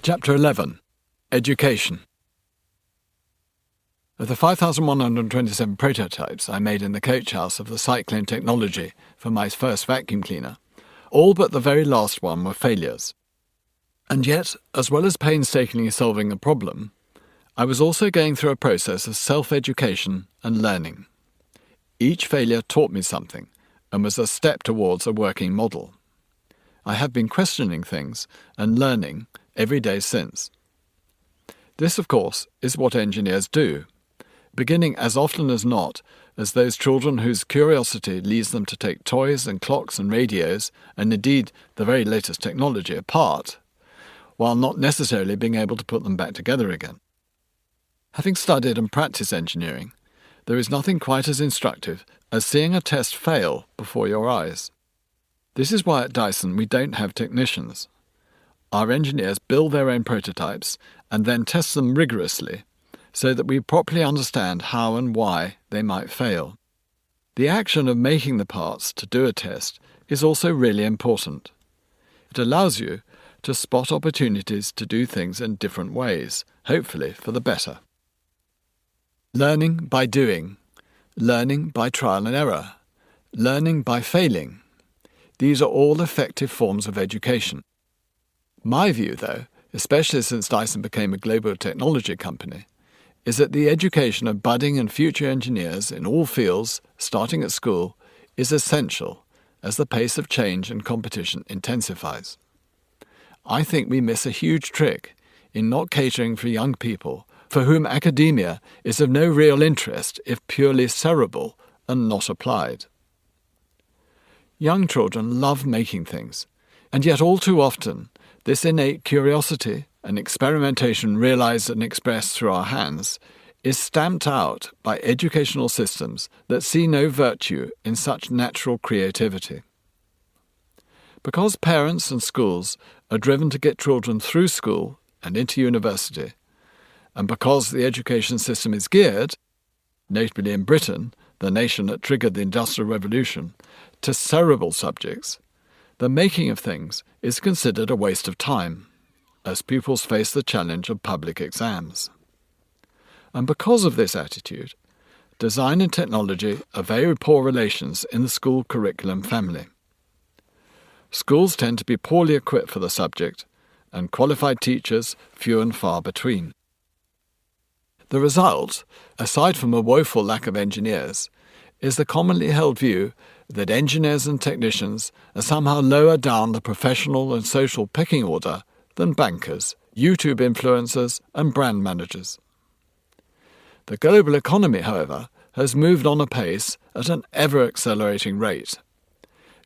Chapter 11. Education. Of the 5,127 prototypes I made in the coach house of the cyclone technology for my first vacuum cleaner, all but the very last one were failures. And yet, as well as painstakingly solving a problem, I was also going through a process of self-education and learning. Each failure taught me something and was a step towards a working model. I have been questioning things and learning every day since. This, of course, is what engineers do, beginning as often as not as those children whose curiosity leads them to take toys and clocks and radios, and indeed the very latest technology, apart, while not necessarily being able to put them back together again. Having studied and practiced engineering, there is nothing quite as instructive as seeing a test fail before your eyes. This is why at Dyson we don't have technicians. Our engineers build their own prototypes and then test them rigorously so that we properly understand how and why they might fail. The action of making the parts to do a test is also really important. It allows you to spot opportunities to do things in different ways, hopefully for the better. Learning by doing, learning by trial and error, learning by failing. These are all effective forms of education. My view, though, especially since Dyson became a global technology company, is that the education of budding and future engineers in all fields, starting at school, is essential as the pace of change and competition intensifies. I think we miss a huge trick in not catering for young people for whom academia is of no real interest if purely cerebral and not applied. Young children love making things, and yet all too often this innate curiosity and experimentation realized and expressed through our hands is stamped out by educational systems that see no virtue in such natural creativity. Because parents and schools are driven to get children through school and into university, and because the education system is geared, notably in Britain, the nation that triggered the Industrial Revolution, to cerebral subjects, the making of things is considered a waste of time, as pupils face the challenge of public exams. And because of this attitude, design and technology are very poor relations in the school curriculum family. Schools tend to be poorly equipped for the subject, and qualified teachers few and far between. The result, aside from a woeful lack of engineers, is the commonly held view that engineers and technicians are somehow lower down the professional and social pecking order than bankers, YouTube influencers, and brand managers. The global economy, however, has moved on apace at an ever-accelerating rate.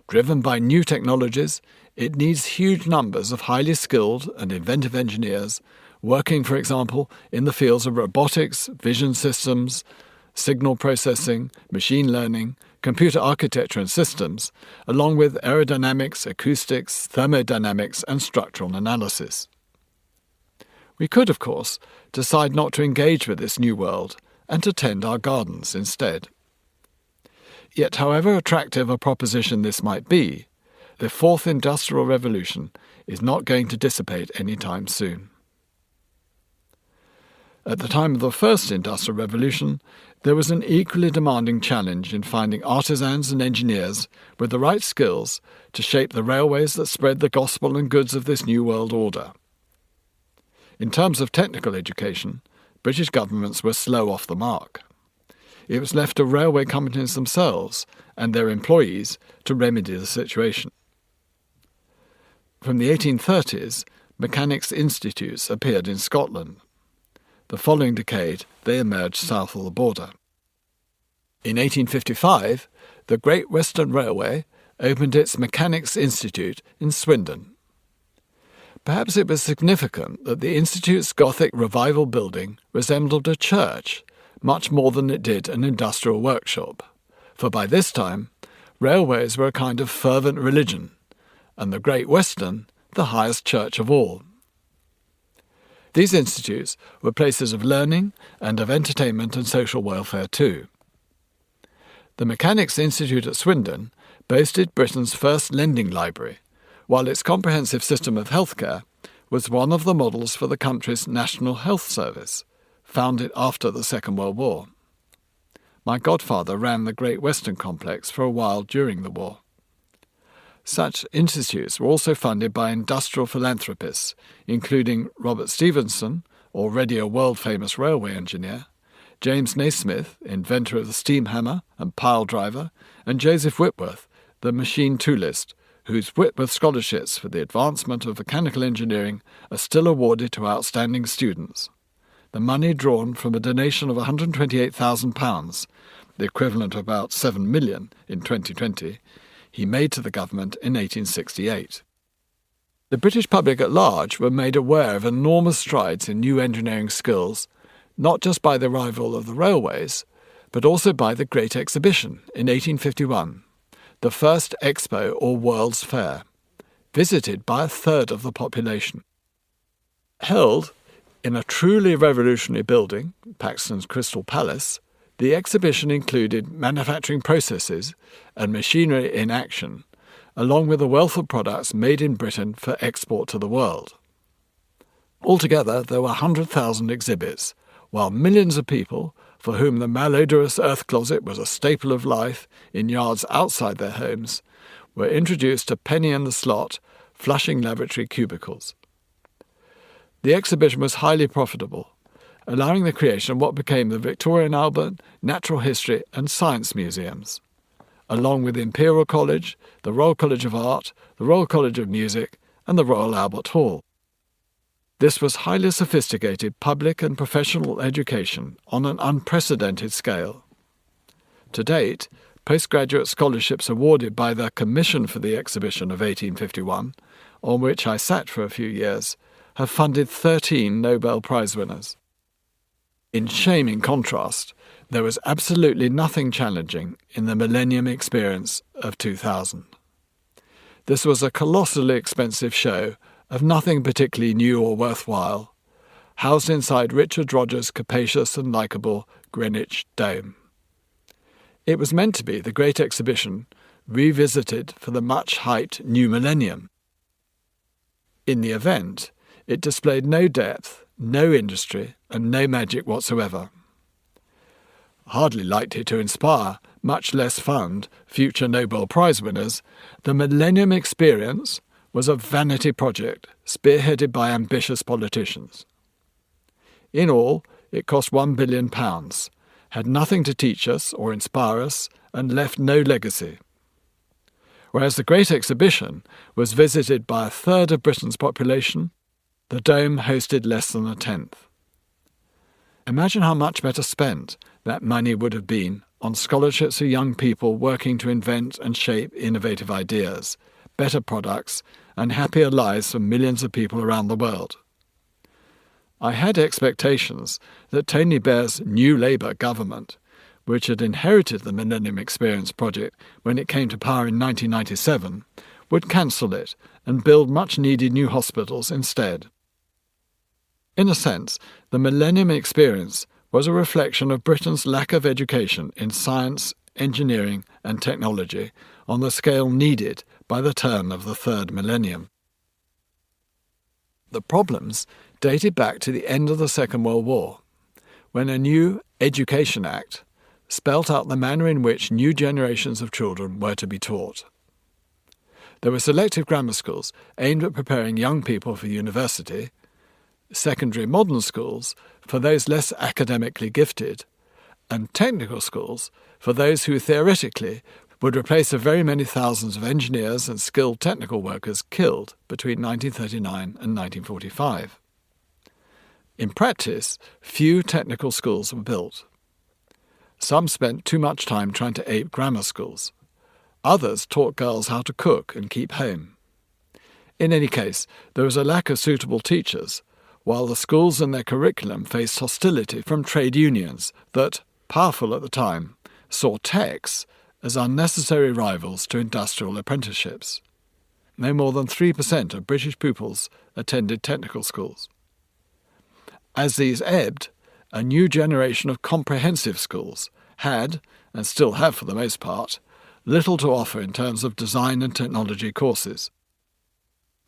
Driven by new technologies, it needs huge numbers of highly skilled and inventive engineers working, for example, in the fields of robotics, vision systems, signal processing, machine learning, computer architecture and systems, along with aerodynamics, acoustics, thermodynamics, and structural analysis. We could, of course, decide not to engage with this new world and to tend our gardens instead. Yet, however attractive a proposition this might be, the fourth industrial revolution is not going to dissipate any time soon. At the time of the first industrial revolution, there was an equally demanding challenge in finding artisans and engineers with the right skills to shape the railways that spread the gospel and goods of this new world order. In terms of technical education, British governments were slow off the mark. It was left to railway companies themselves and their employees to remedy the situation. From the 1830s, mechanics institutes appeared in Scotland. The following decade, they emerged south of the border. In 1855, the Great Western Railway opened its Mechanics Institute in Swindon. Perhaps it was significant that the Institute's Gothic Revival building resembled a church much more than it did an industrial workshop, for by this time, railways were a kind of fervent religion, and the Great Western the highest church of all. These institutes were places of learning and of entertainment and social welfare too. The Mechanics Institute at Swindon boasted Britain's first lending library, while its comprehensive system of healthcare was one of the models for the country's National Health Service, founded after the Second World War. My godfather ran the Great Western Complex for a while during the war. Such institutes were also funded by industrial philanthropists, including Robert Stephenson, already a world-famous railway engineer, James Naismith, inventor of the steam hammer and pile driver, and Joseph Whitworth, the machine toolist, whose Whitworth scholarships for the advancement of mechanical engineering are still awarded to outstanding students. The money drawn from a donation of £128,000, the equivalent of about $7 million in 2020, he made to the government in 1868. The British public at large were made aware of enormous strides in new engineering skills, not just by the arrival of the railways, but also by the Great Exhibition in 1851, the first expo or World's Fair, visited by a third of the population. Held in a truly revolutionary building, Paxton's Crystal Palace, the exhibition included manufacturing processes and machinery in action, along with a wealth of products made in Britain for export to the world. Altogether, there were 100,000 exhibits, while millions of people, for whom the malodorous earth closet was a staple of life in yards outside their homes, were introduced to penny in the slot, flushing laboratory cubicles. The exhibition was highly profitable, allowing the creation of what became the Victoria and Albert, Natural History and Science Museums, along with the Imperial College, the Royal College of Art, the Royal College of Music and the Royal Albert Hall. This was highly sophisticated public and professional education on an unprecedented scale. To date, postgraduate scholarships awarded by the Commission for the Exhibition of 1851, on which I sat for a few years, have funded 13 Nobel Prize winners. In shaming contrast, there was absolutely nothing challenging in the Millennium Experience of 2000. This was a colossally expensive show of nothing particularly new or worthwhile, housed inside Richard Rogers' capacious and likeable Greenwich Dome. It was meant to be the Great Exhibition revisited for the much-hyped New Millennium. In the event, it displayed no depth, no industry, and no magic whatsoever. Hardly likely to inspire, much less fund, future Nobel Prize winners, the Millennium Experience was a vanity project spearheaded by ambitious politicians. In all, it cost £1 billion, had nothing to teach us or inspire us, and left no legacy. Whereas the Great Exhibition was visited by a third of Britain's population, the Dome hosted less than a tenth. Imagine how much better spent that money would have been on scholarships for young people working to invent and shape innovative ideas, better products, and happier lives for millions of people around the world. I had expectations that Tony Blair's New Labour government, which had inherited the Millennium Experience project when it came to power in 1997, would cancel it and build much-needed new hospitals instead. In a sense, the Millennium Experience was a reflection of Britain's lack of education in science, engineering and technology on the scale needed by the turn of the third millennium. The problems dated back to the end of the Second World War, when a new Education Act spelt out the manner in which new generations of children were to be taught. There were selective grammar schools aimed at preparing young people for university, secondary modern schools for those less academically gifted, and technical schools for those who theoretically would replace the very many thousands of engineers and skilled technical workers killed between 1939 and 1945. In practice, few technical schools were built. Some spent too much time trying to ape grammar schools. Others taught girls how to cook and keep home. In any case, there was a lack of suitable teachers, while the schools and their curriculum faced hostility from trade unions that, powerful at the time, saw techs as unnecessary rivals to industrial apprenticeships. No more than 3% of British pupils attended technical schools. As these ebbed, a new generation of comprehensive schools had, and still have for the most part, little to offer in terms of design and technology courses.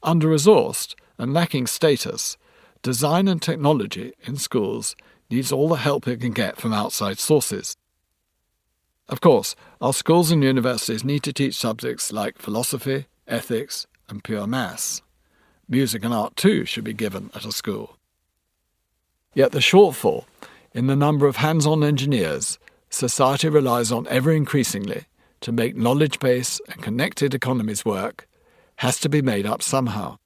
Under-resourced and lacking status, design and technology in schools needs all the help it can get from outside sources. Of course, our schools and universities need to teach subjects like philosophy, ethics, and pure maths. Music and art too should be given at a school. Yet the shortfall in the number of hands-on engineers society relies on ever increasingly to make knowledge-based and connected economies work has to be made up somehow.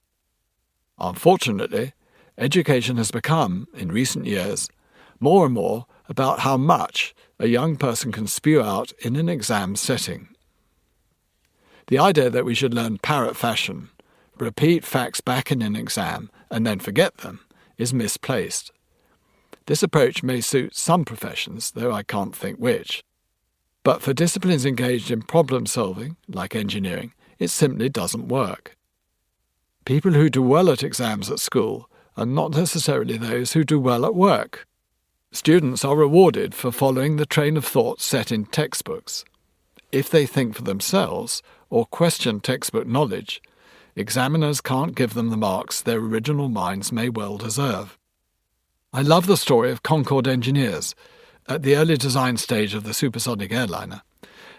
Unfortunately, education has become, in recent years, more and more about how much a young person can spew out in an exam setting. The idea that we should learn parrot fashion, repeat facts back in an exam and then forget them, is misplaced. This approach may suit some professions, though I can't think which. But for disciplines engaged in problem solving, like engineering, it simply doesn't work. People who do well at exams at school are not necessarily those who do well at work. Students are rewarded for following the train of thought set in textbooks. If they think for themselves or question textbook knowledge, examiners can't give them the marks their original minds may well deserve. I love the story of Concorde engineers at the early design stage of the supersonic airliner,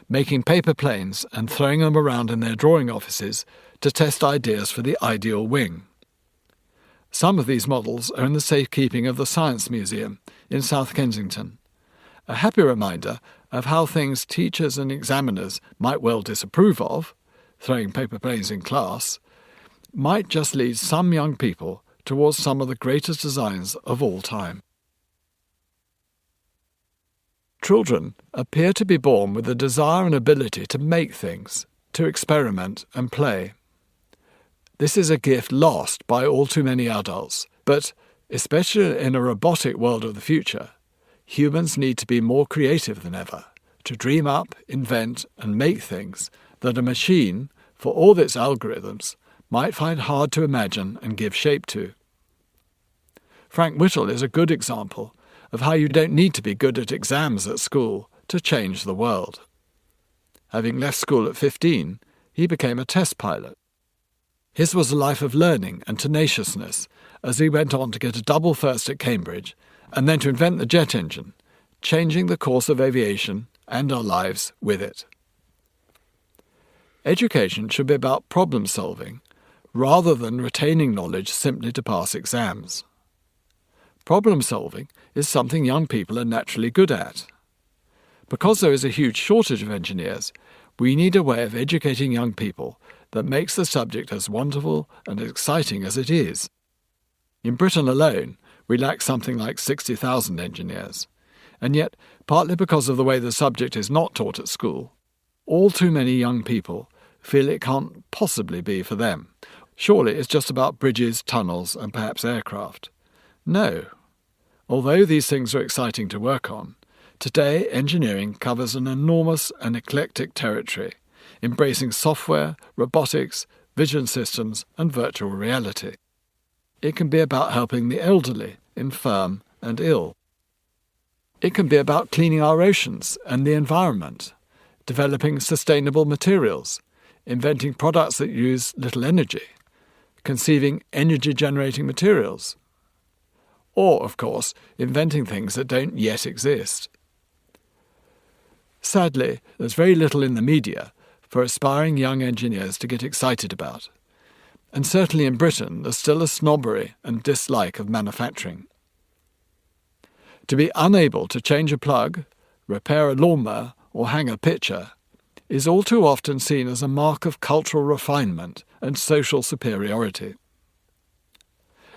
making paper planes and throwing them around in their drawing offices to test ideas for the ideal wing. Some of these models are in the safekeeping of the Science Museum in South Kensington, a happy reminder of how things teachers and examiners might well disapprove of, throwing paper planes in class, might just lead some young people towards some of the greatest designs of all time. Children appear to be born with the desire and ability to make things, to experiment and play. This is a gift lost by all too many adults, but especially in a robotic world of the future, humans need to be more creative than ever, to dream up, invent and make things that a machine, for all its algorithms, might find hard to imagine and give shape to. Frank Whittle is a good example of how you don't need to be good at exams at school to change the world. Having left school at 15, he became a test pilot. His was a life of learning and tenaciousness as he went on to get a double first at Cambridge and then to invent the jet engine, changing the course of aviation and our lives with it. Education should be about problem solving rather than retaining knowledge simply to pass exams. Problem solving is something young people are naturally good at. Because there is a huge shortage of engineers, we need a way of educating young people that makes the subject as wonderful and exciting as it is. In Britain alone, we lack something like 60,000 engineers, and yet, partly because of the way the subject is not taught at school, all too many young people feel it can't possibly be for them. Surely it's just about bridges, tunnels, and perhaps aircraft. No. Although these things are exciting to work on, today engineering covers an enormous and eclectic territory, embracing software, robotics, vision systems, and virtual reality. It can be about helping the elderly, infirm, and ill. It can be about cleaning our oceans and the environment, developing sustainable materials, inventing products that use little energy, conceiving energy-generating materials, or, of course, inventing things that don't yet exist. Sadly, there's very little in the media for aspiring young engineers to get excited about, and certainly in Britain there's still a snobbery and dislike of manufacturing. To be unable to change a plug, repair a lawnmower, or hang a picture is all too often seen as a mark of cultural refinement and social superiority.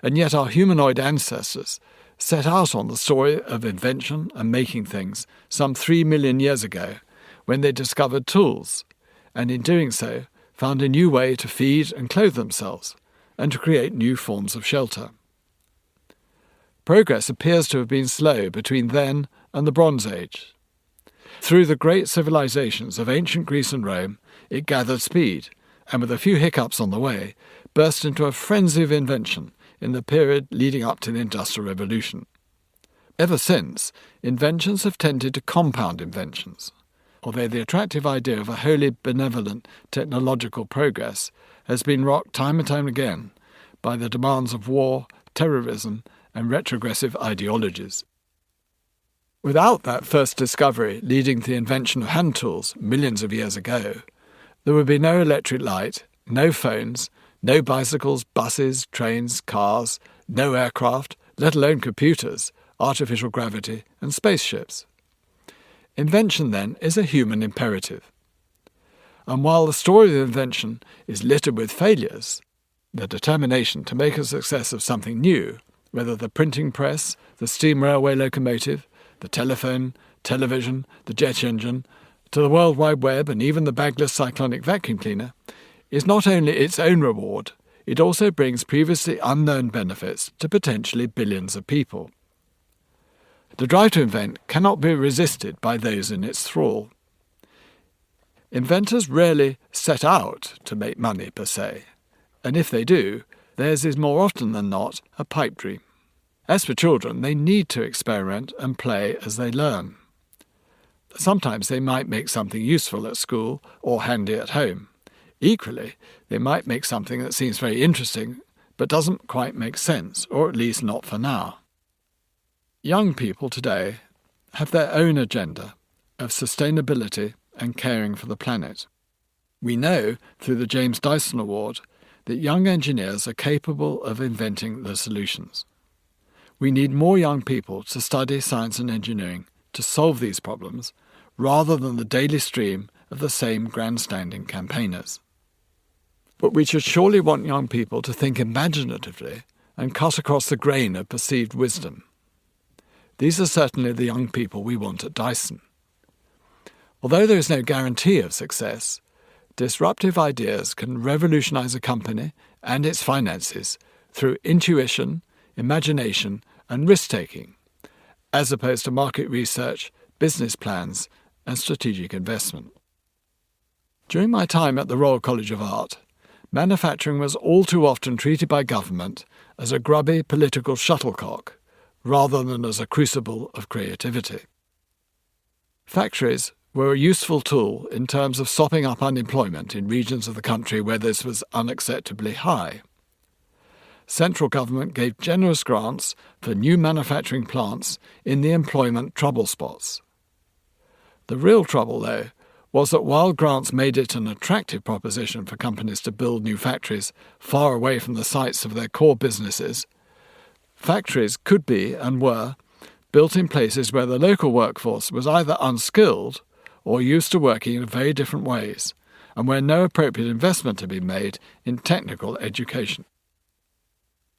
And yet our humanoid ancestors set out on the story of invention and making things some 3 million years ago when they discovered tools, and in doing so found a new way to feed and clothe themselves and to create new forms of shelter. Progress appears to have been slow between then and the Bronze Age. Through the great civilizations of ancient Greece and Rome, it gathered speed, and with a few hiccups on the way, burst into a frenzy of invention in the period leading up to the Industrial Revolution. Ever since, inventions have tended to compound inventions, although the attractive idea of a wholly benevolent technological progress has been rocked time and time again by the demands of war, terrorism, and retrogressive ideologies. Without that first discovery leading to the invention of hand tools millions of years ago, there would be no electric light, no phones, no bicycles, buses, trains, cars, no aircraft, let alone computers, artificial gravity, and spaceships. Invention, then, is a human imperative. And while the story of invention is littered with failures, the determination to make a success of something new, whether the printing press, the steam railway locomotive, the telephone, television, the jet engine, to the World Wide Web and even the bagless cyclonic vacuum cleaner, is not only its own reward, it also brings previously unknown benefits to potentially billions of people. The drive to invent cannot be resisted by those in its thrall. Inventors rarely set out to make money per se, and if they do, theirs is more often than not a pipe dream. As for children, they need to experiment and play as they learn. Sometimes they might make something useful at school or handy at home. Equally, they might make something that seems very interesting but doesn't quite make sense, or at least not for now. Young people today have their own agenda of sustainability and caring for the planet. We know, through the James Dyson Award, that young engineers are capable of inventing the solutions. We need more young people to study science and engineering to solve these problems, rather than the daily stream of the same grandstanding campaigners. But we should surely want young people to think imaginatively and cut across the grain of perceived wisdom. These are certainly the young people we want at Dyson. Although there is no guarantee of success, disruptive ideas can revolutionize a company and its finances through intuition, imagination, and risk-taking, as opposed to market research, business plans, and strategic investment. During my time at the Royal College of Art, manufacturing was all too often treated by government as a grubby political shuttlecock, rather than as a crucible of creativity. Factories were a useful tool in terms of sopping up unemployment in regions of the country where this was unacceptably high. Central government gave generous grants for new manufacturing plants in the employment trouble spots. The real trouble, though, was that while grants made it an attractive proposition for companies to build new factories far away from the sites of their core businesses, factories could be, and were, built in places where the local workforce was either unskilled or used to working in very different ways, and where no appropriate investment had been made in technical education.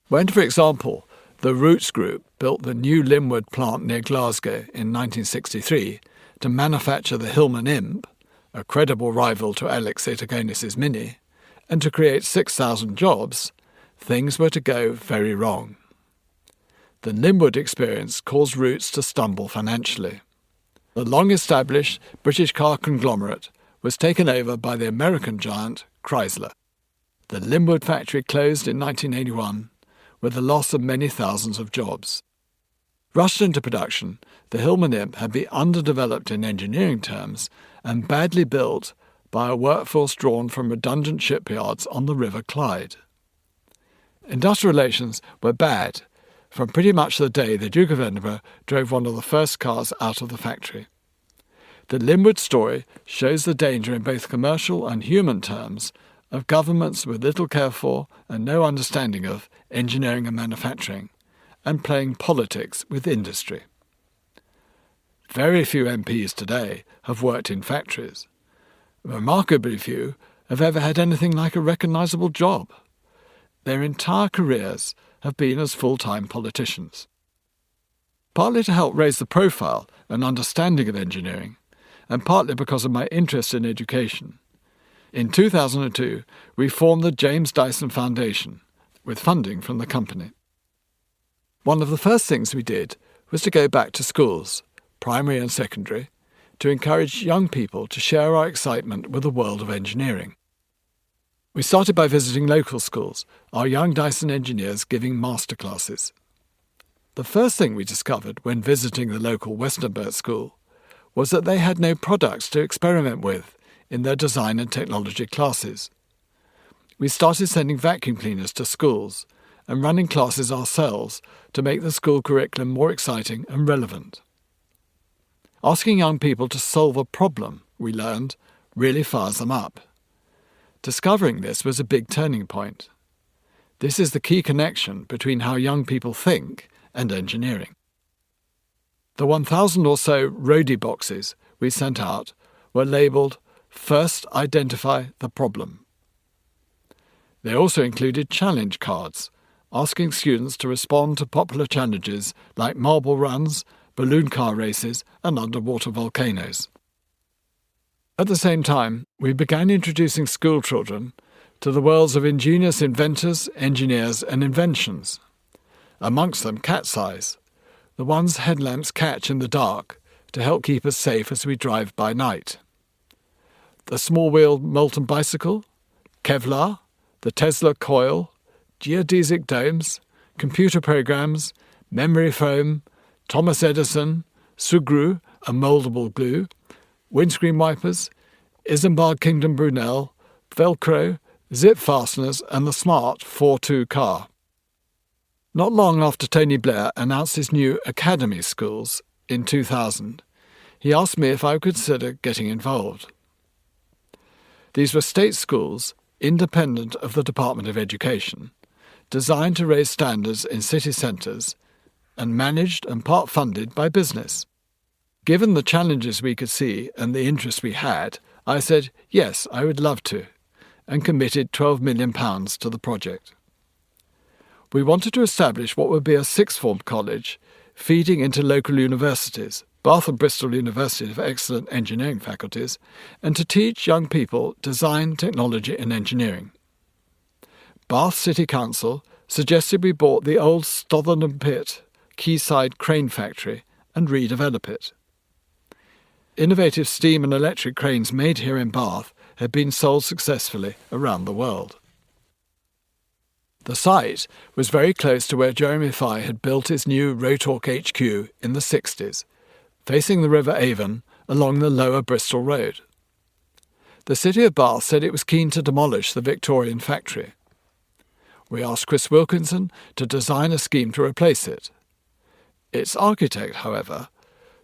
When, for example, the Roots Group built the new Linwood plant near Glasgow in 1963 to manufacture the Hillman Imp, a credible rival to Alex Itagonis' Mini, and to create 6,000 jobs, things were to go very wrong. The Linwood experience caused Roots to stumble financially. The long-established British car conglomerate was taken over by the American giant Chrysler. The Linwood factory closed in 1981 with the loss of many thousands of jobs. Rushed into production, the Hillman Imp had been underdeveloped in engineering terms and badly built by a workforce drawn from redundant shipyards on the River Clyde. Industrial relations were bad from pretty much the day the Duke of Edinburgh drove one of the first cars out of the factory. The Linwood story shows the danger in both commercial and human terms of governments with little care for and no understanding of engineering and manufacturing, and playing politics with industry. Very few MPs today have worked in factories. Remarkably few have ever had anything like a recognisable job. Their entire careers have been as full-time politicians. Partly to help raise the profile and understanding of engineering, and partly because of my interest in education, in 2002 we formed the James Dyson Foundation, with funding from the company. One of the first things we did was to go back to schools, primary and secondary, to encourage young people to share our excitement with the world of engineering. We started by visiting local schools, our young Dyson engineers giving masterclasses. The first thing we discovered when visiting the local Westernburt school was that they had no products to experiment with in their design and technology classes. We started sending vacuum cleaners to schools and running classes ourselves to make the school curriculum more exciting and relevant. Asking young people to solve a problem, we learned, really fires them up. Discovering this was a big turning point. This is the key connection between how young people think and engineering. The 1,000 or so roadie boxes we sent out were labelled "First Identify the Problem." They also included challenge cards, asking students to respond to popular challenges like marble runs, balloon car races and underwater volcanoes. At the same time, we began introducing school children to the worlds of ingenious inventors, engineers and inventions. Amongst them cat's eyes, the ones headlamps catch in the dark to help keep us safe as we drive by night. The small-wheeled molten bicycle, Kevlar, the Tesla coil, geodesic domes, computer programs, memory foam, Thomas Edison, Sugru, a mouldable glue, windscreen wipers, Isambard Kingdom Brunel, Velcro, zip fasteners and the smart 4-2 car. Not long after Tony Blair announced his new academy schools in 2000, he asked me if I would consider getting involved. These were state schools, independent of the Department of Education, designed to raise standards in city centres and managed and part-funded by business. Given the challenges we could see and the interest we had, I said, yes, I would love to, and committed £12 million to the project. We wanted to establish what would be a sixth-form college feeding into local universities, Bath and Bristol Universities have excellent engineering faculties, and to teach young people design, technology and engineering. Bath City Council suggested we bought the old Stotherham Pit, Quayside crane factory and redevelop it. Innovative steam and electric cranes made here in Bath had been sold successfully around the world. The site was very close to where Jeremy Fye had built his new Rotork HQ in the 60s, facing the River Avon along the lower Bristol Road. The City of Bath said it was keen to demolish the Victorian factory. We asked Chris Wilkinson to design a scheme to replace it. Its architect, however,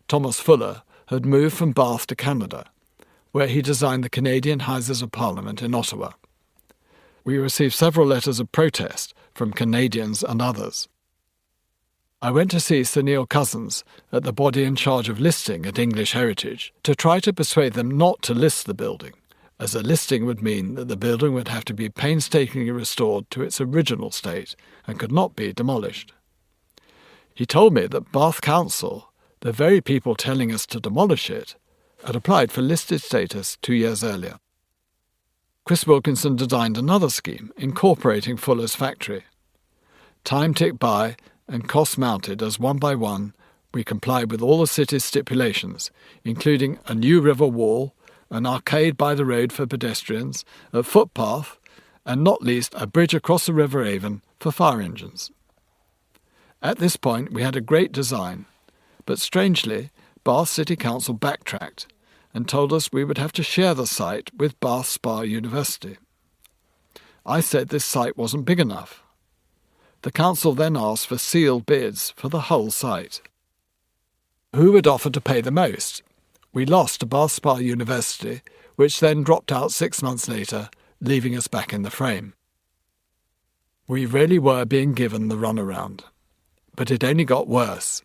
Thomas Fuller, had moved from Bath to Canada, where he designed the Canadian Houses of Parliament in Ottawa. We received several letters of protest from Canadians and others. I went to see Sir Neil Cousins at the body in charge of listing at English Heritage to try to persuade them not to list the building, as a listing would mean that the building would have to be painstakingly restored to its original state and could not be demolished. He told me that Bath Council, the very people telling us to demolish it, had applied for listed status 2 years earlier. Chris Wilkinson designed another scheme incorporating Fuller's factory. Time ticked by and costs mounted as one by one we complied with all the city's stipulations, including a new river wall, an arcade by the road for pedestrians, a footpath, and not least a bridge across the River Avon for fire engines. At this point we had a great design, but strangely Bath City Council backtracked and told us we would have to share the site with Bath Spa University. I said this site wasn't big enough. The council then asked for sealed bids for the whole site. Who would offer to pay the most? We lost to Bath Spa University, which then dropped out 6 months later, leaving us back in the frame. We really were being given the runaround, but it only got worse.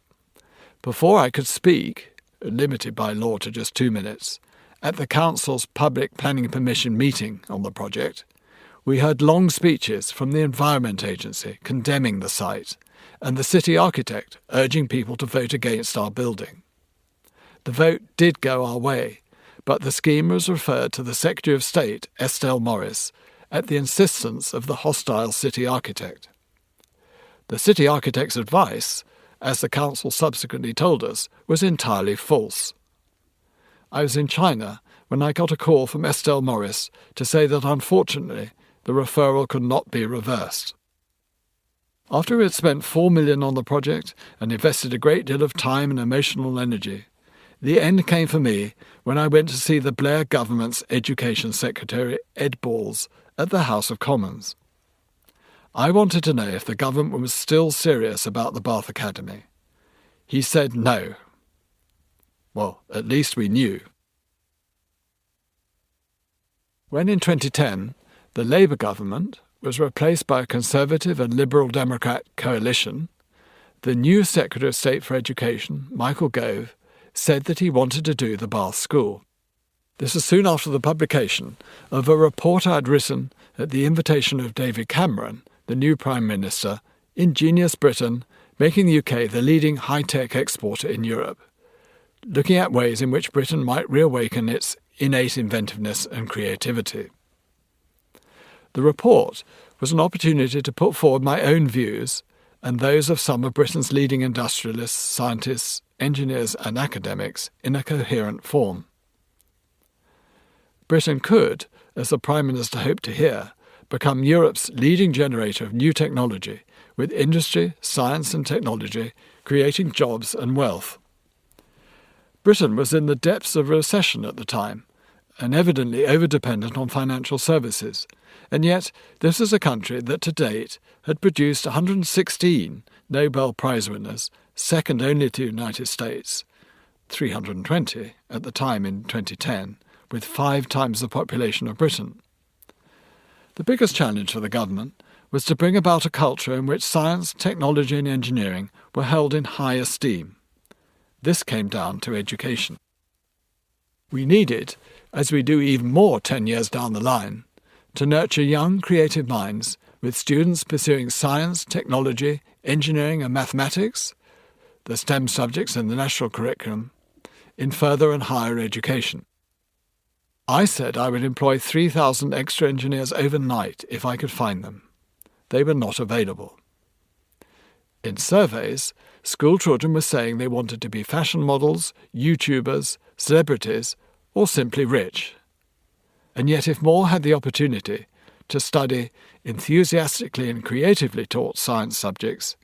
Before I could speak, limited by law to just 2 minutes, at the council's public planning permission meeting on the project, we heard long speeches from the Environment Agency condemning the site and the city architect urging people to vote against our building. The vote did go our way, but the scheme was referred to the Secretary of State, Estelle Morris, at the insistence of the hostile city architect. The city architect's advice, as the council subsequently told us, was entirely false. I was in China when I got a call from Estelle Morris to say that unfortunately the referral could not be reversed. After we had spent $4 million on the project and invested a great deal of time and emotional energy, the end came for me when I went to see the Blair government's Education Secretary, Ed Balls, at the House of Commons. I wanted to know if the government was still serious about the Bath Academy. He said no. Well, at least we knew. When in 2010 the Labour government was replaced by a Conservative and Liberal Democrat coalition, the new Secretary of State for Education, Michael Gove, said that he wanted to do the Bath School. This was soon after the publication of a report I had written at the invitation of David Cameron, the new Prime Minister, Ingenious Britain, making the UK the leading high-tech exporter in Europe, looking at ways in which Britain might reawaken its innate inventiveness and creativity. The report was an opportunity to put forward my own views and those of some of Britain's leading industrialists, scientists, engineers and academics in a coherent form. Britain could, as the Prime Minister hoped to hear, become Europe's leading generator of new technology, with industry, science and technology creating jobs and wealth. Britain was in the depths of a recession at the time, and evidently over-dependent on financial services, and yet this is a country that to date had produced 116 Nobel Prize winners, second only to the United States, 320 at the time in 2010, with 5 times the population of Britain. The biggest challenge for the government was to bring about a culture in which science, technology and engineering were held in high esteem. This came down to education. We needed, as we do even more 10 years down the line, to nurture young, creative minds with students pursuing science, technology, engineering and mathematics, the STEM subjects in the national curriculum, in further and higher education. I said I would employ 3,000 extra engineers overnight if I could find them. They were not available. In surveys, school children were saying they wanted to be fashion models, YouTubers, celebrities, or simply rich. And yet if more had the opportunity to study enthusiastically and creatively taught science subjects,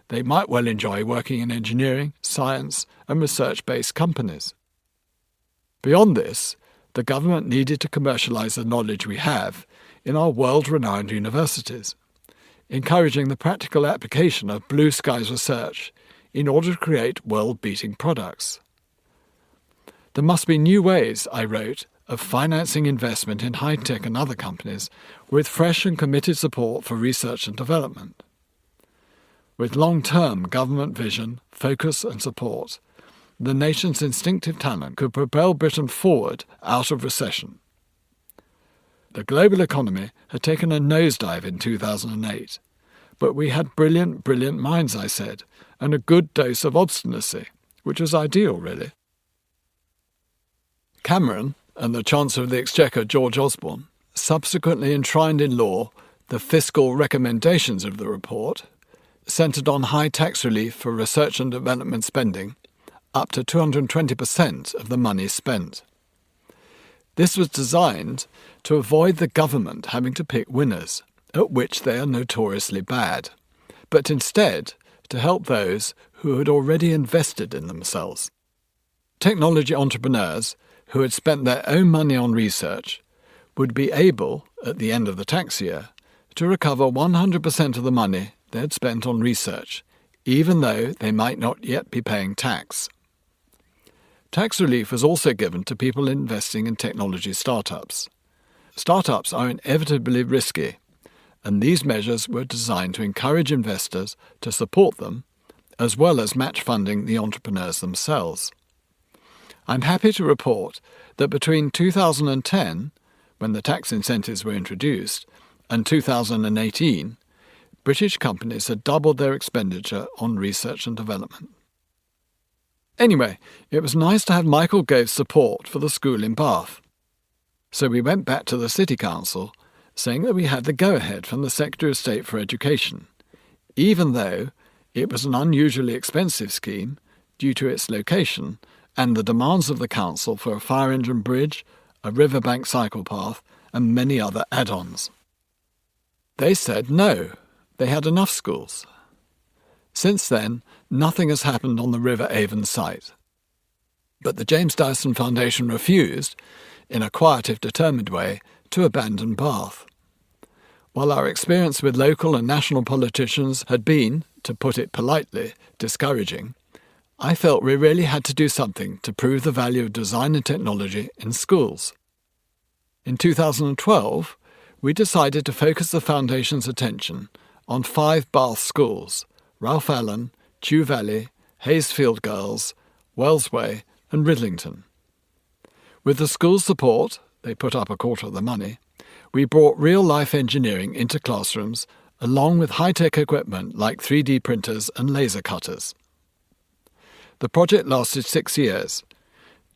they might well enjoy working in engineering, science and research-based companies. Beyond this, the government needed to commercialise the knowledge we have in our world-renowned universities, encouraging the practical application of blue skies research in order to create world-beating products. There must be new ways, I wrote, of financing investment in high-tech and other companies with fresh and committed support for research and development. With long-term government vision, focus and support, the nation's instinctive talent could propel Britain forward out of recession. The global economy had taken a nosedive in 2008, but we had brilliant minds, I said, and a good dose of obstinacy, which was ideal, really. Cameron and the Chancellor of the Exchequer, George Osborne, subsequently enshrined in law the fiscal recommendations of the report, centred on high tax relief for research and development spending, up to 220% of the money spent. This was designed to avoid the government having to pick winners, at which they are notoriously bad, but instead to help those who had already invested in themselves. Technology entrepreneurs who had spent their own money on research would be able, at the end of the tax year, to recover 100% of the money they had spent on research, even though they might not yet be paying tax. Tax relief was also given to people investing in technology startups. Startups are inevitably risky, and these measures were designed to encourage investors to support them, as well as match funding the entrepreneurs themselves. I'm happy to report that between 2010, when the tax incentives were introduced, and 2018, British companies had doubled their expenditure on research and development. Anyway, it was nice to have Michael Gove's support for the school in Bath. So we went back to the City Council, saying that we had the go-ahead from the Secretary of State for Education, even though it was an unusually expensive scheme due to its location and the demands of the Council for a fire engine bridge, a riverbank cycle path, and many other add-ons. They said no, they had enough schools. Since then, nothing has happened on the River Avon site. But the James Dyson Foundation refused, in a quiet if determined way, to abandon Bath. While our experience with local and national politicians had been, to put it politely, discouraging, I felt we really had to do something to prove the value of design and technology in schools. In 2012, we decided to focus the Foundation's attention on 5 Bath schools: Ralph Allen, Chew Valley, Hayesfield Girls, Wellsway and Ridlington. With the school's support, they put up a quarter of the money, we brought real-life engineering into classrooms along with high-tech equipment like 3D printers and laser cutters. The project lasted 6 years,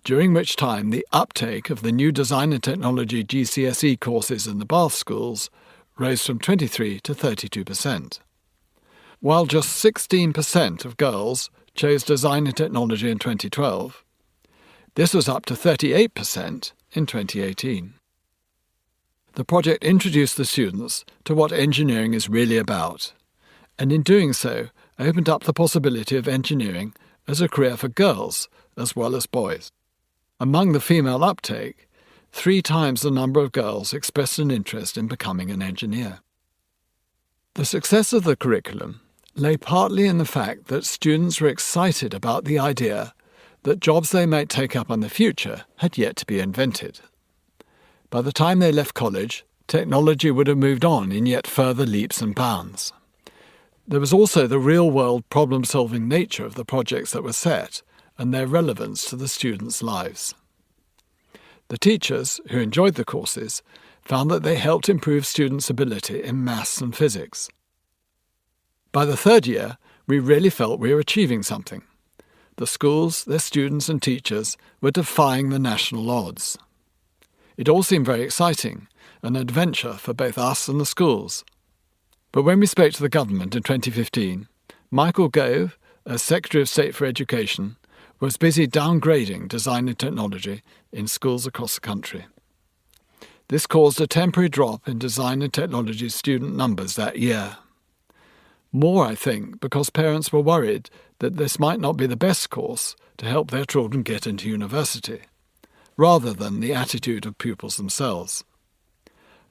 during which time the uptake of the new Design and Technology GCSE courses in the Bath schools rose from 23 to 32%. While just 16% of girls chose Design and Technology in 2012, this was up to 38% in 2018. The project introduced the students to what engineering is really about, and in doing so opened up the possibility of engineering as a career for girls as well as boys. Among the female uptake, 3 times the number of girls expressed an interest in becoming an engineer. The success of the curriculum lay partly in the fact that students were excited about the idea that jobs they might take up in the future had yet to be invented. By the time they left college, technology would have moved on in yet further leaps and bounds. There was also the real-world problem-solving nature of the projects that were set and their relevance to the students' lives. The teachers, who enjoyed the courses, found that they helped improve students' ability in maths and physics. By the 3rd year, we really felt we were achieving something. The schools, their students and teachers were defying the national odds. It all seemed very exciting, an adventure for both us and the schools. But when we spoke to the government in 2015, Michael Gove, as Secretary of State for Education, was busy downgrading design and technology in schools across the country. This caused a temporary drop in design and technology student numbers that year. More, I think, because parents were worried that this might not be the best course to help their children get into university, rather than the attitude of pupils themselves.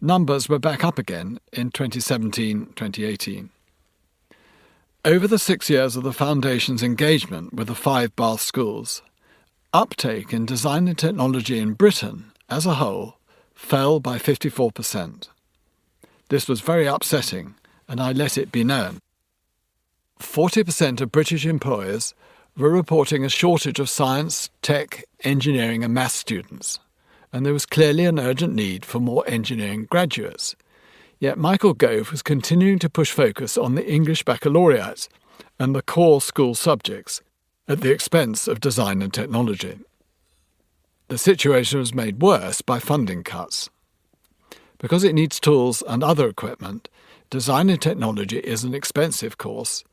Numbers were back up again in 2017-2018. Over the 6 years of the Foundation's engagement with the 5 Bath schools, uptake in design and technology in Britain as a whole fell by 54%. This was very upsetting, and I let it be known. 40% of British employers were reporting a shortage of science, tech, engineering and maths students, and there was clearly an urgent need for more engineering graduates. Yet Michael Gove was continuing to push focus on the English baccalaureate and the core school subjects at the expense of design and technology. The situation was made worse by funding cuts. Because it needs tools and other equipment, design and technology is an expensive course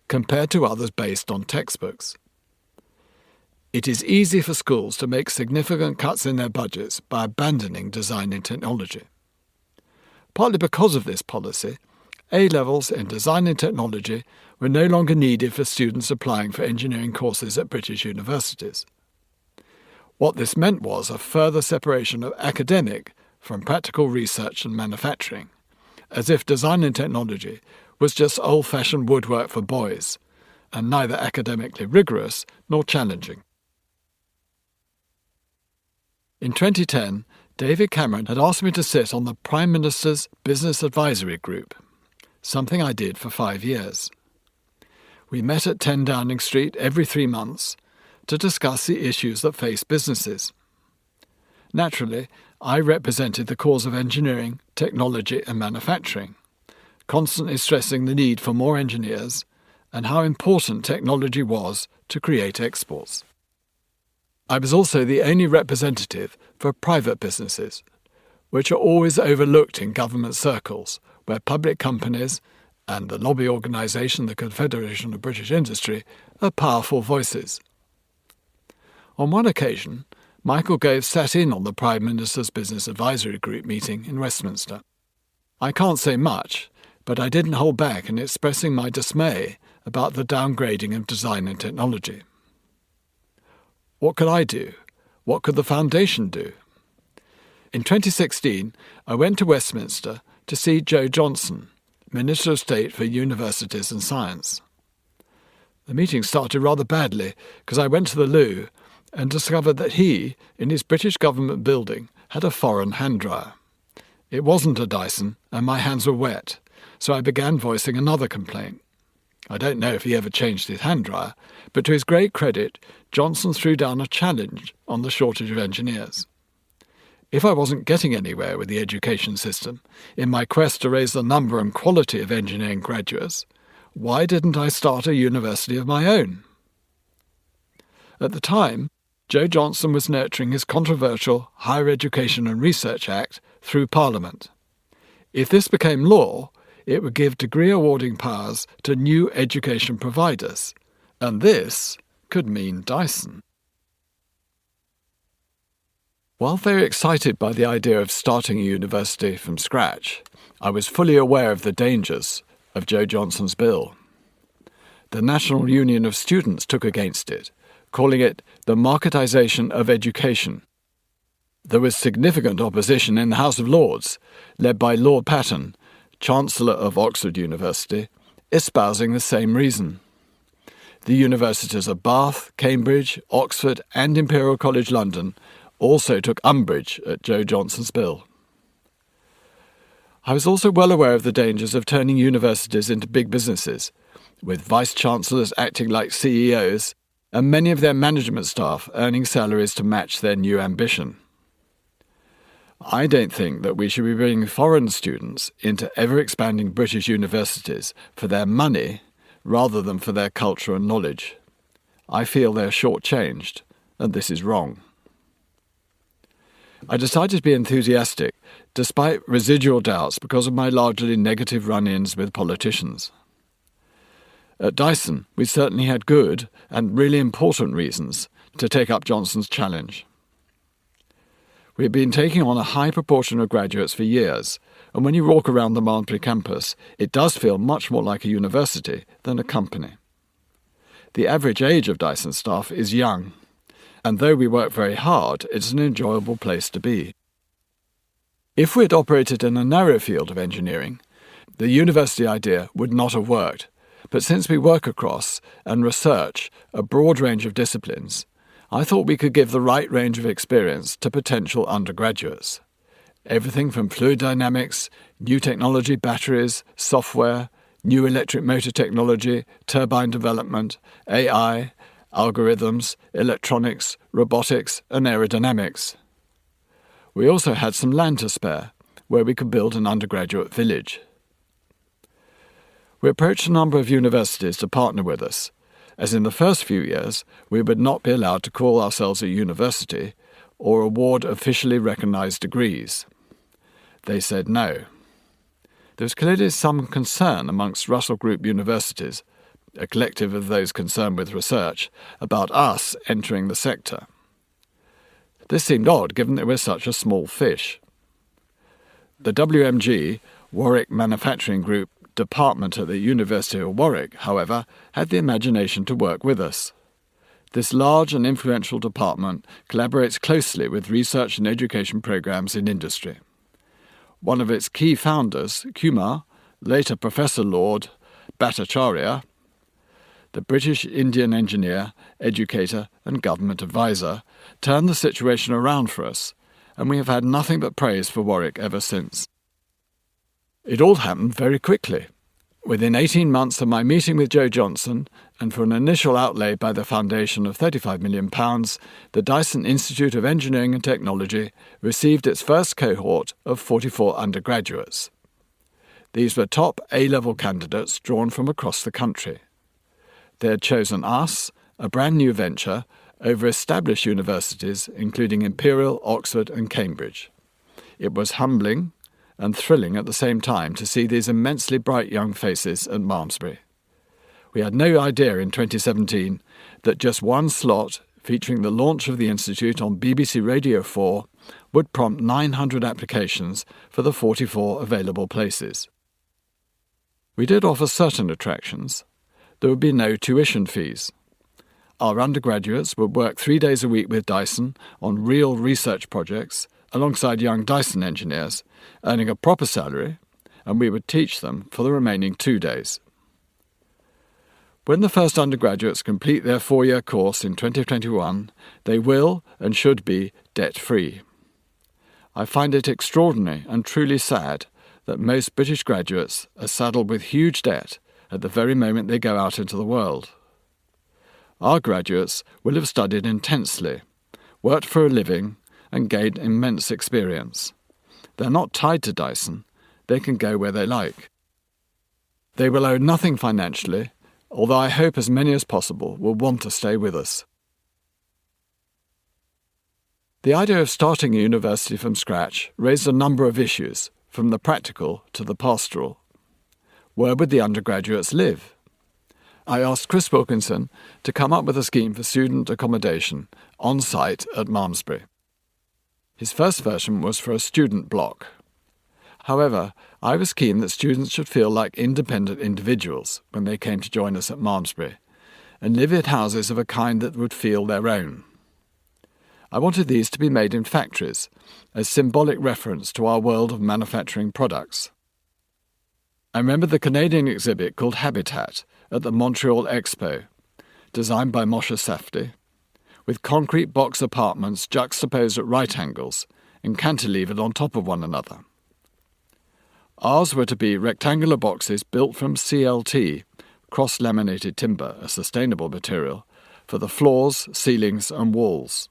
compared to others based on textbooks. It is easy for schools to make significant cuts in their budgets by abandoning design and technology. Partly because of this policy, A-levels in design and technology were no longer needed for students applying for engineering courses at British universities. What this meant was a further separation of academic from practical research and manufacturing, as if design and technology was just old-fashioned woodwork for boys, and neither academically rigorous nor challenging. In 2010, David Cameron had asked me to sit on the Prime Minister's Business Advisory Group, something I did for 5 years. We met at 10 Downing Street every 3 months to discuss the issues that face businesses. Naturally, I represented the cause of engineering, technology and manufacturing, constantly stressing the need for more engineers and how important technology was to create exports. I was also the only representative for private businesses, which are always overlooked in government circles, where public companies and the lobby organisation, the Confederation of British Industry, are powerful voices. On one occasion, Michael Gove sat in on the Prime Minister's Business Advisory Group meeting in Westminster. I can't say much, but I didn't hold back in expressing my dismay about the downgrading of design and technology. What could I do? What could the Foundation do? In 2016, I went to Westminster to see Joe Johnson, Minister of State for Universities and Science. The meeting started rather badly because I went to the loo and discovered that he, in his British government building, had a foreign hand dryer. It wasn't a Dyson, and my hands were wet, so I began voicing another complaint. I don't know if he ever changed his hand dryer, but to his great credit, Johnson threw down a challenge on the shortage of engineers. If I wasn't getting anywhere with the education system in my quest to raise the number and quality of engineering graduates, why didn't I start a university of my own? At the time, Joe Johnson was nurturing his controversial Higher Education and Research Act through Parliament. If this became law, it would give degree-awarding powers to new education providers, and this could mean Dyson. While very excited by the idea of starting a university from scratch, I was fully aware of the dangers of Joe Johnson's bill. The National Union of Students took against it, calling it the marketisation of education. There was significant opposition in the House of Lords, led by Lord Patten, Chancellor of Oxford University, espousing the same reason. The universities of Bath, Cambridge, Oxford and Imperial College London also took umbrage at Joe Johnson's bill. I was also well aware of the dangers of turning universities into big businesses, with vice-chancellors acting like CEOs and many of their management staff earning salaries to match their new ambition. I don't think that we should be bringing foreign students into ever-expanding British universities for their money rather than for their culture and knowledge. I feel they're shortchanged, and this is wrong. I decided to be enthusiastic, despite residual doubts because of my largely negative run-ins with politicians. At Dyson, we certainly had good and really important reasons to take up Johnson's challenge. We had been taking on a high proportion of graduates for years, and when you walk around the Malmesbury campus, it does feel much more like a university than a company. The average age of Dyson staff is young, and though we work very hard, it's an enjoyable place to be. If we had operated in a narrow field of engineering, the university idea would not have worked, but since we work across and research a broad range of disciplines, I thought we could give the right range of experience to potential undergraduates. Everything from fluid dynamics, new technology batteries, software, new electric motor technology, turbine development, AI, algorithms, electronics, robotics and aerodynamics. We also had some land to spare, where we could build an undergraduate village. We approached a number of universities to partner with us, as in the first few years we would not be allowed to call ourselves a university or award officially recognised degrees. They said no. There was clearly some concern amongst Russell Group universities, a collective of those concerned with research, about us entering the sector. This seemed odd given that we're such a small fish. The WMG, Warwick Manufacturing Group, department at the University of Warwick, however, had the imagination to work with us. This large and influential department collaborates closely with research and education programs in industry. One of its key founders, Kumar, later Professor Lord Bhattacharya, the British Indian engineer, educator and government advisor, turned the situation around for us, and we have had nothing but praise for Warwick ever since. It all happened very quickly. Within 18 months of my meeting with Joe Johnson, and for an initial outlay by the foundation of £35 million, the Dyson Institute of Engineering and Technology received its first cohort of 44 undergraduates. These were top A-level candidates drawn from across the country. They had chosen us, a brand new venture, over established universities including Imperial, Oxford and Cambridge. It was humbling and thrilling at the same time to see these immensely bright young faces at Malmesbury. We had no idea in 2017 that just one slot featuring the launch of the Institute on BBC Radio 4 would prompt 900 applications for the 44 available places. We did offer certain attractions. There would be no tuition fees. Our undergraduates would work 3 days a week with Dyson on real research projects alongside young Dyson engineers, earning a proper salary, and we would teach them for the remaining 2 days. When the first undergraduates complete their 4-year course in 2021, they will and should be debt-free. I find it extraordinary and truly sad that most British graduates are saddled with huge debt at the very moment they go out into the world. Our graduates will have studied intensely, worked for a living, and gained immense experience. They're not tied to Dyson. They can go where they like. They will owe nothing financially, although I hope as many as possible will want to stay with us. The idea of starting a university from scratch raised a number of issues, from the practical to the pastoral. Where would the undergraduates live? I asked Chris Wilkinson to come up with a scheme for student accommodation on site at Malmesbury. His first version was for a student block. However, I was keen that students should feel like independent individuals when they came to join us at Malmesbury, and live in houses of a kind that would feel their own. I wanted these to be made in factories, as symbolic reference to our world of manufacturing products. I remember the Canadian exhibit called Habitat at the Montreal Expo, designed by Moshe Safdie, with concrete box apartments juxtaposed at right angles and cantilevered on top of one another. Ours were to be rectangular boxes built from CLT, cross-laminated timber, a sustainable material, for the floors, ceilings and walls.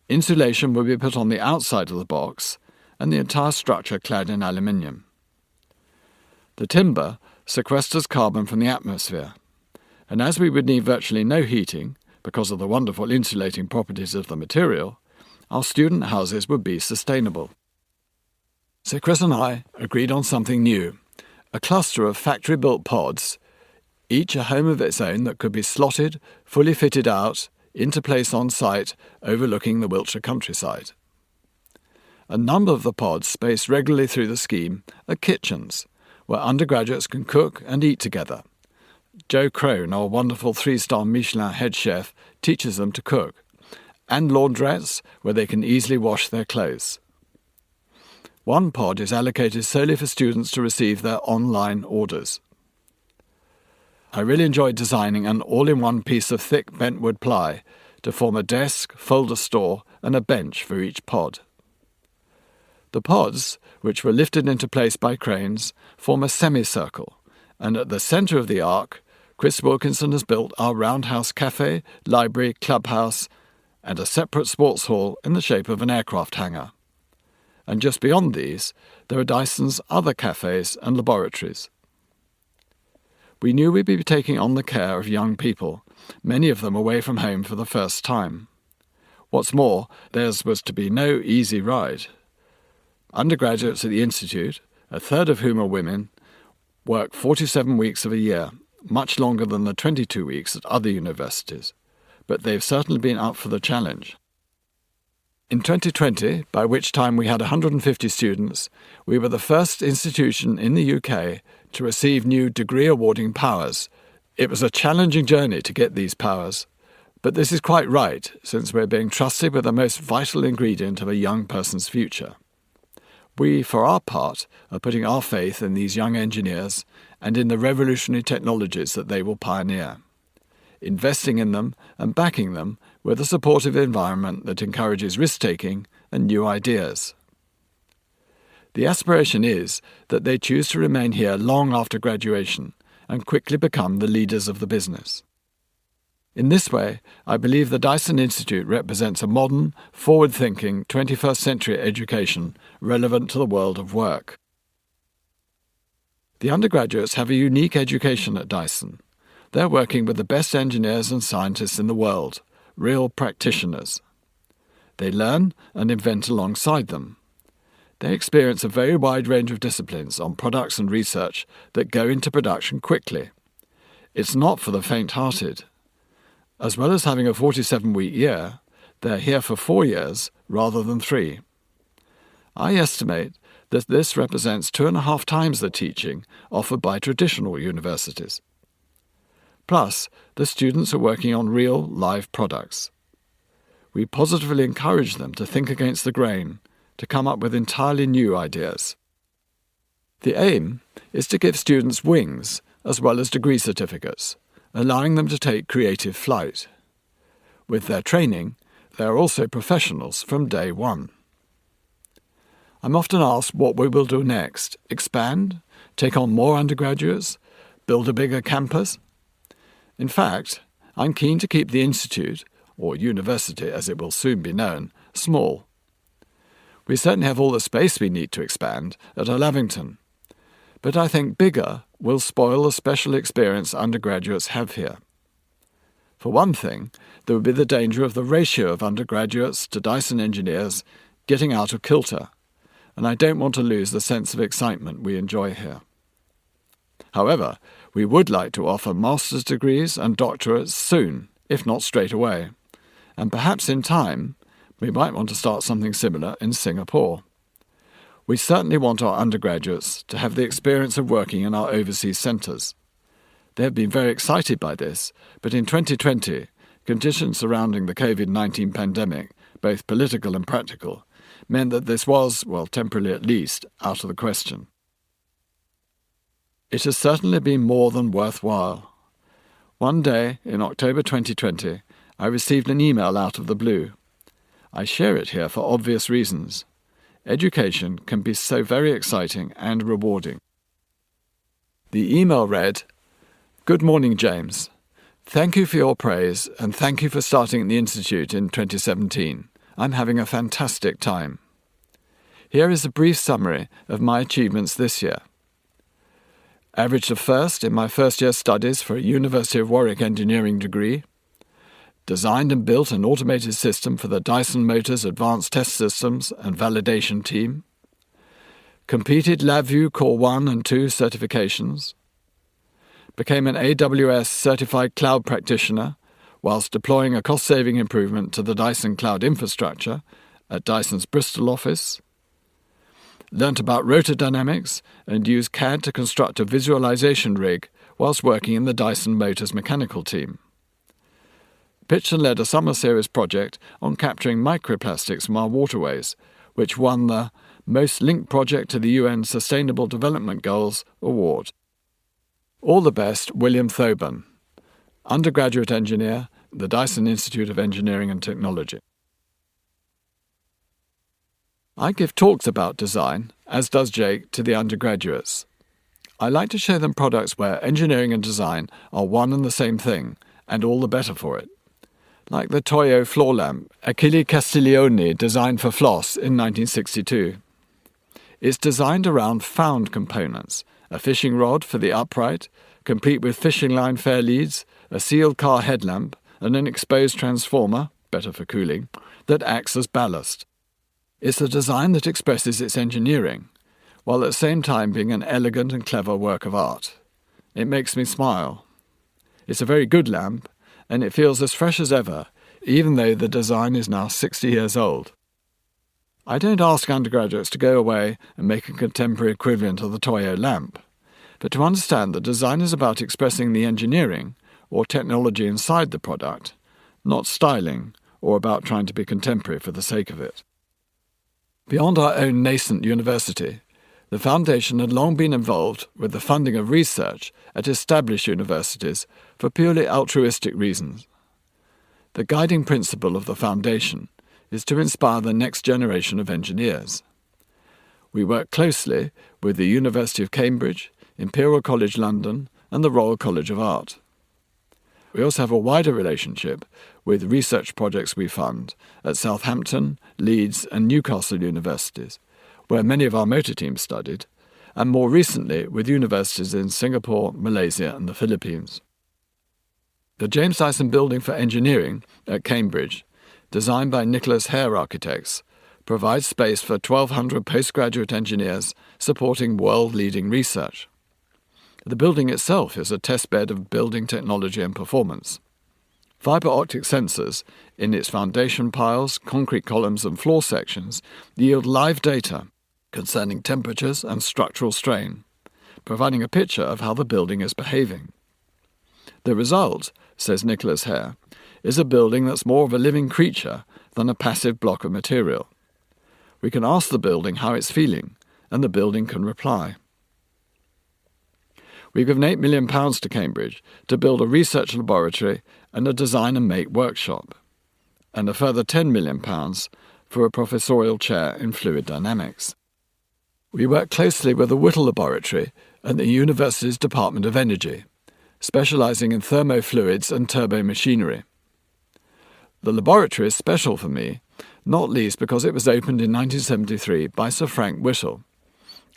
Insulation would be put on the outside of the box and the entire structure clad in aluminium. The timber sequesters carbon from the atmosphere, and as we would need virtually no heating because of the wonderful insulating properties of the material, our student houses would be sustainable. So Chris and I agreed on something new, a cluster of factory-built pods, each a home of its own that could be slotted, fully fitted out, into place on site overlooking the Wiltshire countryside. A number of the pods spaced regularly through the scheme are kitchens, where undergraduates can cook and eat together. Joe Crone, our wonderful 3-star Michelin head chef, teaches them to cook, and laundrettes where they can easily wash their clothes. One pod is allocated solely for students to receive their online orders. I really enjoyed designing an all-in-one piece of thick bentwood ply to form a desk, folder store, and a bench for each pod. The pods, which were lifted into place by cranes, form a semicircle, and at the centre of the arc, Chris Wilkinson has built our roundhouse cafe, library, clubhouse, and a separate sports hall in the shape of an aircraft hangar. And just beyond these, there are Dyson's other cafes and laboratories. We knew we'd be taking on the care of young people, many of them away from home for the first time. What's more, theirs was to be no easy ride. Undergraduates at the Institute, a third of whom are women, work 47 weeks of a year, much longer than the 22 weeks at other universities, but they've certainly been up for the challenge. In 2020, by which time we had 150 students, we were the first institution in the UK to receive new degree-awarding powers. It was a challenging journey to get these powers, but this is quite right, since we're being trusted with the most vital ingredient of a young person's future. We, for our part, are putting our faith in these young engineers and in the revolutionary technologies that they will pioneer, investing in them and backing them with a supportive environment that encourages risk-taking and new ideas. The aspiration is that they choose to remain here long after graduation and quickly become the leaders of the business. In this way, I believe the Dyson Institute represents a modern, forward-thinking 21st century education relevant to the world of work. The undergraduates have a unique education at Dyson. They're working with the best engineers and scientists in the world, real practitioners. They learn and invent alongside them. They experience a very wide range of disciplines on products and research that go into production quickly. It's not for the faint-hearted. As well as having a 47-week year, they're here for 4 years rather than 3. I estimate that this represents 2.5 times the teaching offered by traditional universities. Plus, the students are working on real, live products. We positively encourage them to think against the grain, to come up with entirely new ideas. The aim is to give students wings as well as degree certificates, allowing them to take creative flight. With their training, they are also professionals from day one. I'm often asked what we will do next: expand, take on more undergraduates, build a bigger campus? In fact, I'm keen to keep the institute, or university as it will soon be known, small. We certainly have all the space we need to expand at our Lavington, but I think bigger will spoil the special experience undergraduates have here. For one thing, there would be the danger of the ratio of undergraduates to Dyson engineers getting out of kilter, and I don't want to lose the sense of excitement we enjoy here. However, we would like to offer master's degrees and doctorates soon, if not straight away, and perhaps in time we might want to start something similar in Singapore. We certainly want our undergraduates to have the experience of working in our overseas centres. They have been very excited by this, but in 2020, conditions surrounding the COVID-19 pandemic, both political and practical, meant that this was, well, temporarily at least, out of the question. It has certainly been more than worthwhile. One day, in October 2020, I received an email out of the blue. I share it here for obvious reasons. Education can be so very exciting and rewarding. The email read, "Good morning, James. Thank you for your praise and thank you for starting the Institute in 2017. I'm having a fantastic time. Here is a brief summary of my achievements this year. Averaged a first in my first-year studies for a University of Warwick engineering degree. Designed and built an automated system for the Dyson Motors Advanced Test Systems and Validation Team. Completed LabVIEW Core 1 and 2 certifications. Became an AWS Certified Cloud Practitioner whilst deploying a cost-saving improvement to the Dyson Cloud infrastructure at Dyson's Bristol office. Learnt about rotor dynamics and used CAD to construct a visualization rig whilst working in the Dyson Motors mechanical team. Pitched and led a summer series project on capturing microplastics from our waterways, which won the Most Linked Project to the UN Sustainable Development Goals award. All the best, William Thoburn, undergraduate engineer, the Dyson Institute of Engineering and Technology." I give talks about design, as does Jake, to the undergraduates. I like to show them products where engineering and design are one and the same thing, and all the better for it. Like the Toyo floor lamp Achille Castiglione designed for Floss in 1962. It's designed around found components, a fishing rod for the upright, complete with fishing line fair leads, a sealed car headlamp, and an exposed transformer, better for cooling, that acts as ballast. It's a design that expresses its engineering, while at the same time being an elegant and clever work of art. It makes me smile. It's a very good lamp, and it feels as fresh as ever, even though the design is now 60 years old. I don't ask undergraduates to go away and make a contemporary equivalent of the Toyo lamp, but to understand that design is about expressing the engineering or technology inside the product, not styling or about trying to be contemporary for the sake of it. Beyond our own nascent university, the Foundation had long been involved with the funding of research at established universities for purely altruistic reasons. The guiding principle of the Foundation is to inspire the next generation of engineers. We work closely with the University of Cambridge, Imperial College London, and the Royal College of Art. We also have a wider relationship with research projects we fund at Southampton, Leeds, and Newcastle universities, where many of our motor teams studied, and more recently with universities in Singapore, Malaysia, and the Philippines. The James Dyson Building for Engineering at Cambridge, designed by Nicholas Hare Architects, provides space for 1,200 postgraduate engineers supporting world-leading research. The building itself is a testbed of building technology and performance. Fibre optic sensors in its foundation piles, concrete columns and floor sections yield live data concerning temperatures and structural strain, providing a picture of how the building is behaving. The result, says Nicholas Hare, is a building that's more of a living creature than a passive block of material. We can ask the building how it's feeling, and the building can reply. We've given £8 million to Cambridge to build a research laboratory and a design and make workshop, and a further £10 million for a professorial chair in fluid dynamics. We work closely with the Whittle Laboratory and the university's Department of Energy, specialising in thermofluids and turbomachinery. The laboratory is special for me, not least because it was opened in 1973 by Sir Frank Whittle,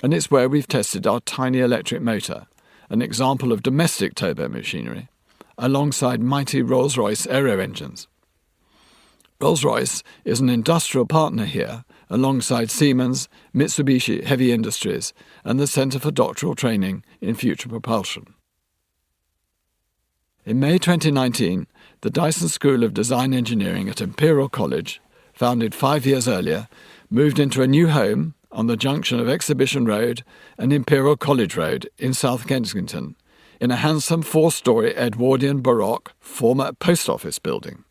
and it's where we've tested our tiny electric motor, an example of domestic turbomachinery, alongside mighty Rolls-Royce aero engines. Rolls-Royce is an industrial partner here, alongside Siemens, Mitsubishi Heavy Industries, and the Centre for Doctoral Training in Future Propulsion. In May 2019, the Dyson School of Design Engineering at Imperial College, founded 5 years earlier, moved into a new home on the junction of Exhibition Road and Imperial College Road in South Kensington, in a handsome 4-storey Edwardian Baroque former post office building.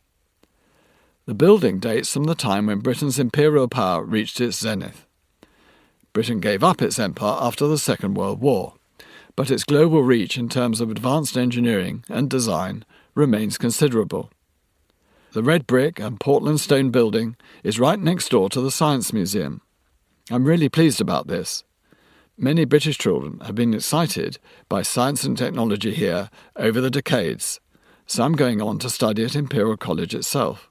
The building dates from the time when Britain's imperial power reached its zenith. Britain gave up its empire after the Second World War, but its global reach in terms of advanced engineering and design remains considerable. The red brick and Portland stone building is right next door to the Science Museum. I'm really pleased about this. Many British children have been excited by science and technology here over the decades, some going on to study at Imperial College itself.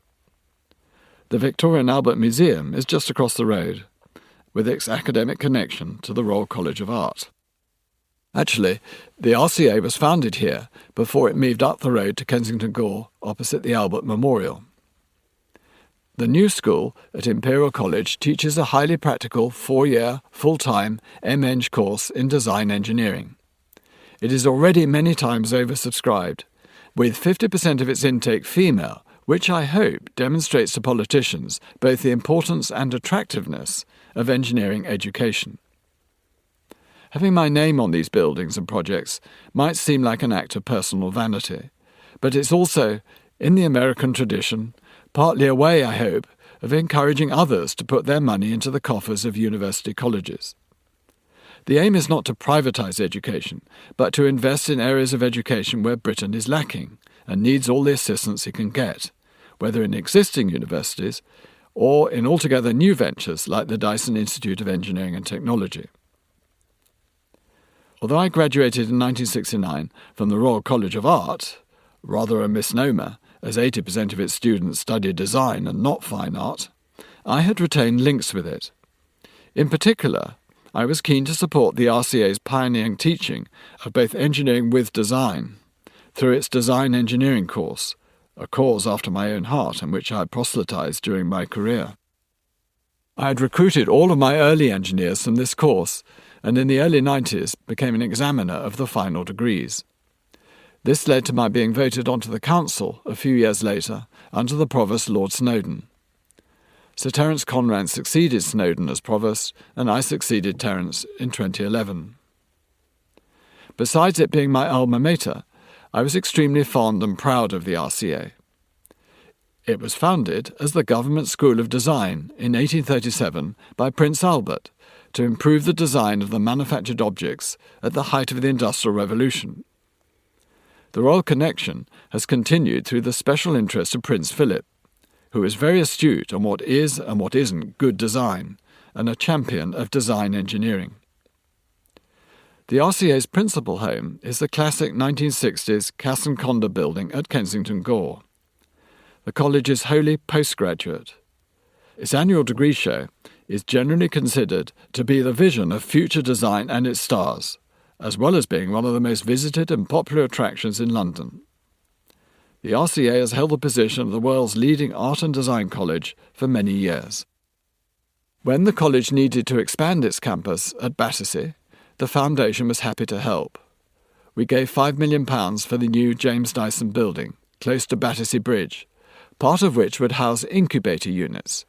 The Victoria and Albert Museum is just across the road, with its academic connection to the Royal College of Art. Actually, the RCA was founded here before it moved up the road to Kensington Gore, opposite the Albert Memorial. The new school at Imperial College teaches a highly practical 4-year, full-time MEng course in design engineering. It is already many times oversubscribed, with 50% of its intake female, which I hope demonstrates to politicians both the importance and attractiveness of engineering education. Having my name on these buildings and projects might seem like an act of personal vanity, but it's also, in the American tradition, partly a way, I hope, of encouraging others to put their money into the coffers of university colleges. The aim is not to privatise education, but to invest in areas of education where Britain is lacking and needs all the assistance it can get, whether in existing universities or in altogether new ventures like the Dyson Institute of Engineering and Technology. Although I graduated in 1969 from the Royal College of Art, rather a misnomer, as 80% of its students studied design and not fine art, I had retained links with it. In particular, I was keen to support the RCA's pioneering teaching of both engineering with design through its design engineering course, a cause after my own heart and which I had proselytised during my career. I had recruited all of my early engineers from this course, and in the early 90s became an examiner of the final degrees. This led to my being voted onto the council a few years later under the Provost Lord Snowdon. Sir Terence Conran succeeded Snowdon as Provost, and I succeeded Terence in 2011. Besides it being my alma mater, I was extremely fond and proud of the RCA. It was founded as the Government School of Design in 1837 by Prince Albert to improve the design of the manufactured objects at the height of the Industrial Revolution. The royal connection has continued through the special interest of Prince Philip, who is very astute on what is and what isn't good design, and a champion of design engineering. The RCA's principal home is the classic 1960s Casson-Conder building at Kensington Gore. The college is wholly postgraduate. Its annual degree show is generally considered to be the vision of future design and its stars, as well as being one of the most visited and popular attractions in London. The RCA has held the position of the world's leading art and design college for many years. When the college needed to expand its campus at Battersea, the Foundation was happy to help. We gave £5 million for the new James Dyson building, close to Battersea Bridge, part of which would house incubator units,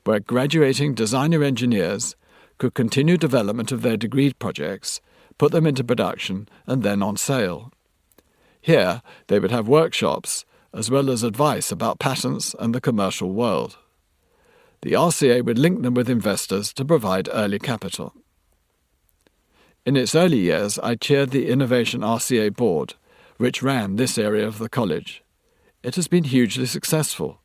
where graduating designer engineers could continue development of their degree projects, put them into production, and then on sale. Here they would have workshops, as well as advice about patents and the commercial world. The RCA would link them with investors to provide early capital. In its early years, I chaired the Innovation RCA board, which ran this area of the college. It has been hugely successful.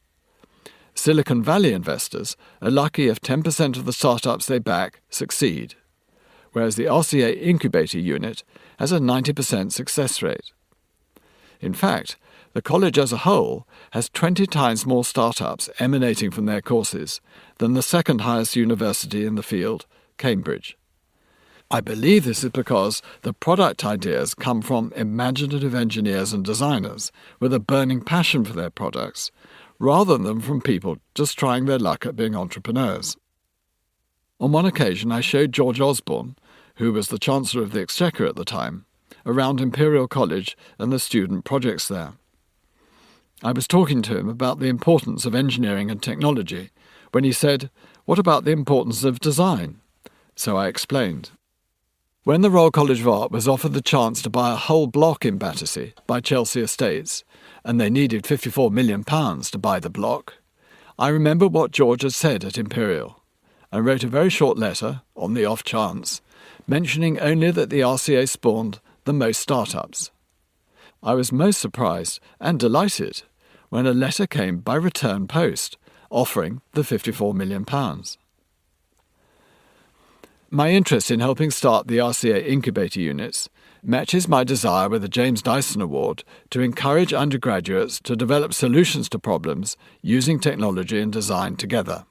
Silicon Valley investors are lucky if 10% of the startups they back succeed, whereas the RCA incubator unit has a 90% success rate. In fact, the college as a whole has 20 times more startups emanating from their courses than the second highest university in the field, Cambridge. I believe this is because the product ideas come from imaginative engineers and designers with a burning passion for their products, rather than from people just trying their luck at being entrepreneurs. On one occasion, I showed George Osborne, who was the Chancellor of the Exchequer at the time, around Imperial College and the student projects there. I was talking to him about the importance of engineering and technology when he said, "What about the importance of design?" So I explained. When the Royal College of Art was offered the chance to buy a whole block in Battersea by Chelsea Estates, and they needed £54 million to buy the block, I remember what George had said at Imperial, and wrote a very short letter, on the off chance, mentioning only that the RCA spawned the most startups. I was most surprised and delighted when a letter came by return post offering the £54 million. My interest in helping start the RCA incubator units matches my desire with the James Dyson Award to encourage undergraduates to develop solutions to problems using technology and design together.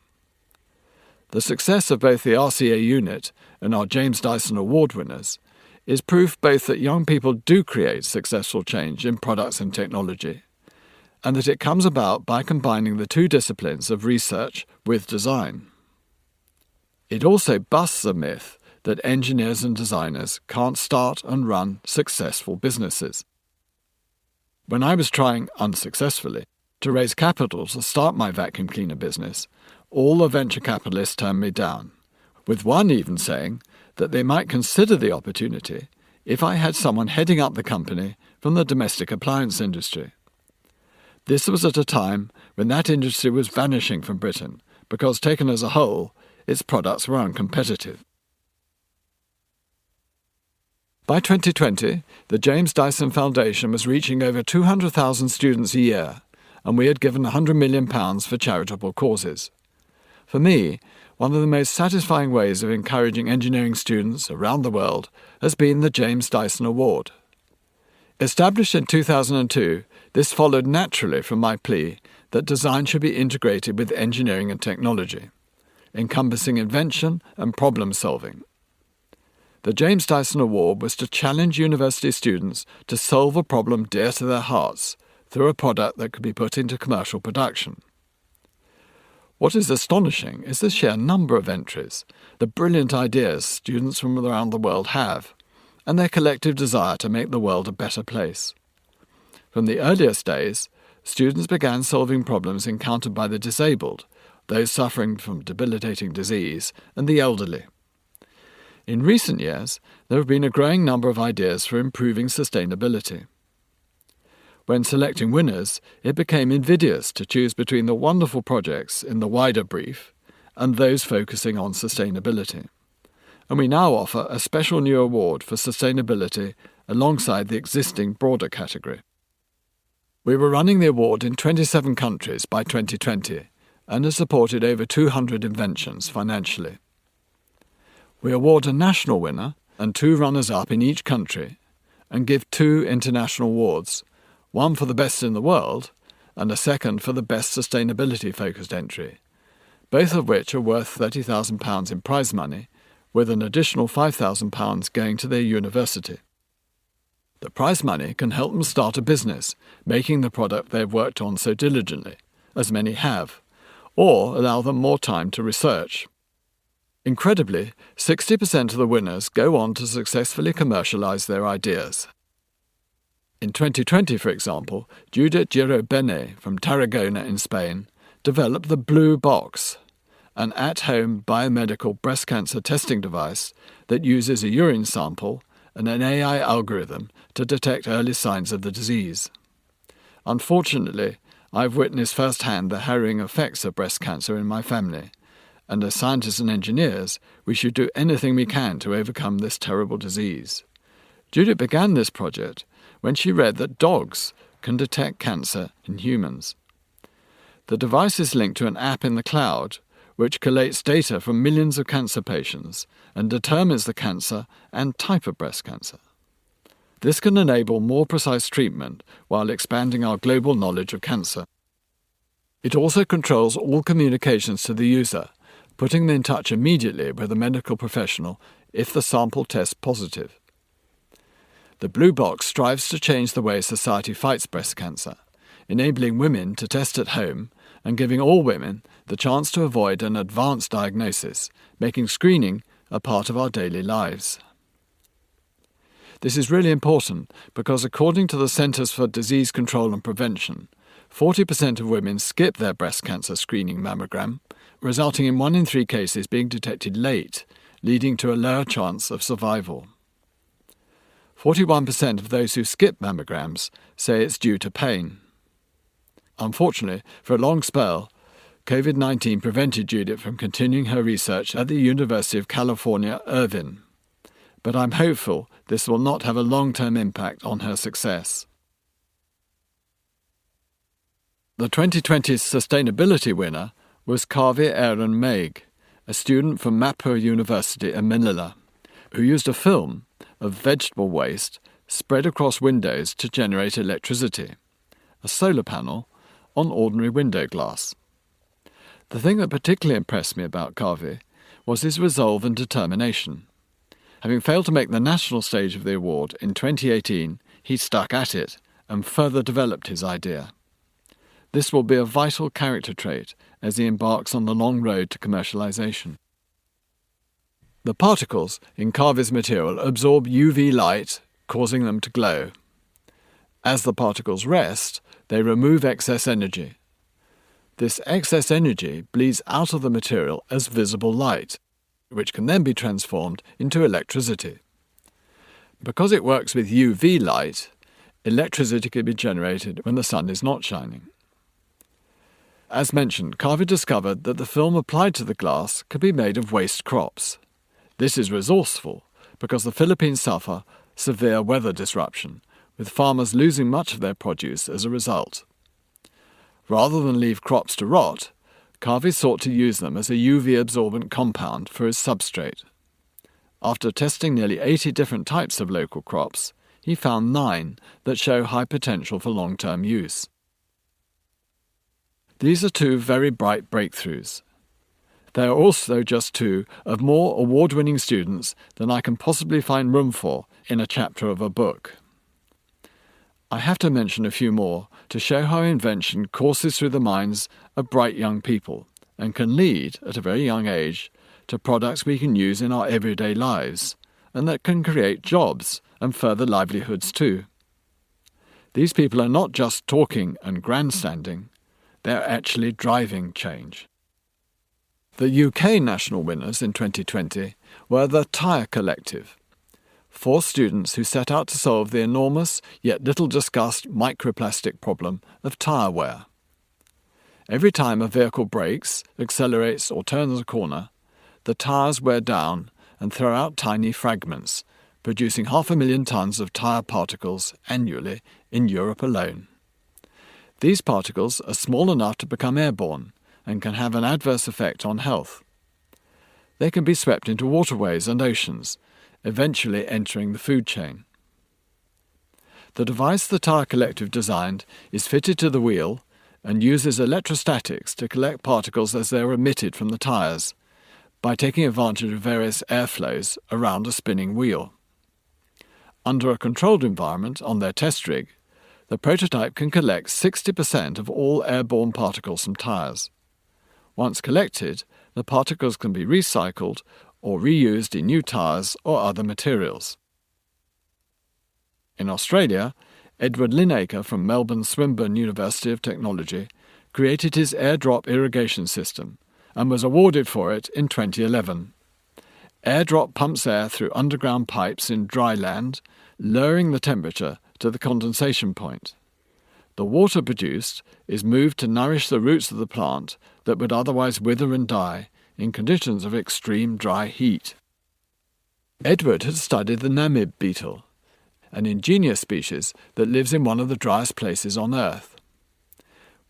The success of both the RCA unit and our James Dyson Award winners is proof both that young people do create successful change in products and technology, and that it comes about by combining the two disciplines of research with design. It also busts the myth that engineers and designers can't start and run successful businesses. When I was trying, unsuccessfully, to raise capital to start my vacuum cleaner business, all the venture capitalists turned me down, with one even saying that they might consider the opportunity if I had someone heading up the company from the domestic appliance industry. This was at a time when that industry was vanishing from Britain because, taken as a whole, its products were uncompetitive. By 2020, the James Dyson Foundation was reaching over 200,000 students a year, and we had given £100 million for charitable causes. For me, one of the most satisfying ways of encouraging engineering students around the world has been the James Dyson Award. Established in 2002, this followed naturally from my plea that design should be integrated with engineering and technology, encompassing invention and problem-solving. The James Dyson Award was to challenge university students to solve a problem dear to their hearts through a product that could be put into commercial production. What is astonishing is the sheer number of entries, the brilliant ideas students from around the world have, and their collective desire to make the world a better place. From the earliest days, students began solving problems encountered by the disabled, those suffering from debilitating disease, and the elderly. In recent years, there have been a growing number of ideas for improving sustainability. When selecting winners, it became invidious to choose between the wonderful projects in the wider brief and those focusing on sustainability. And we now offer a special new award for sustainability alongside the existing broader category. We were running the award in 27 countries by 2020 and have supported over 200 inventions financially. We award a national winner and 2 runners-up in each country and give 2 international awards, one for the best in the world and a second for the best sustainability-focused entry, both of which are worth £30,000 in prize money, with an additional £5,000 going to their university. The prize money can help them start a business, making the product they've worked on so diligently, as many have, or allow them more time to research. Incredibly, 60% of the winners go on to successfully commercialise their ideas. In 2020, for example, Judith Giro-Bene from Tarragona in Spain developed the Blue Box, an at-home biomedical breast cancer testing device that uses a urine sample and an AI algorithm to detect early signs of the disease. Unfortunately, I've witnessed firsthand the harrowing effects of breast cancer in my family, and as scientists and engineers, we should do anything we can to overcome this terrible disease. Judith began this project when she read that dogs can detect cancer in humans. The device is linked to an app in the cloud which collates data from millions of cancer patients and determines the cancer and type of breast cancer. This can enable more precise treatment while expanding our global knowledge of cancer. It also controls all communications to the user, putting them in touch immediately with a medical professional if the sample tests positive. The blue box strives to change the way society fights breast cancer, enabling women to test at home and giving all women the chance to avoid an advanced diagnosis, making screening a part of our daily lives. This is really important because according to the Centers for Disease Control and Prevention, 40% of women skip their breast cancer screening mammogram, resulting in 1 in 3 cases being detected late, leading to a lower chance of survival. 41% of those who skip mammograms say it's due to pain. Unfortunately, for a long spell, COVID-19 prevented Judith from continuing her research at the University of California, Irvine. But I'm hopeful this will not have a long-term impact on her success. The 2020 sustainability winner was Kavi Aaron Meg, a student from Mapur University in Manila, who used a film of vegetable waste spread across windows to generate electricity, a solar panel on ordinary window glass. The thing that particularly impressed me about Kavi was his resolve and determination. Having failed to make the national stage of the award in 2018, he stuck at it and further developed his idea. This will be a vital character trait as he embarks on the long road to commercialization. The particles in Kavi's material absorb UV light, causing them to glow. As the particles rest, they remove excess energy. This excess energy bleeds out of the material as visible light, which can then be transformed into electricity. Because it works with UV light, electricity can be generated when the sun is not shining. As mentioned, Kavi discovered that the film applied to the glass could be made of waste crops. This is resourceful because the Philippines suffer severe weather disruption, with farmers losing much of their produce as a result. Rather than leave crops to rot, Kavi sought to use them as a UV-absorbent compound for his substrate. After testing nearly 80 different types of local crops, he found 9 that show high potential for long-term use. These are 2 very bright breakthroughs. They are also just 2 of more award-winning students than I can possibly find room for in a chapter of a book. I have to mention a few more to show how invention courses through the minds of bright young people and can lead, at a very young age, to products we can use in our everyday lives and that can create jobs and further livelihoods too. These people are not just talking and grandstanding, they're actually driving change. The UK national winners in 2020 were the Tyre Collective, 4 students who set out to solve the enormous yet little discussed microplastic problem of tyre wear. Every time a vehicle brakes, accelerates or turns a corner, the tyres wear down and throw out tiny fragments, producing 500,000 tonnes of tyre particles annually in Europe alone. These particles are small enough to become airborne and can have an adverse effect on health. They can be swept into waterways and oceans, eventually entering the food chain. The device the Tyre Collective designed is fitted to the wheel and uses electrostatics to collect particles as they are emitted from the tyres, by taking advantage of various airflows around a spinning wheel. Under a controlled environment on their test rig, the prototype can collect 60% of all airborne particles from tyres. Once collected, the particles can be recycled or reused in new tyres or other materials. In Australia, Edward Linacre from Melbourne Swinburne University of Technology created his airdrop irrigation system and was awarded for it in 2011. Airdrop pumps air through underground pipes in dry land, lowering the temperature to the condensation point. The water produced is moved to nourish the roots of the plant that would otherwise wither and die in conditions of extreme dry heat. Edward had studied the Namib beetle, an ingenious species that lives in one of the driest places on Earth.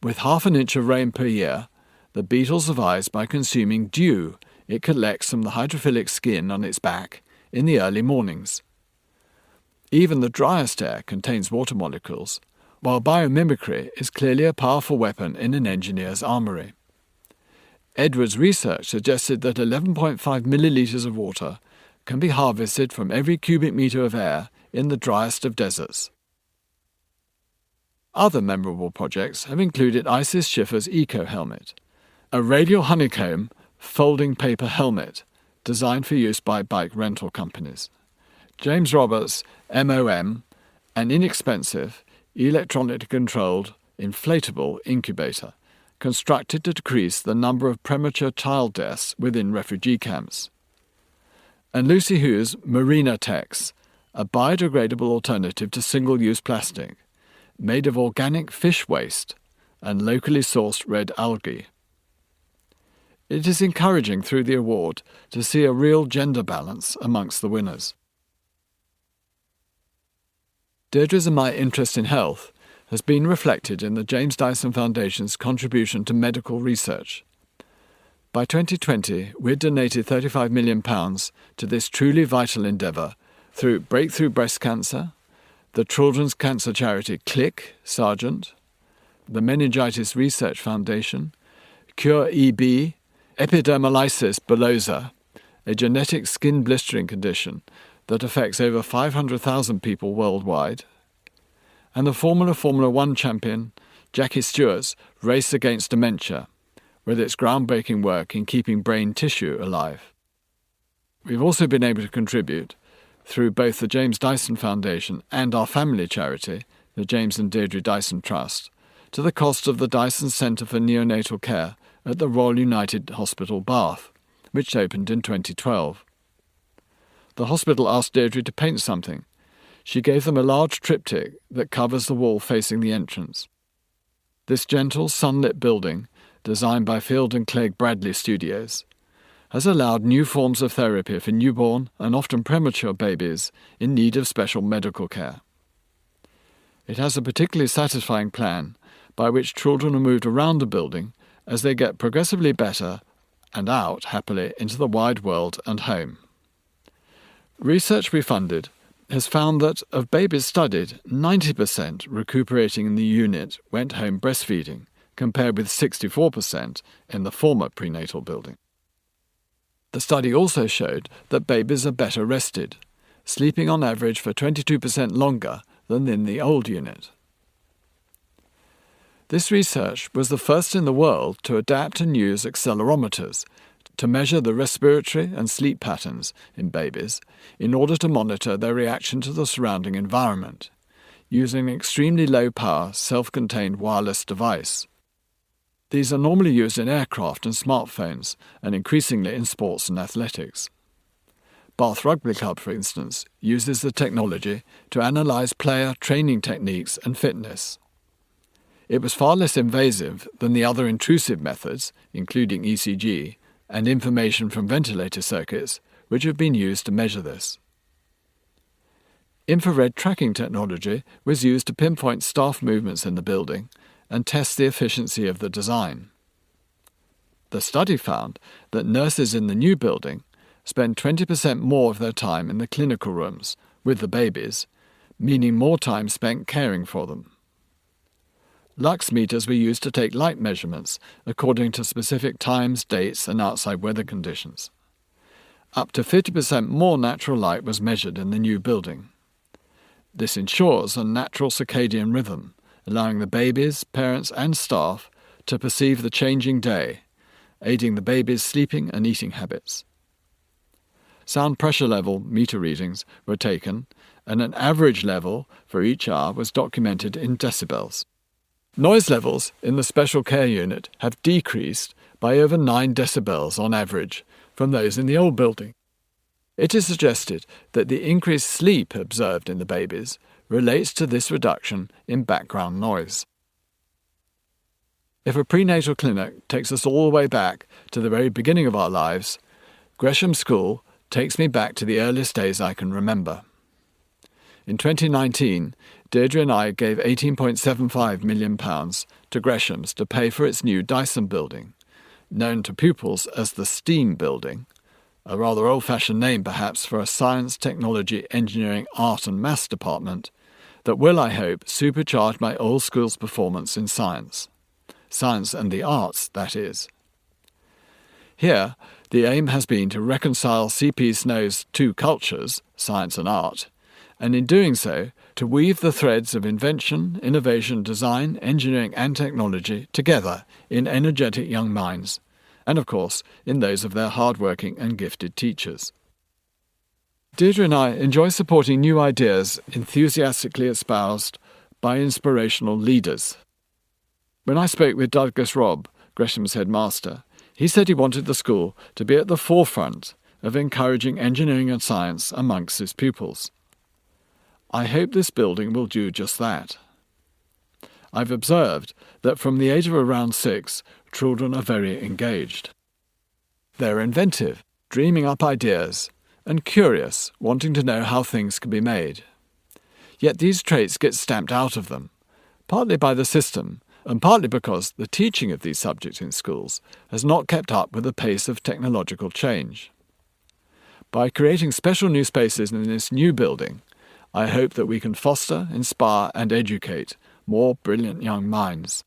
With half an inch of rain per year, the beetle survives by consuming dew it collects from the hydrophilic skin on its back in the early mornings. Even the driest air contains water molecules, while biomimicry is clearly a powerful weapon in an engineer's armoury. Edward's research suggested that 11.5 millilitres of water can be harvested from every cubic metre of air in the driest of deserts. Other memorable projects have included Isis Schiffer's eco-helmet, a radial honeycomb folding paper helmet designed for use by bike rental companies, James Roberts' MOM, an inexpensive, electronically controlled, inflatable incubator constructed to decrease the number of premature child deaths within refugee camps, and Lucy Hu's Marina Tex, a biodegradable alternative to single-use plastic, made of organic fish waste and locally sourced red algae. It is encouraging through the award to see a real gender balance amongst the winners. Deirdre's and my interest in health has been reflected in the James Dyson Foundation's contribution to medical research. By 2020, we had donated £35 million to this truly vital endeavour through Breakthrough Breast Cancer, the children's cancer charity CLIC Sargent, the Meningitis Research Foundation, Cure EB, epidermolysis bullosa, a genetic skin blistering condition that affects over 500,000 people worldwide, and the Formula 1 champion Jackie Stewart's Race Against Dementia, with its groundbreaking work in keeping brain tissue alive. We've also been able to contribute, through both the James Dyson Foundation and our family charity, the James and Deirdre Dyson Trust, to the cost of the Dyson Centre for Neonatal Care at the Royal United Hospital, Bath, which opened in 2012. The hospital asked Deirdre to paint something. She gave them a large triptych that covers the wall facing the entrance. This gentle, sunlit building, designed by Field and Clegg Bradley Studios, has allowed new forms of therapy for newborn and often premature babies in need of special medical care. It has a particularly satisfying plan by which children are moved around the building as they get progressively better and out happily into the wide world and home. Research we funded has found that of babies studied, 90% recuperating in the unit went home breastfeeding, compared with 64% in the former prenatal building. The study also showed that babies are better rested, sleeping on average for 22% longer than in the old unit. This research was the first in the world to adapt and use accelerometers to measure the respiratory and sleep patterns in babies in order to monitor their reaction to the surrounding environment, using an extremely low-power, self-contained wireless device. These are normally used in aircraft and smartphones, and increasingly in sports and athletics. Bath Rugby Club, for instance, uses the technology to analyse player training techniques and fitness. It was far less invasive than the other intrusive methods, including ECG, and information from ventilator circuits, which have been used to measure this. Infrared tracking technology was used to pinpoint staff movements in the building and test the efficiency of the design. The study found that nurses in the new building spend 20% more of their time in the clinical rooms with the babies, meaning more time spent caring for them. Lux meters were used to take light measurements according to specific times, dates, and outside weather conditions. Up to 50% more natural light was measured in the new building. This ensures a natural circadian rhythm, allowing the babies, parents, and staff to perceive the changing day, aiding the baby's sleeping and eating habits. Sound pressure level meter readings were taken, and an average level for each hour was documented in decibels. Noise levels in the special care unit have decreased by over 9 decibels on average from those in the old building. It is suggested that the increased sleep observed in the babies relates to this reduction in background noise. If a prenatal clinic takes us all the way back to the very beginning of our lives, Gresham School takes me back to the earliest days I can remember. In 2019, Deirdre and I gave £18.75 million to Gresham's to pay for its new Dyson building, known to pupils as the STEAM building, a rather old-fashioned name perhaps for a science, technology, engineering, art and maths department that will, I hope, supercharge my old school's performance in science. Science and the arts, that is. Here, the aim has been to reconcile C.P. Snow's two cultures, science and art, and in doing so, to weave the threads of invention, innovation, design, engineering and technology together in energetic young minds, and of course in those of their hard-working and gifted teachers. Deirdre and I enjoy supporting new ideas enthusiastically espoused by inspirational leaders. When I spoke with Douglas Robb, Gresham's headmaster, he said he wanted the school to be at the forefront of encouraging engineering and science amongst his pupils. I hope this building will do just that. I've observed that from the age of around 6, children are very engaged. They're inventive, dreaming up ideas, and curious, wanting to know how things can be made. Yet these traits get stamped out of them, partly by the system, and partly because the teaching of these subjects in schools has not kept up with the pace of technological change. By creating special new spaces in this new building, I hope that we can foster, inspire and educate more brilliant young minds.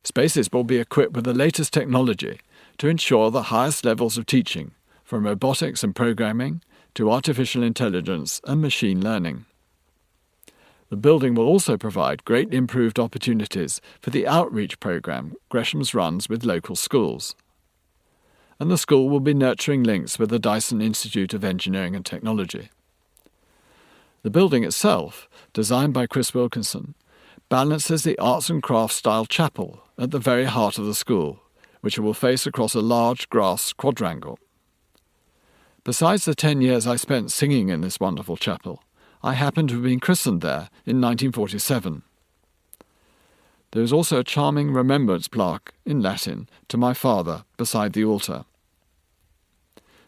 Spaces will be equipped with the latest technology to ensure the highest levels of teaching, from robotics and programming to artificial intelligence and machine learning. The building will also provide greatly improved opportunities for the outreach programme Gresham's runs with local schools. And the school will be nurturing links with the Dyson Institute of Engineering and Technology. The building itself, designed by Chris Wilkinson, balances the arts and crafts style chapel at the very heart of the school, which will face across a large grass quadrangle. Besides the 10 years I spent singing in this wonderful chapel, I happen to have been christened there in 1947. There is also a charming remembrance plaque in Latin to my father beside the altar.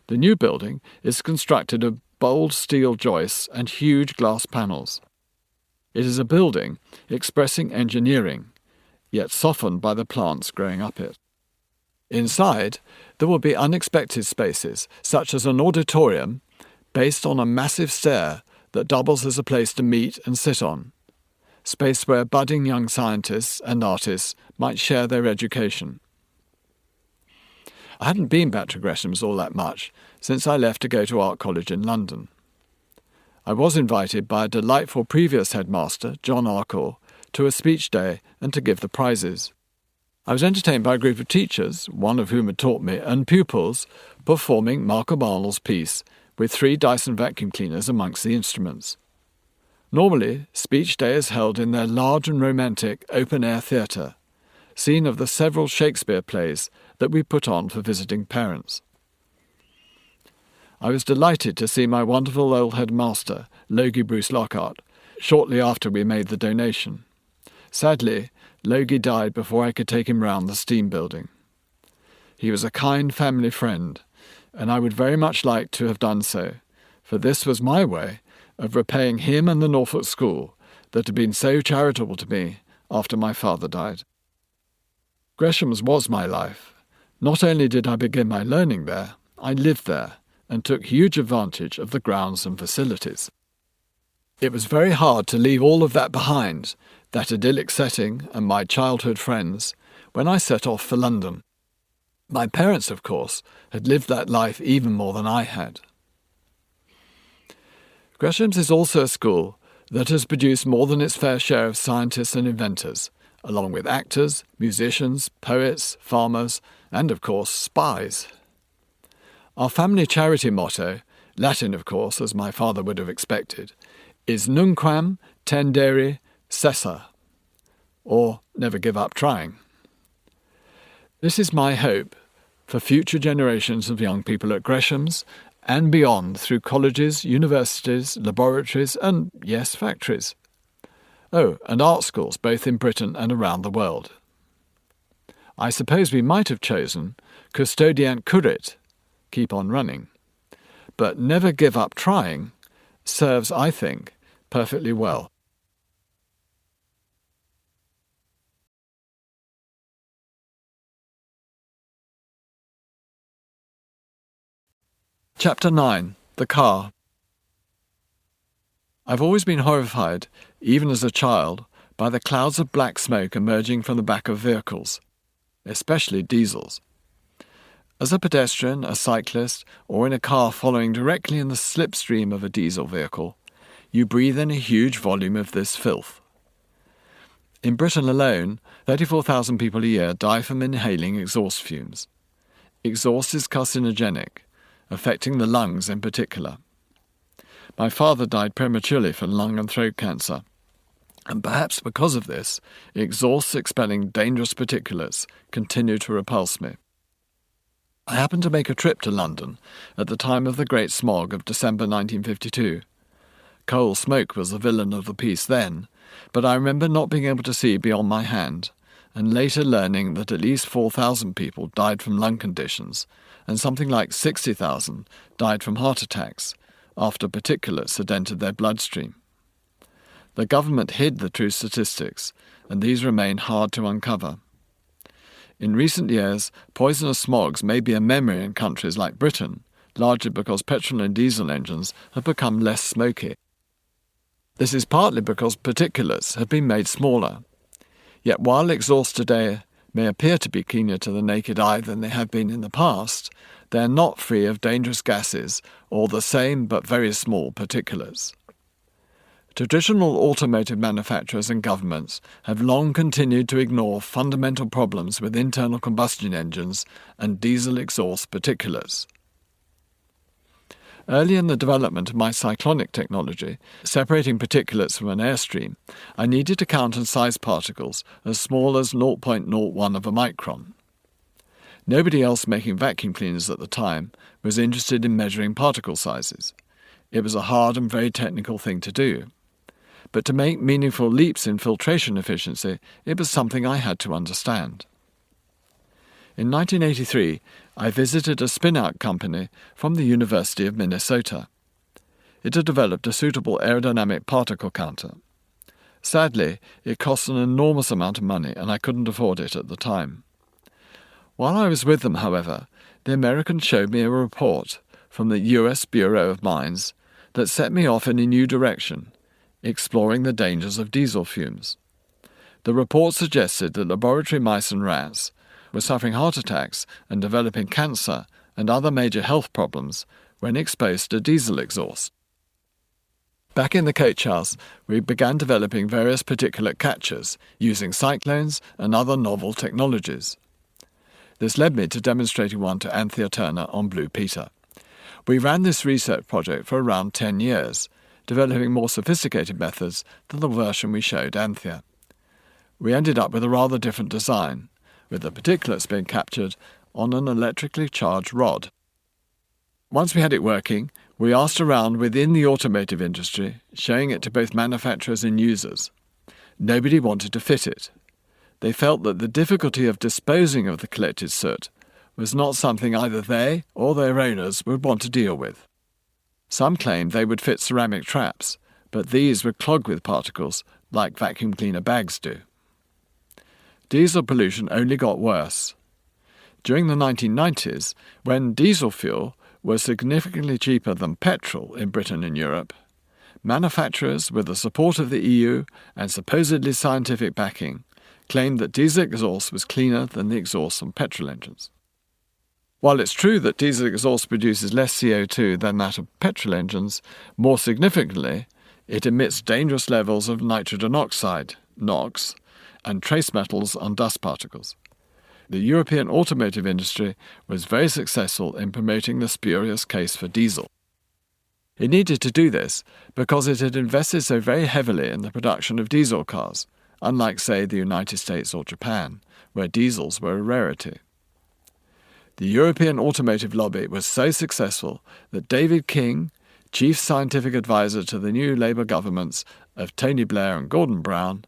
The new building is constructed of bold steel joists and huge glass panels. It is a building expressing engineering, yet softened by the plants growing up it. Inside, there will be unexpected spaces, such as an auditorium based on a massive stair that doubles as a place to meet and sit on, space where budding young scientists and artists might share their education. I hadn't been back to Gresham's all that much since I left to go to art college in London. I was invited by a delightful previous headmaster, John Arcor, to a speech day and to give the prizes. I was entertained by a group of teachers, one of whom had taught me, and pupils performing Malcolm Arnold's piece with 3 Dyson vacuum cleaners amongst the instruments. Normally, speech day is held in their large and romantic open-air theatre, scene of the several Shakespeare plays that we put on for visiting parents. I was delighted to see my wonderful old headmaster, Logie Bruce Lockhart, shortly after we made the donation. Sadly, Logie died before I could take him round the steam building. He was a kind family friend, and I would very much like to have done so, for this was my way of repaying him and the Norfolk School that had been so charitable to me after my father died. Gresham's was my life. Not only did I begin my learning there, I lived there and took huge advantage of the grounds and facilities. It was very hard to leave all of that behind, that idyllic setting and my childhood friends, when I set off for London. My parents, of course, had lived that life even more than I had. Gresham's is also a school that has produced more than its fair share of scientists and inventors, along with actors, musicians, poets, farmers, and, of course, spies. Our family charity motto, Latin, of course, as my father would have expected, is Nunquam tendere cessa, or never give up trying. This is my hope for future generations of young people at Gresham's and beyond through colleges, universities, laboratories and, yes, factories. Oh, and art schools both in Britain and around the world. I suppose we might have chosen custodiant currit, keep on running. But never give up trying serves, I think, perfectly well. Chapter 9. The Car. I've always been horrified, even as a child, by the clouds of black smoke emerging from the back of vehicles, especially diesels. As a pedestrian, a cyclist, or in a car following directly in the slipstream of a diesel vehicle, you breathe in a huge volume of this filth. In Britain alone, 34,000 people a year die from inhaling exhaust fumes. Exhaust is carcinogenic, affecting the lungs in particular. My father died prematurely from lung and throat cancer, and perhaps because of this, exhausts expelling dangerous particulates continue to repulse me. I happened to make a trip to London at the time of the Great Smog of December 1952. Coal smoke was the villain of the piece then, but I remember not being able to see beyond my hand, and later learning that at least 4,000 people died from lung conditions, and something like 60,000 died from heart attacks after particulates had entered their bloodstream. The government hid the true statistics, and these remain hard to uncover. In recent years, poisonous smogs may be a memory in countries like Britain, largely because petrol and diesel engines have become less smoky. This is partly because particulates have been made smaller. Yet while exhausts today may appear to be cleaner to the naked eye than they have been in the past, they are not free of dangerous gases or the same but very small particulates. Traditional automotive manufacturers and governments have long continued to ignore fundamental problems with internal combustion engines and diesel exhaust particulates. Early in the development of my cyclonic technology, separating particulates from an airstream, I needed to count and size particles as small as 0.01 of a micron. Nobody else making vacuum cleaners at the time was interested in measuring particle sizes. It was a hard and very technical thing to do. But to make meaningful leaps in filtration efficiency, it was something I had to understand. In 1983, I visited a spin-out company from the University of Minnesota. It had developed a suitable aerodynamic particle counter. Sadly, it cost an enormous amount of money, and I couldn't afford it at the time. While I was with them, however, the Americans showed me a report from the U.S. Bureau of Mines that set me off in a new direction, exploring the dangers of diesel fumes. The report suggested that laboratory mice and rats were suffering heart attacks and developing cancer and other major health problems when exposed to diesel exhaust. Back in the coach house, we began developing various particulate catchers using cyclones and other novel technologies. This led me to demonstrating one to Anthea Turner on Blue Peter. We ran this research project for around 10 years, developing more sophisticated methods than the version we showed Anthea. We ended up with a rather different design, with the particulates being captured on an electrically charged rod. Once we had it working, we asked around within the automotive industry, showing it to both manufacturers and users. Nobody wanted to fit it. They felt that the difficulty of disposing of the collected soot was not something either they or their owners would want to deal with. Some claimed they would fit ceramic traps, but these would clog with particles like vacuum cleaner bags do. Diesel pollution only got worse. During the 1990s, when diesel fuel was significantly cheaper than petrol in Britain and Europe, manufacturers, with the support of the EU and supposedly scientific backing, claimed that diesel exhaust was cleaner than the exhaust from petrol engines. While it's true that diesel exhaust produces less CO2 than that of petrol engines, more significantly, it emits dangerous levels of nitrogen oxide, NOx, and trace metals on dust particles. The European automotive industry was very successful in promoting the spurious case for diesel. It needed to do this because it had invested so very heavily in the production of diesel cars, unlike, say, the United States or Japan, where diesels were a rarity. The European automotive lobby was so successful that David King, chief scientific advisor to the new Labour governments of Tony Blair and Gordon Brown,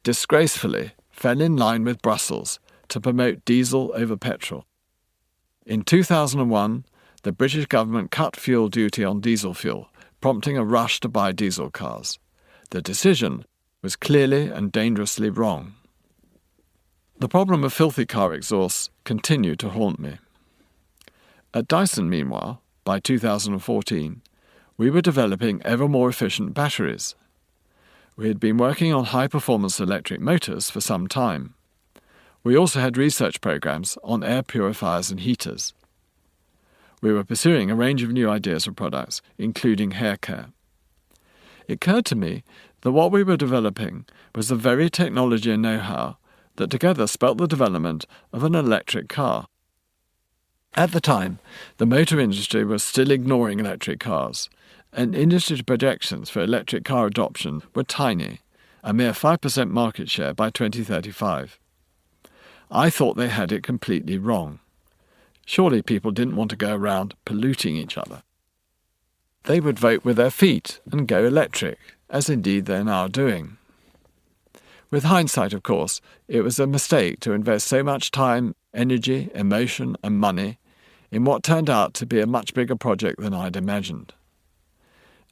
disgracefully fell in line with Brussels to promote diesel over petrol. In 2001, the British government cut fuel duty on diesel fuel, prompting a rush to buy diesel cars. The decision was clearly and dangerously wrong. The problem of filthy car exhausts continued to haunt me. At Dyson, meanwhile, by 2014, we were developing ever more efficient batteries. We had been working on high-performance electric motors for some time. We also had research programs on air purifiers and heaters. We were pursuing a range of new ideas for products, including hair care. It occurred to me that what we were developing was the very technology and know-how that together spelt the development of an electric car. At the time, the motor industry was still ignoring electric cars, and industry projections for electric car adoption were tiny, a mere 5% market share by 2035. I thought they had it completely wrong. Surely people didn't want to go around polluting each other. They would vote with their feet and go electric, as indeed they're now doing. With hindsight, of course, it was a mistake to invest so much time, energy, emotion, and money in what turned out to be a much bigger project than I'd imagined.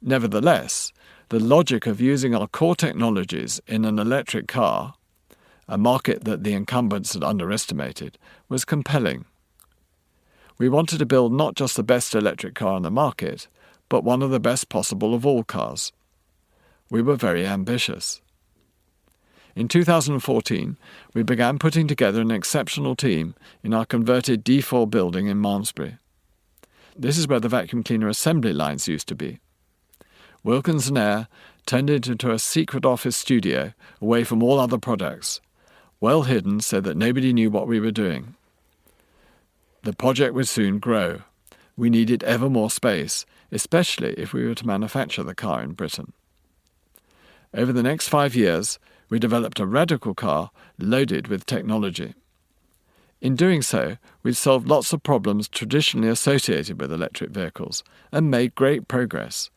Nevertheless, the logic of using our core technologies in an electric car, a market that the incumbents had underestimated, was compelling. We wanted to build not just the best electric car on the market, but one of the best possible of all cars. We were very ambitious. In 2014, we began putting together an exceptional team in our converted D4 building in Malmesbury. This is where the vacuum cleaner assembly lines used to be. Wilkins & Eyre turned it into a secret office studio away from all other products, well hidden so that nobody knew what we were doing. The project would soon grow. We needed ever more space, especially if we were to manufacture the car in Britain. Over the next 5 years, we developed a radical car loaded with technology. In doing so, we solved lots of problems traditionally associated with electric vehicles and made great progress,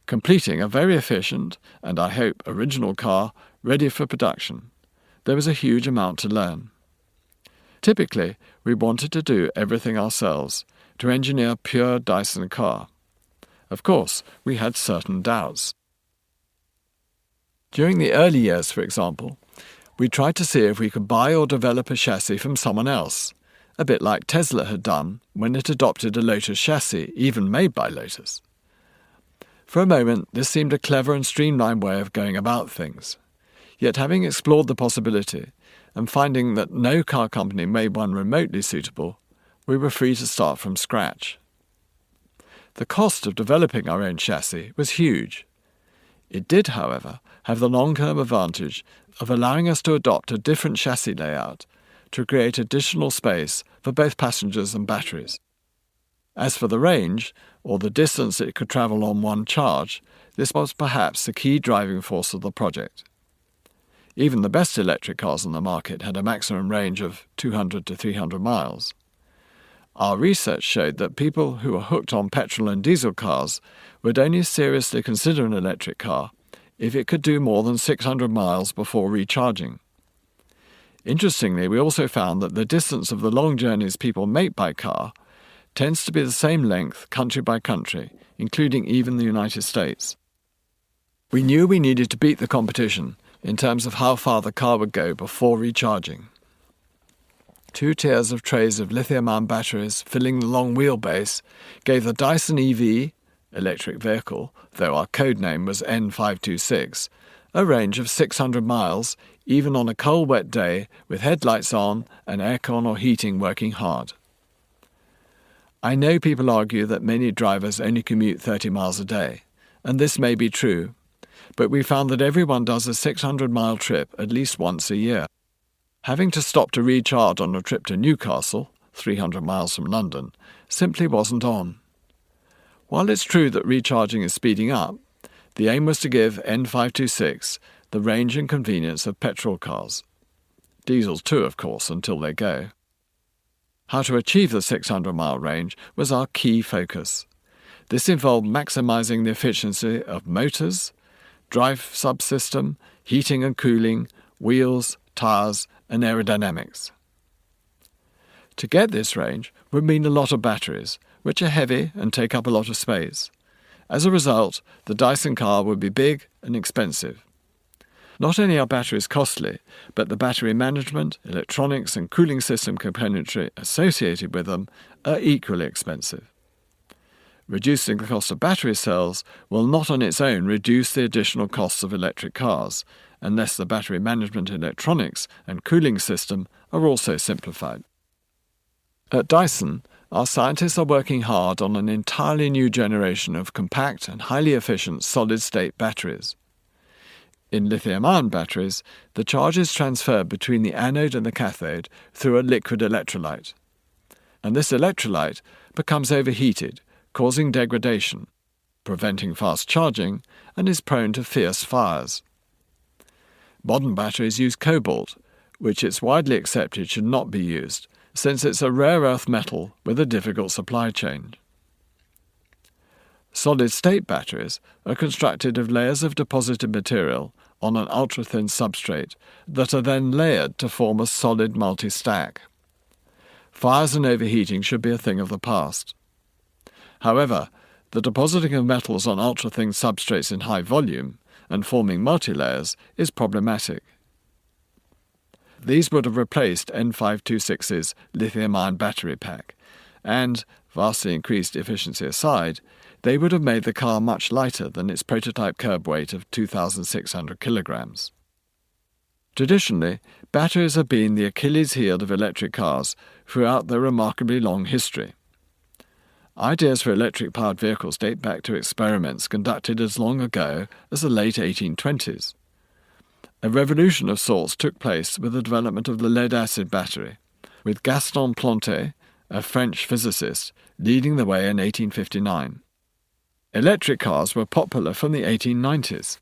completing a very efficient and, I hope, original car ready for production. There was a huge amount to learn. Typically, we wanted to do everything ourselves, to engineer a pure Dyson car. Of course, we had certain doubts. During the early years, for example, we tried to see if we could buy or develop a chassis from someone else, a bit like Tesla had done when it adopted a Lotus chassis, even made by Lotus. For a moment, this seemed a clever and streamlined way of going about things. Yet having explored the possibility, and finding that no car company made one remotely suitable, we were free to start from scratch. The cost of developing our own chassis was huge. It did, however, have the long-term advantage of allowing us to adopt a different chassis layout to create additional space for both passengers and batteries. As for the range, or the distance it could travel on one charge, this was perhaps the key driving force of the project. Even the best electric cars on the market had a maximum range of 200 to 300 miles. Our research showed that people who were hooked on petrol and diesel cars would only seriously consider an electric car if it could do more than 600 miles before recharging. Interestingly, we also found that the distance of the long journeys people make by car tends to be the same length country by country, including even the United States. We knew we needed to beat the competition in terms of how far the car would go before recharging. 2 tiers of trays of lithium-ion batteries filling the long wheelbase gave the Dyson EV, electric vehicle, though our code name was N526, a range of 600 miles, even on a cold wet day with headlights on and aircon or heating working hard. I know people argue that many drivers only commute 30 miles a day, and this may be true, but we found that everyone does a 600-mile trip at least once a year. Having to stop to recharge on a trip to Newcastle, 300 miles from London, simply wasn't on. While it's true that recharging is speeding up, the aim was to give N526 the range and convenience of petrol cars. Diesels too, of course, until they go. How to achieve the 600-mile range was our key focus. This involved maximising the efficiency of motors, drive subsystem, heating and cooling, wheels, tyres and aerodynamics. To get this range would mean a lot of batteries, which are heavy and take up a lot of space. As a result, the Dyson car would be big and expensive. Not only are batteries costly, but the battery management, electronics and cooling system componentry associated with them are equally expensive. Reducing the cost of battery cells will not on its own reduce the additional costs of electric cars, unless the battery management electronics and cooling system are also simplified. At Dyson, our scientists are working hard on an entirely new generation of compact and highly efficient solid-state batteries. In lithium-ion batteries, the charge is transferred between the anode and the cathode through a liquid electrolyte. And this electrolyte becomes overheated, causing degradation, preventing fast charging, and is prone to fierce fires. Modern batteries use cobalt, which it's widely accepted should not be used, since it's a rare earth metal with a difficult supply chain. Solid-state batteries are constructed of layers of deposited material on an ultra-thin substrate that are then layered to form a solid multi-stack. Fires and overheating should be a thing of the past. However, the depositing of metals on ultra-thin substrates in high volume and forming multilayers is problematic. These would have replaced N526's lithium-ion battery pack, and, vastly increased efficiency aside, they would have made the car much lighter than its prototype curb weight of 2,600 kilograms. Traditionally, batteries have been the Achilles heel of electric cars throughout their remarkably long history. Ideas for electric-powered vehicles date back to experiments conducted as long ago as the late 1820s. A revolution of sorts took place with the development of the lead-acid battery, with Gaston Planté, a French physicist, leading the way in 1859. Electric cars were popular from the 1890s.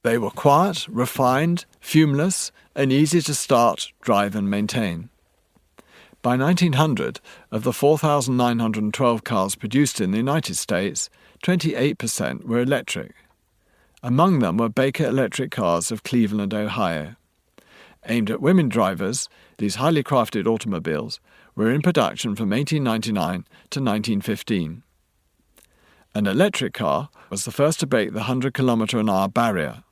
They were quiet, refined, fumeless, and easy to start, drive and maintain. By 1900, of the 4,912 cars produced in the United States, 28% were electric. Among them were Baker Electric cars of Cleveland, Ohio. Aimed at women drivers, these highly crafted automobiles were in production from 1899 to 1915. An electric car was the first to break the 100-kilometre-an-hour barrier,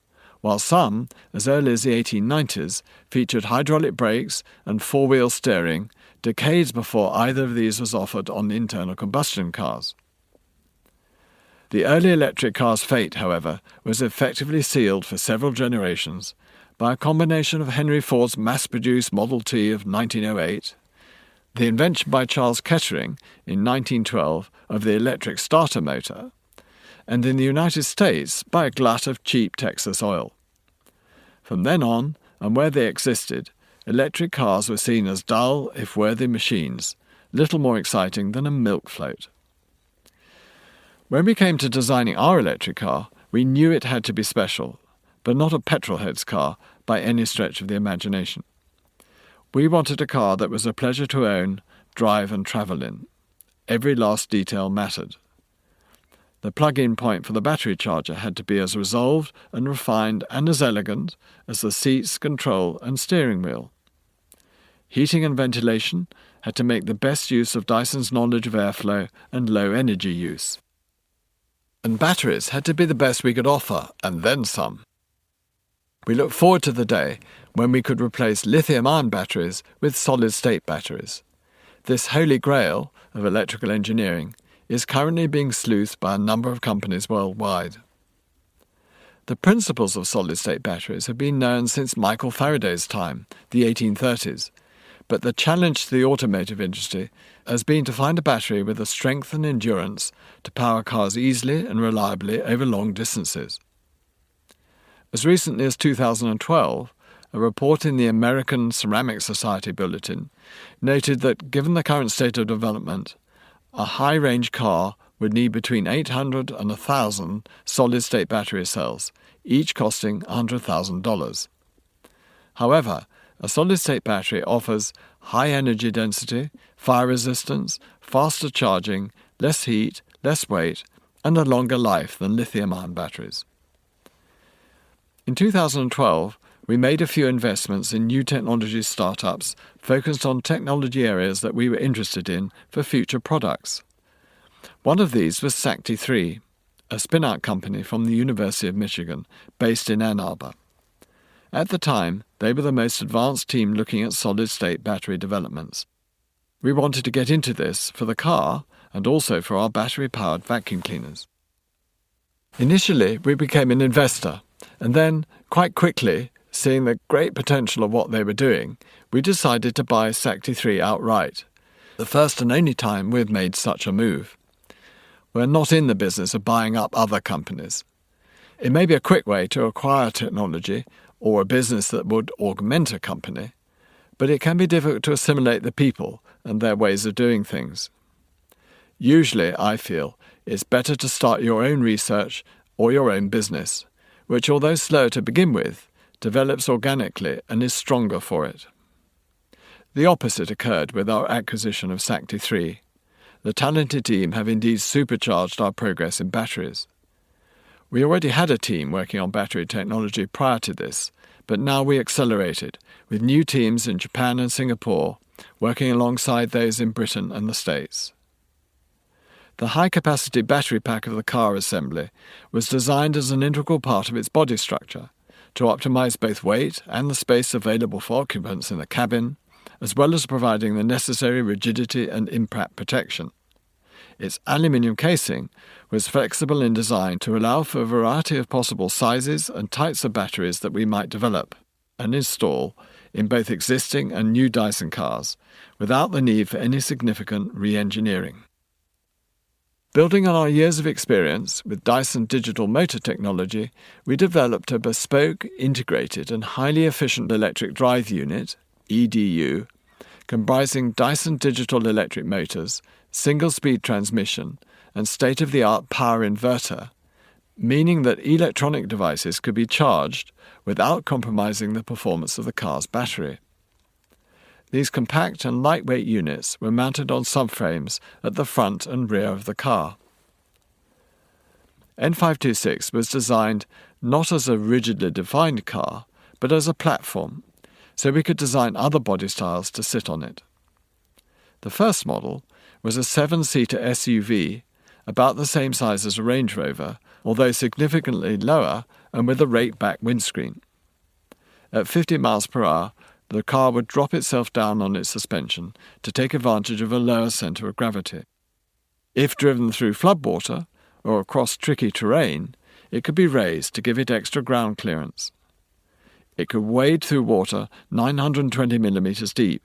while some, as early as the 1890s, featured hydraulic brakes and four-wheel steering, decades before either of these was offered on internal combustion cars. The early electric car's fate, however, was effectively sealed for several generations by a combination of Henry Ford's mass-produced Model T of 1908, the invention by Charles Kettering in 1912 of the electric starter motor, and in the United States by a glut of cheap Texas oil. From then on, and where they existed, electric cars were seen as dull, if worthy machines, little more exciting than a milk float. When we came to designing our electric car, we knew it had to be special, but not a petrolhead's car by any stretch of the imagination. We wanted a car that was a pleasure to own, drive and travel in. Every last detail mattered. The plug-in point for the battery charger had to be as resolved and refined and as elegant as the seats, control and steering wheel. Heating and ventilation had to make the best use of Dyson's knowledge of airflow and low energy use. And batteries had to be the best we could offer, and then some. We look forward to the day when we could replace lithium-ion batteries with solid-state batteries. This holy grail of electrical engineering is currently being sleuthed by a number of companies worldwide. The principles of solid-state batteries have been known since Michael Faraday's time, the 1830s, but the challenge to the automotive industry has been to find a battery with the strength and endurance to power cars easily and reliably over long distances. As recently as 2012, a report in the American Ceramic Society Bulletin noted that, given the current state of development, a high-range car would need between 800 and 1,000 solid-state battery cells, each costing $100,000. However, a solid-state battery offers high energy density, fire resistance, faster charging, less heat, less weight, and a longer life than lithium-ion batteries. In 2012, we made a few investments in new technology startups focused on technology areas that we were interested in for future products. One of these was SACTI3, a spin-out company from the University of Michigan, based in Ann Arbor. At the time, they were the most advanced team looking at solid-state battery developments. We wanted to get into this for the car and also for our battery-powered vacuum cleaners. Initially, we became an investor, and then, quite quickly, seeing the great potential of what they were doing, we decided to buy SACTI3 outright, the first and only time we've made such a move. We're not in the business of buying up other companies. It may be a quick way to acquire technology or a business that would augment a company, but it can be difficult to assimilate the people and their ways of doing things. Usually, I feel, it's better to start your own research or your own business, which, although slower to begin with, develops organically and is stronger for it. The opposite occurred with our acquisition of SACTI3. The talented team have indeed supercharged our progress in batteries. We already had a team working on battery technology prior to this, but now we accelerated, with new teams in Japan and Singapore, working alongside those in Britain and the States. The high-capacity battery pack of the car assembly was designed as an integral part of its body structure to optimize both weight and the space available for occupants in the cabin, as well as providing the necessary rigidity and impact protection. Its aluminium casing was flexible in design to allow for a variety of possible sizes and types of batteries that we might develop and install in both existing and new Dyson cars, without the need for any significant re-engineering. Building on our years of experience with Dyson digital motor technology, we developed a bespoke, integrated and highly efficient electric drive unit, EDU, comprising Dyson digital electric motors, single-speed transmission and state-of-the-art power inverter, meaning that electronic devices could be charged without compromising the performance of the car's battery. These compact and lightweight units were mounted on subframes at the front and rear of the car. N526 was designed not as a rigidly defined car, but as a platform, so we could design other body styles to sit on it. The first model was a 7-seater SUV, about the same size as a Range Rover, although significantly lower and with a rake-back windscreen. At 50 miles per hour, the car would drop itself down on its suspension to take advantage of a lower centre of gravity. If driven through floodwater or across tricky terrain, it could be raised to give it extra ground clearance. It could wade through water 920 millimetres deep.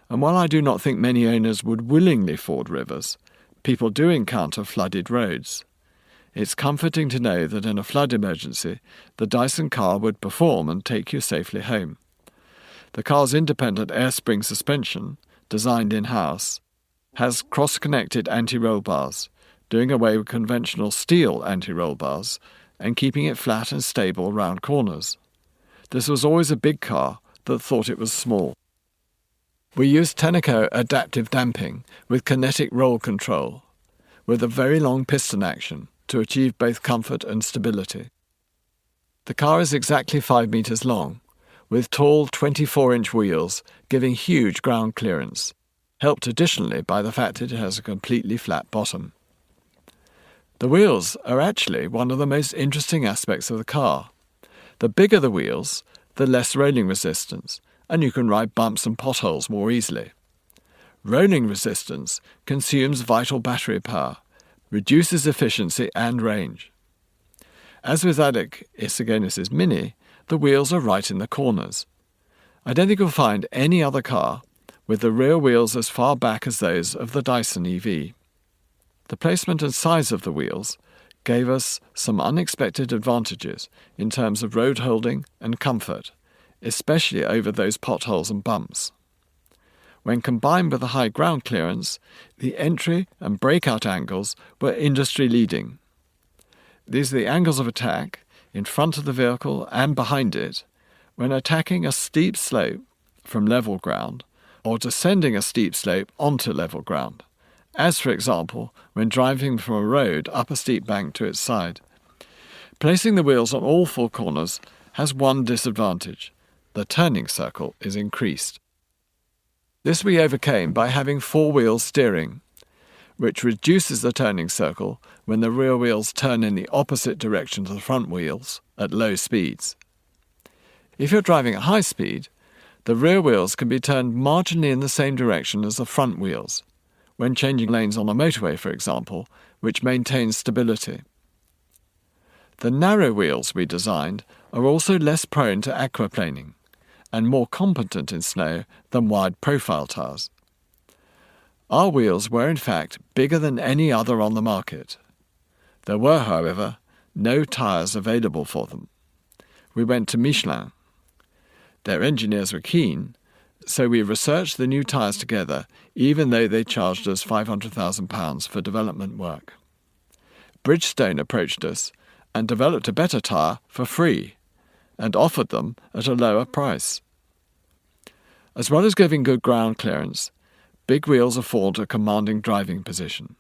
And while I do not think many owners would willingly ford rivers, people do encounter flooded roads. It's comforting to know that in a flood emergency, the Dyson car would perform and take you safely home. The car's independent air spring suspension, designed in-house, has cross-connected anti-roll bars, doing away with conventional steel anti-roll bars and keeping it flat and stable round corners. This was always a big car that thought it was small. We used Tenneco adaptive damping with kinetic roll control, with a very long piston action to achieve both comfort and stability. The car is exactly 5 meters long, with tall 24-inch wheels giving huge ground clearance, helped additionally by the fact that it has a completely flat bottom. The wheels are actually one of the most interesting aspects of the car. The bigger the wheels, the less rolling resistance, and you can ride bumps and potholes more easily. Rolling resistance consumes vital battery power, reduces efficiency and range. As with Alec Isogenis' Mini, the wheels are right in the corners. I don't think you'll find any other car with the rear wheels as far back as those of the Dyson EV. The placement and size of the wheels gave us some unexpected advantages in terms of road holding and comfort, especially over those potholes and bumps. When combined with the high ground clearance, the entry and breakout angles were industry-leading. These are the angles of attack in front of the vehicle and behind it when attacking a steep slope from level ground or descending a steep slope onto level ground, as for example when driving from a road up a steep bank to its side. Placing the wheels on all four corners has one disadvantage: the turning circle is increased. This we overcame by having four-wheel steering, which reduces the turning circle when the rear wheels turn in the opposite direction to the front wheels at low speeds. If you're driving at high speed, the rear wheels can be turned marginally in the same direction as the front wheels, when changing lanes on a motorway, for example, which maintains stability. The narrow wheels we designed are also less prone to aquaplaning and more competent in snow than wide profile tyres. Our wheels were in fact bigger than any other on the market. There were, however, no tyres available for them. We went to Michelin. Their engineers were keen, so we researched the new tyres together, even though they charged us £500,000 for development work. Bridgestone approached us and developed a better tyre for free and offered them at a lower price. As well as giving good ground clearance, big wheels afford a commanding driving position.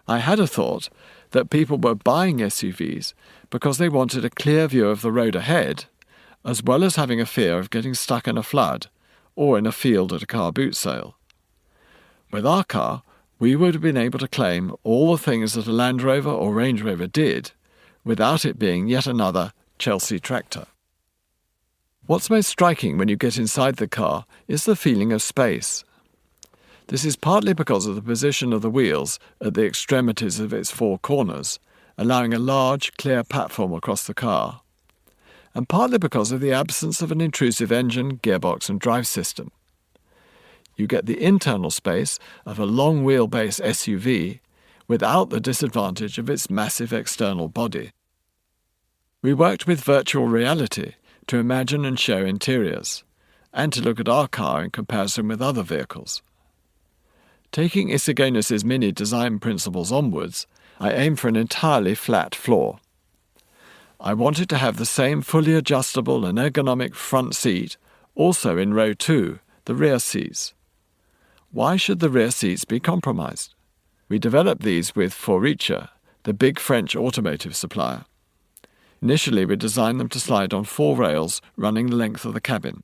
I had a thought that people were buying SUVs because they wanted a clear view of the road ahead, as well as having a fear of getting stuck in a flood or in a field at a car boot sale. With our car, we would have been able to claim all the things that a Land Rover or Range Rover did, without it being yet another Chelsea tractor. What's most striking when you get inside the car is the feeling of space. This is partly because of the position of the wheels at the extremities of its four corners, allowing a large, clear platform across the car, and partly because of the absence of an intrusive engine, gearbox and drive system. You get the internal space of a long wheelbase SUV without the disadvantage of its massive external body. We worked with virtual reality to imagine and show interiors, and to look at our car in comparison with other vehicles. Taking Issigonis' Mini design principles onwards, I aimed for an entirely flat floor. I wanted to have the same fully adjustable and ergonomic front seat also in row 2, the rear seats. Why should the rear seats be compromised? We developed these with Faurecia, the big French automotive supplier. Initially, we designed them to slide on 4 rails running the length of the cabin.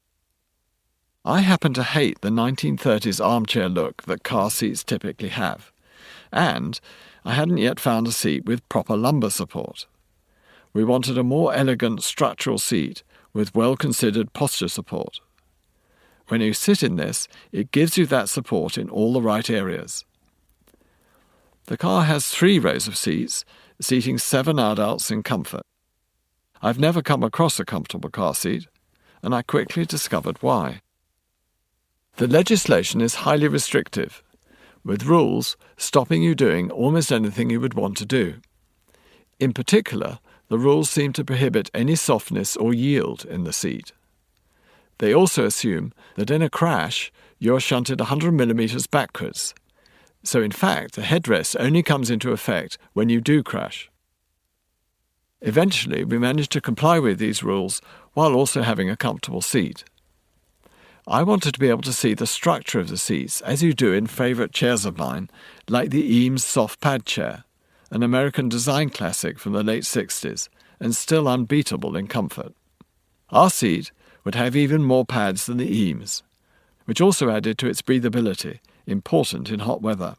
I happen to hate the 1930s armchair look that car seats typically have, and I hadn't yet found a seat with proper lumbar support. We wanted a more elegant structural seat with well-considered posture support. When you sit in this, it gives you that support in all the right areas. The car has 3 rows of seats, seating 7 adults in comfort. I've never come across a comfortable car seat, and I quickly discovered why. The legislation is highly restrictive, with rules stopping you doing almost anything you would want to do. In particular, the rules seem to prohibit any softness or yield in the seat. They also assume that in a crash, you're shunted 100 millimeters backwards. So in fact, the headrest only comes into effect when you do crash. Eventually, we managed to comply with these rules while also having a comfortable seat. I wanted to be able to see the structure of the seats as you do in favourite chairs of mine, like the Eames soft pad chair, an American design classic from the late 60s and still unbeatable in comfort. Our seat would have even more pads than the Eames, which also added to its breathability, important in hot weather.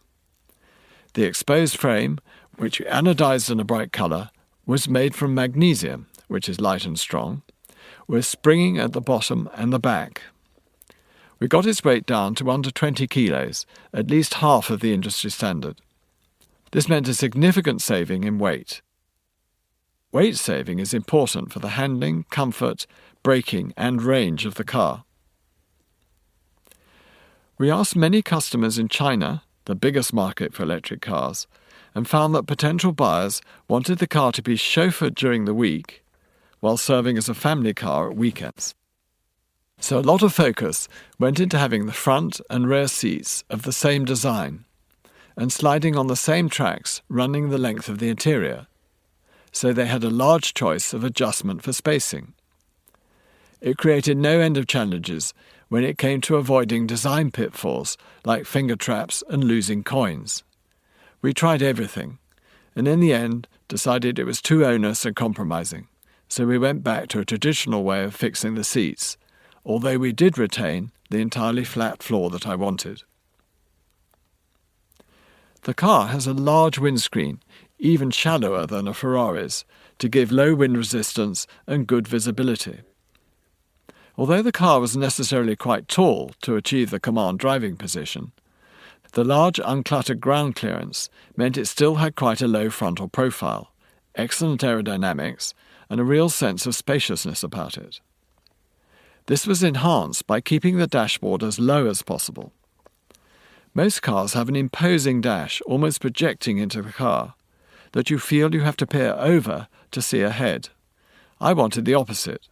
The exposed frame, which we anodized in a bright colour, was made from magnesium, which is light and strong, with springing at the bottom and the back. We got its weight down to under 20 kilos, at least half of the industry standard. This meant a significant saving in weight. Weight saving is important for the handling, comfort, braking and range of the car. We asked many customers in China, the biggest market for electric cars, and found that potential buyers wanted the car to be chauffeured during the week while serving as a family car at weekends. So a lot of focus went into having the front and rear seats of the same design and sliding on the same tracks running the length of the interior, so they had a large choice of adjustment for spacing. It created no end of challenges when it came to avoiding design pitfalls like finger traps and losing coins. We tried everything, and in the end decided it was too onerous and compromising, so we went back to a traditional way of fixing the seats, although we did retain the entirely flat floor that I wanted. The car has a large windscreen, even shallower than a Ferrari's, to give low wind resistance and good visibility. Although the car was necessarily quite tall to achieve the command driving position, the large uncluttered ground clearance meant it still had quite a low frontal profile, excellent aerodynamics, and a real sense of spaciousness about it. This was enhanced by keeping the dashboard as low as possible. Most cars have an imposing dash almost projecting into the car, that you feel you have to peer over to see ahead. I wanted the opposite,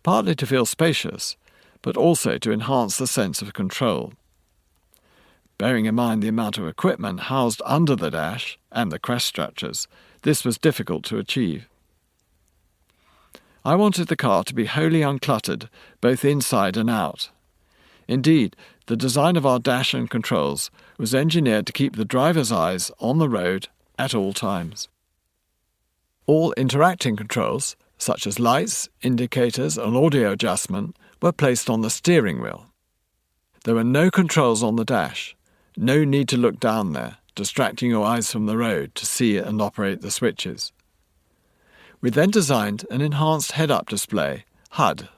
partly to feel spacious, but also to enhance the sense of control. Bearing in mind the amount of equipment housed under the dash and the crash structures, this was difficult to achieve. I wanted the car to be wholly uncluttered, both inside and out. Indeed, the design of our dash and controls was engineered to keep the driver's eyes on the road at all times. All interacting controls, such as lights, indicators and audio adjustment, were placed on the steering wheel. There were no controls on the dash, no need to look down there, distracting your eyes from the road to see and operate the switches. We then designed an enhanced head-up display, HUD.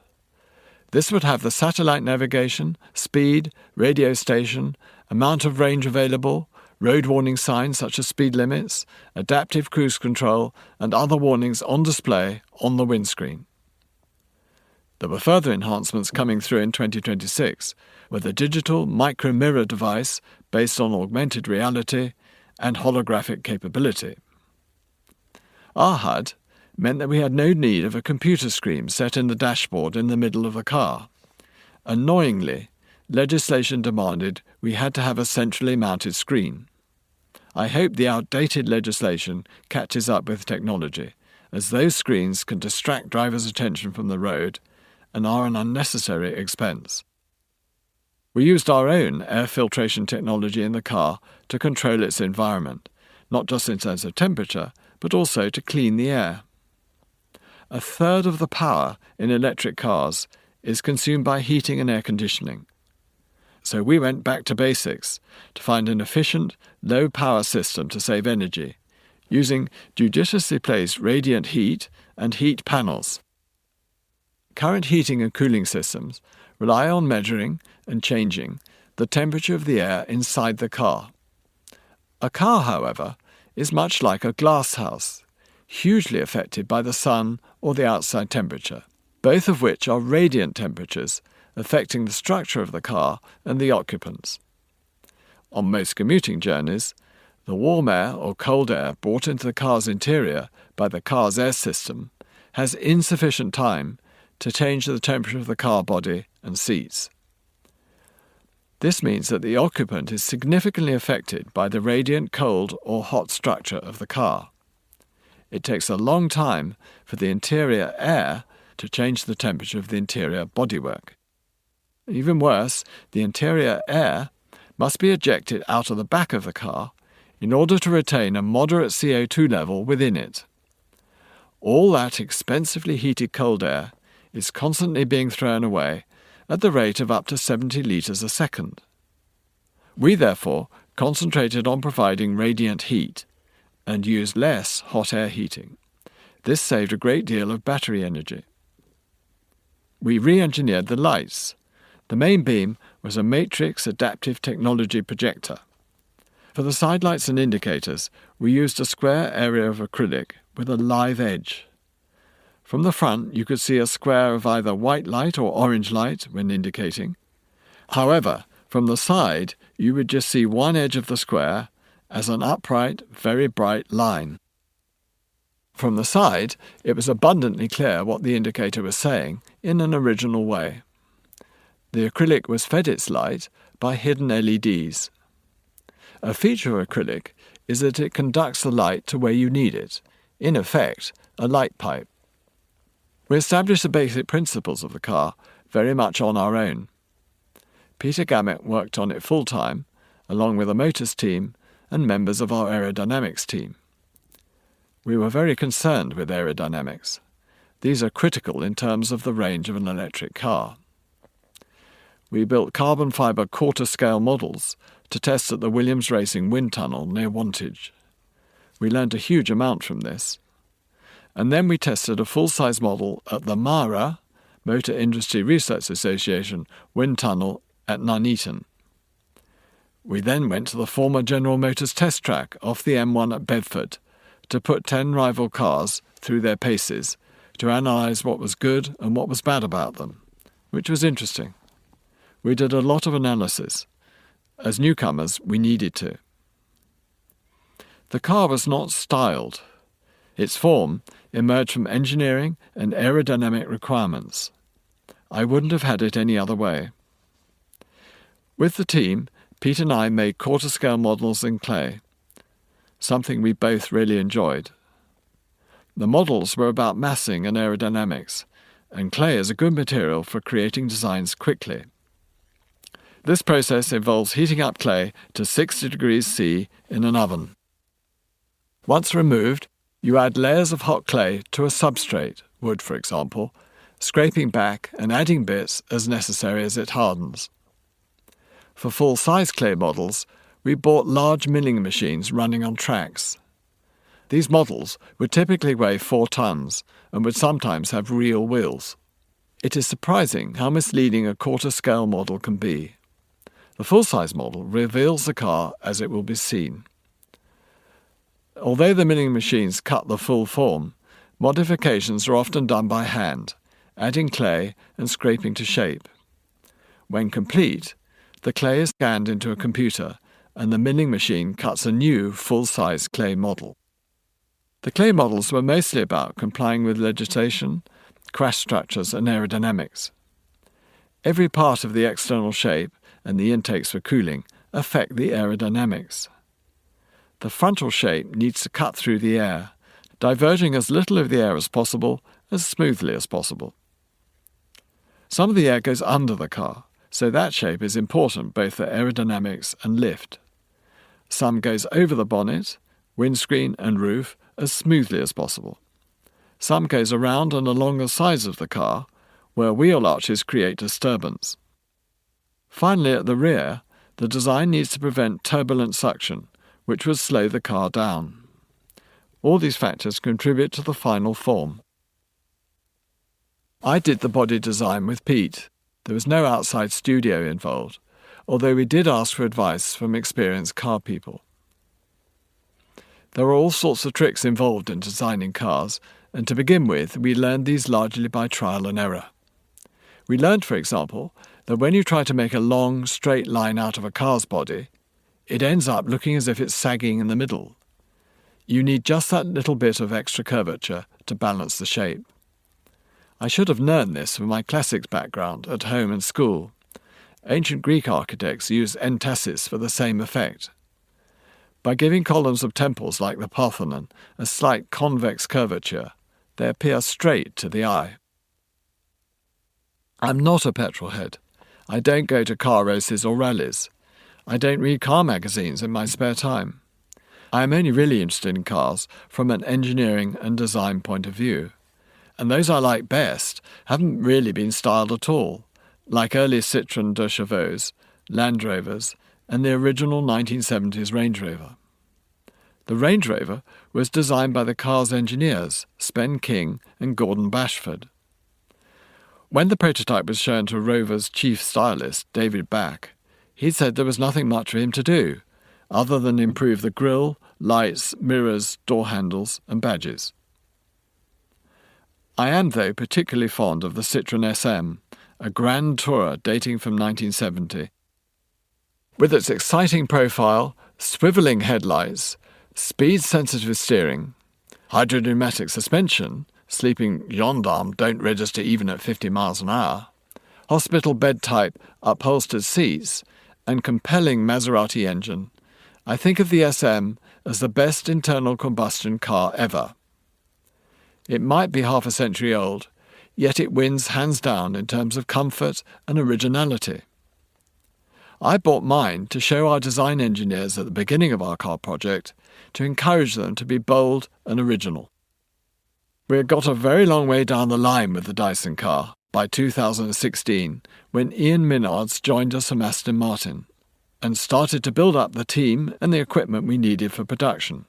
This would have the satellite navigation, speed, radio station, amount of range available, road warning signs such as speed limits, adaptive cruise control, and other warnings on display on the windscreen. There were further enhancements coming through in 2026, with a digital micro-mirror device based on augmented reality and holographic capability. Our HUD meant that we had no need of a computer screen set in the dashboard in the middle of the car. Annoyingly, legislation demanded we had to have a centrally mounted screen. I hope the outdated legislation catches up with technology, as those screens can distract drivers' attention from the road and are an unnecessary expense. We used our own air filtration technology in the car to control its environment, not just in terms of temperature, but also to clean the air. A third of the power in electric cars is consumed by heating and air conditioning. So we went back to basics to find an efficient, low-power system to save energy, using judiciously placed radiant heat and heat panels. Current heating and cooling systems rely on measuring and changing the temperature of the air inside the car. A car, however, is much like a glass house, hugely affected by the sun or the outside temperature, both of which are radiant temperatures affecting the structure of the car and the occupants. On most commuting journeys, the warm air or cold air brought into the car's interior by the car's air system has insufficient time to change the temperature of the car body and seats. This means that the occupant is significantly affected by the radiant cold or hot structure of the car. It takes a long time for the interior air to change the temperature of the interior bodywork. Even worse, the interior air must be ejected out of the back of the car in order to retain a moderate CO2 level within it. All that expensively heated cold air is constantly being thrown away at the rate of up to 70 litres a second. We therefore concentrated on providing radiant heat and used less hot air heating. This saved a great deal of battery energy. We re-engineered the lights. The main beam was a matrix adaptive technology projector. For the side lights and indicators, we used a square area of acrylic with a live edge. From the front, you could see a square of either white light or orange light when indicating. However, from the side, you would just see one edge of the square as an upright, very bright line. From the side, it was abundantly clear what the indicator was saying in an original way. The acrylic was fed its light by hidden LEDs. A feature of acrylic is that it conducts the light to where you need it, in effect, a light pipe. We established the basic principles of the car very much on our own. Peter Gammett worked on it full-time, along with a motors team and members of our aerodynamics team. We were very concerned with aerodynamics. These are critical in terms of the range of an electric car. We built carbon fibre quarter-scale models to test at the Williams Racing wind tunnel near Wantage. We learned a huge amount from this. And then we tested a full-size model at the MARA, Motor Industry Research Association, wind tunnel at Nuneaton. We then went to the former General Motors test track off the M1 at Bedford to put 10 rival cars through their paces to analyse what was good and what was bad about them, which was interesting. We did a lot of analysis. As newcomers, we needed to. The car was not styled. Its form emerged from engineering and aerodynamic requirements. I wouldn't have had it any other way. With the team, Pete and I made quarter-scale models in clay, something we both really enjoyed. The models were about massing and aerodynamics, and clay is a good material for creating designs quickly. This process involves heating up clay to 60 degrees C in an oven. Once removed, you add layers of hot clay to a substrate, wood for example, scraping back and adding bits as necessary as it hardens. For full-size clay models, we bought large milling machines running on tracks. These models would typically weigh 4 tons and would sometimes have real wheels. It is surprising how misleading a quarter-scale model can be. The full-size model reveals the car as it will be seen. Although the milling machines cut the full form, modifications are often done by hand, adding clay and scraping to shape. When complete, the clay is scanned into a computer and the milling machine cuts a new full-size clay model. The clay models were mostly about complying with legislation, crash structures and aerodynamics. Every part of the external shape and the intakes for cooling affect the aerodynamics. The frontal shape needs to cut through the air, diverting as little of the air as possible, as smoothly as possible. Some of the air goes under the car, so that shape is important both for aerodynamics and lift. Some goes over the bonnet, windscreen and roof as smoothly as possible. Some goes around and along the sides of the car, where wheel arches create disturbance. Finally, at the rear, the design needs to prevent turbulent suction, which would slow the car down. All these factors contribute to the final form. I did the body design with Pete. There was no outside studio involved, although we did ask for advice from experienced car people. There are all sorts of tricks involved in designing cars, and to begin with, we learned these largely by trial and error. We learned, for example, that when you try to make a long, straight line out of a car's body, it ends up looking as if it's sagging in the middle. You need just that little bit of extra curvature to balance the shape. I should have known this from my classics background at home and school. Ancient Greek architects used entasis for the same effect. By giving columns of temples like the Parthenon a slight convex curvature, they appear straight to the eye. I'm not a petrolhead. I don't go to car races or rallies. I don't read car magazines in my spare time. I am only really interested in cars from an engineering and design point of view. And those I like best haven't really been styled at all, like early Citroën de Chevaux, Land Rovers, and the original 1970s Range Rover. The Range Rover was designed by the car's engineers, Spen King and Gordon Bashford. When the prototype was shown to Rover's chief stylist, David Back, he said there was nothing much for him to do, other than improve the grille, lights, mirrors, door handles and badges. I am, though, particularly fond of the Citroën SM, a Grand Tourer dating from 1970. With its exciting profile, swivelling headlights, speed-sensitive steering, hydropneumatic suspension, sleeping gendarme don't register even at 50 miles an hour, hospital bed-type upholstered seats, and compelling Maserati engine, I think of the SM as the best internal combustion car ever. It might be half a century old, yet it wins hands down in terms of comfort and originality. I bought mine to show our design engineers at the beginning of our car project, to encourage them to be bold and original. We had got a very long way down the line with the Dyson car by 2016 when Ian Minards joined us from Aston Martin and started to build up the team and the equipment we needed for production.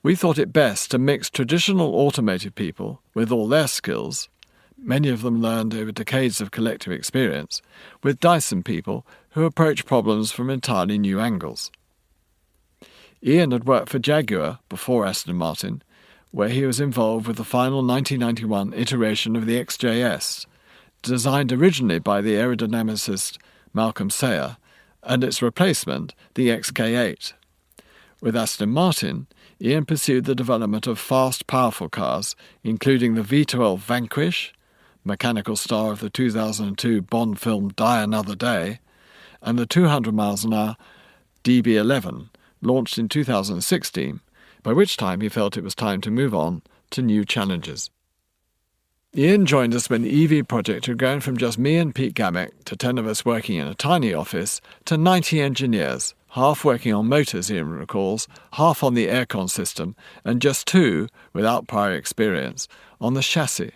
We thought it best to mix traditional automotive people with all their skills, many of them learned over decades of collective experience, with Dyson people who approach problems from entirely new angles. Ian had worked for Jaguar before Aston Martin, where he was involved with the final 1991 iteration of the XJS, designed originally by the aerodynamicist Malcolm Sayer, and its replacement, the XK8. With Aston Martin, Ian pursued the development of fast, powerful cars, including the V12 Vanquish, mechanical star of the 2002 Bond film Die Another Day, and the 200 miles an hour DB11, launched in 2016, by which time he felt it was time to move on to new challenges. Ian joined us when the EV project had grown from just me and Pete Gamek to 10 of us working in a tiny office to 90 engineers, half working on motors, Ian recalls, half on the aircon system, and just 2, without prior experience, on the chassis.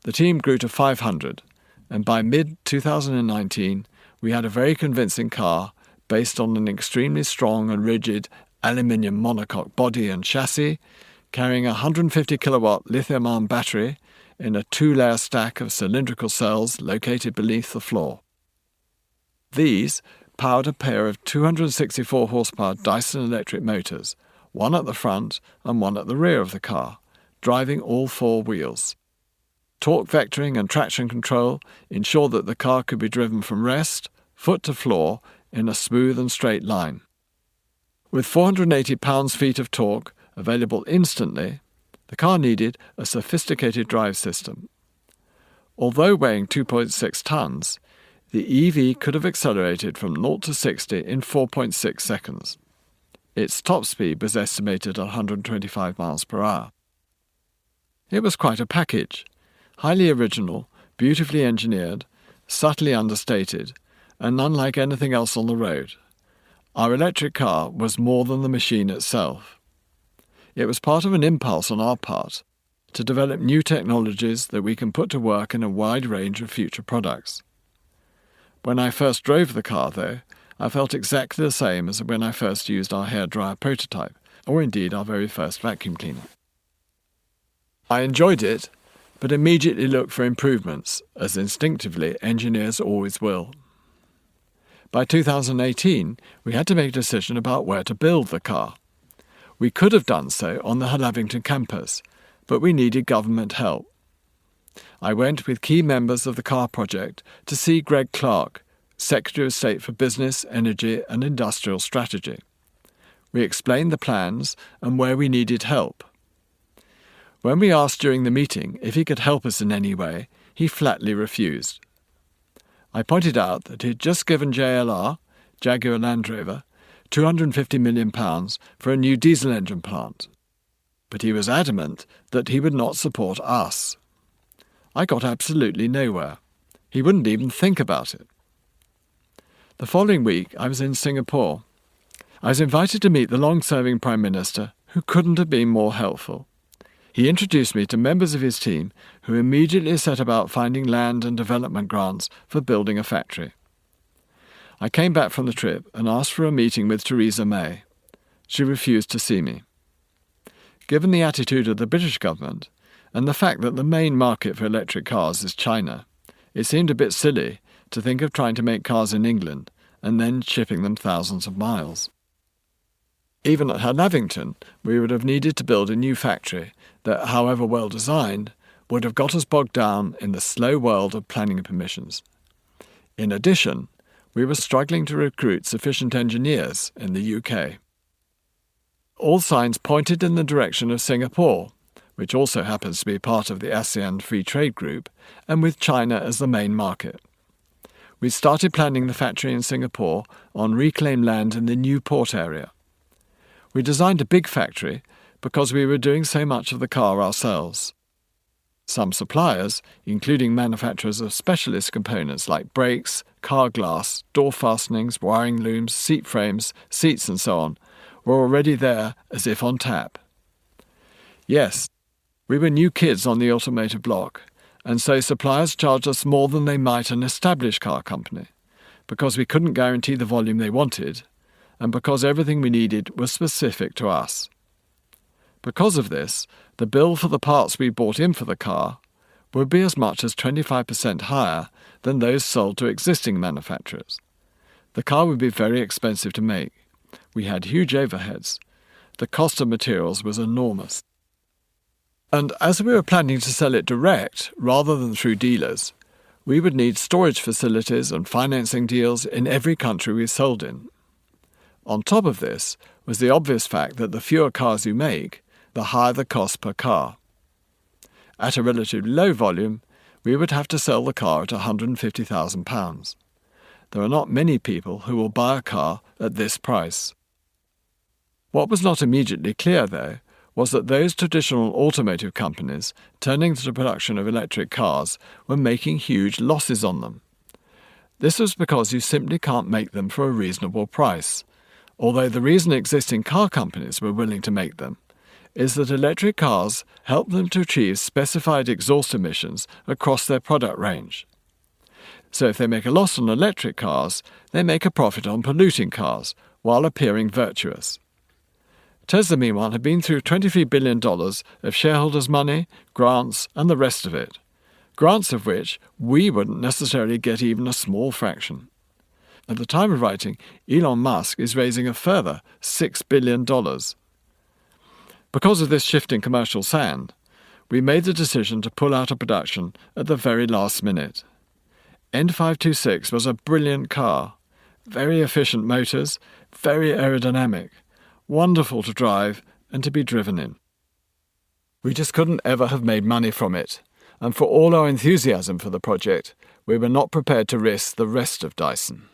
The team grew to 500, and by mid-2019 we had a very convincing car based on an extremely strong and rigid aluminium monocoque body and chassis, carrying a 150 kilowatt lithium-ion battery in a 2-layer stack of cylindrical cells located beneath the floor. These powered a pair of 264 horsepower Dyson electric motors, one at the front and one at the rear of the car, driving all 4 wheels. Torque vectoring and traction control ensured that the car could be driven from rest, foot to floor, in a smooth and straight line. With 480 pounds-feet of torque available instantly, the car needed a sophisticated drive system. Although weighing 2.6 tons, the EV could have accelerated from 0 to 60 in 4.6 seconds. Its top speed was estimated at 125 miles per hour. It was quite a package, highly original, beautifully engineered, subtly understated, and unlike anything else on the road. Our electric car was more than the machine itself. It was part of an impulse on our part to develop new technologies that we can put to work in a wide range of future products. When I first drove the car, though, I felt exactly the same as when I first used our hairdryer prototype, or indeed our very first vacuum cleaner. I enjoyed it, but immediately looked for improvements, as instinctively engineers always will. By 2018, we had to make a decision about where to build the car. We could have done so on the Lavington campus, but we needed government help. I went with key members of the car project to see Greg Clark, Secretary of State for Business, Energy and Industrial Strategy. We explained the plans and where we needed help. When we asked during the meeting if he could help us in any way, he flatly refused. I pointed out that he had just given JLR, Jaguar Land Rover, £250 million for a new diesel engine plant, but he was adamant that he would not support us. I got absolutely nowhere. He wouldn't even think about it. The following week, I was in Singapore. I was invited to meet the long-serving Prime Minister, who couldn't have been more helpful. He introduced me to members of his team who immediately set about finding land and development grants for building a factory. I came back from the trip and asked for a meeting with Theresa May. She refused to see me. Given the attitude of the British government, and the fact that the main market for electric cars is China, it seemed a bit silly to think of trying to make cars in England and then shipping them thousands of miles. Even at Lavington, we would have needed to build a new factory that, however well designed, would have got us bogged down in the slow world of planning permissions. In addition, we were struggling to recruit sufficient engineers in the UK. All signs pointed in the direction of Singapore, which also happens to be part of the ASEAN Free Trade Group, and with China as the main market. We started planning the factory in Singapore on reclaimed land in the new port area. We designed a big factory because we were doing so much of the car ourselves. Some suppliers, including manufacturers of specialist components like brakes, car glass, door fastenings, wiring looms, seat frames, seats and so on, were already there as if on tap. Yes, we were new kids on the automotive block, and so suppliers charged us more than they might an established car company, because we couldn't guarantee the volume they wanted, and because everything we needed was specific to us. Because of this, the bill for the parts we bought in for the car would be as much as 25% higher than those sold to existing manufacturers. The car would be very expensive to make. We had huge overheads. The cost of materials was enormous. And as we were planning to sell it direct rather than through dealers, we would need storage facilities and financing deals in every country we sold in. On top of this was the obvious fact that the fewer cars you make, the higher the cost per car. At a relatively low volume, we would have to sell the car at £150,000. There are not many people who will buy a car at this price. What was not immediately clear, though, was that those traditional automotive companies turning to the production of electric cars were making huge losses on them. This was because you simply can't make them for a reasonable price, although the reason existing car companies were willing to make them is that electric cars help them to achieve specified exhaust emissions across their product range. So if they make a loss on electric cars, they make a profit on polluting cars, while appearing virtuous. Tesla, meanwhile, had been through $23 billion of shareholders' money, grants, and the rest of it, grants of which we wouldn't necessarily get even a small fraction. At the time of writing, Elon Musk is raising a further $6 billion. Because of this shift in commercial sand, we made the decision to pull out of production at the very last minute. N526 was a brilliant car, very efficient motors, very aerodynamic, wonderful to drive and to be driven in. We just couldn't ever have made money from it, and for all our enthusiasm for the project, we were not prepared to risk the rest of Dyson.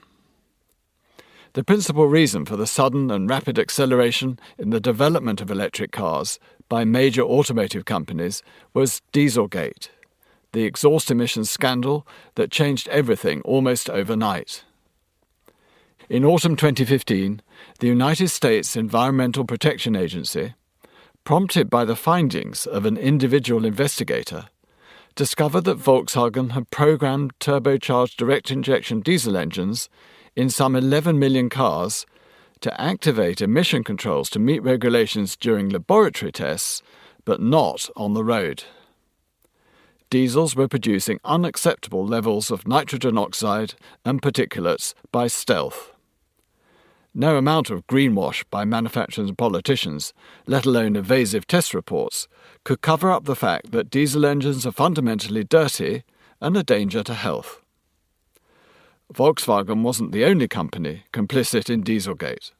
The principal reason for the sudden and rapid acceleration in the development of electric cars by major automotive companies was Dieselgate, the exhaust emissions scandal that changed everything almost overnight. In autumn 2015, the United States Environmental Protection Agency, prompted by the findings of an individual investigator, discovered that Volkswagen had programmed turbocharged direct-injection diesel engines in some 11 million cars to activate emission controls to meet regulations during laboratory tests, but not on the road. Diesels were producing unacceptable levels of nitrogen oxide and particulates by stealth. No amount of greenwash by manufacturers and politicians, let alone evasive test reports, could cover up the fact that diesel engines are fundamentally dirty and a danger to health. Volkswagen wasn't the only company complicit in Dieselgate.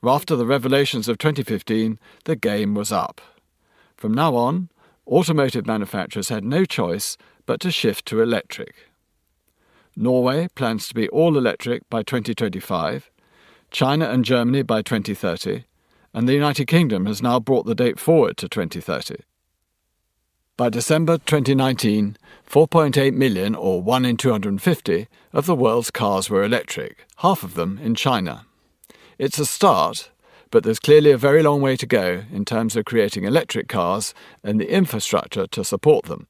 After the revelations of 2015, the game was up. From now on, automotive manufacturers had no choice but to shift to electric. Norway plans to be all electric by 2025, China and Germany by 2030, and the United Kingdom has now brought the date forward to 2030. By December 2019, 4.8 million, or 1 in 250, of the world's cars were electric, half of them in China. It's a start, but there's clearly a very long way to go in terms of creating electric cars and the infrastructure to support them,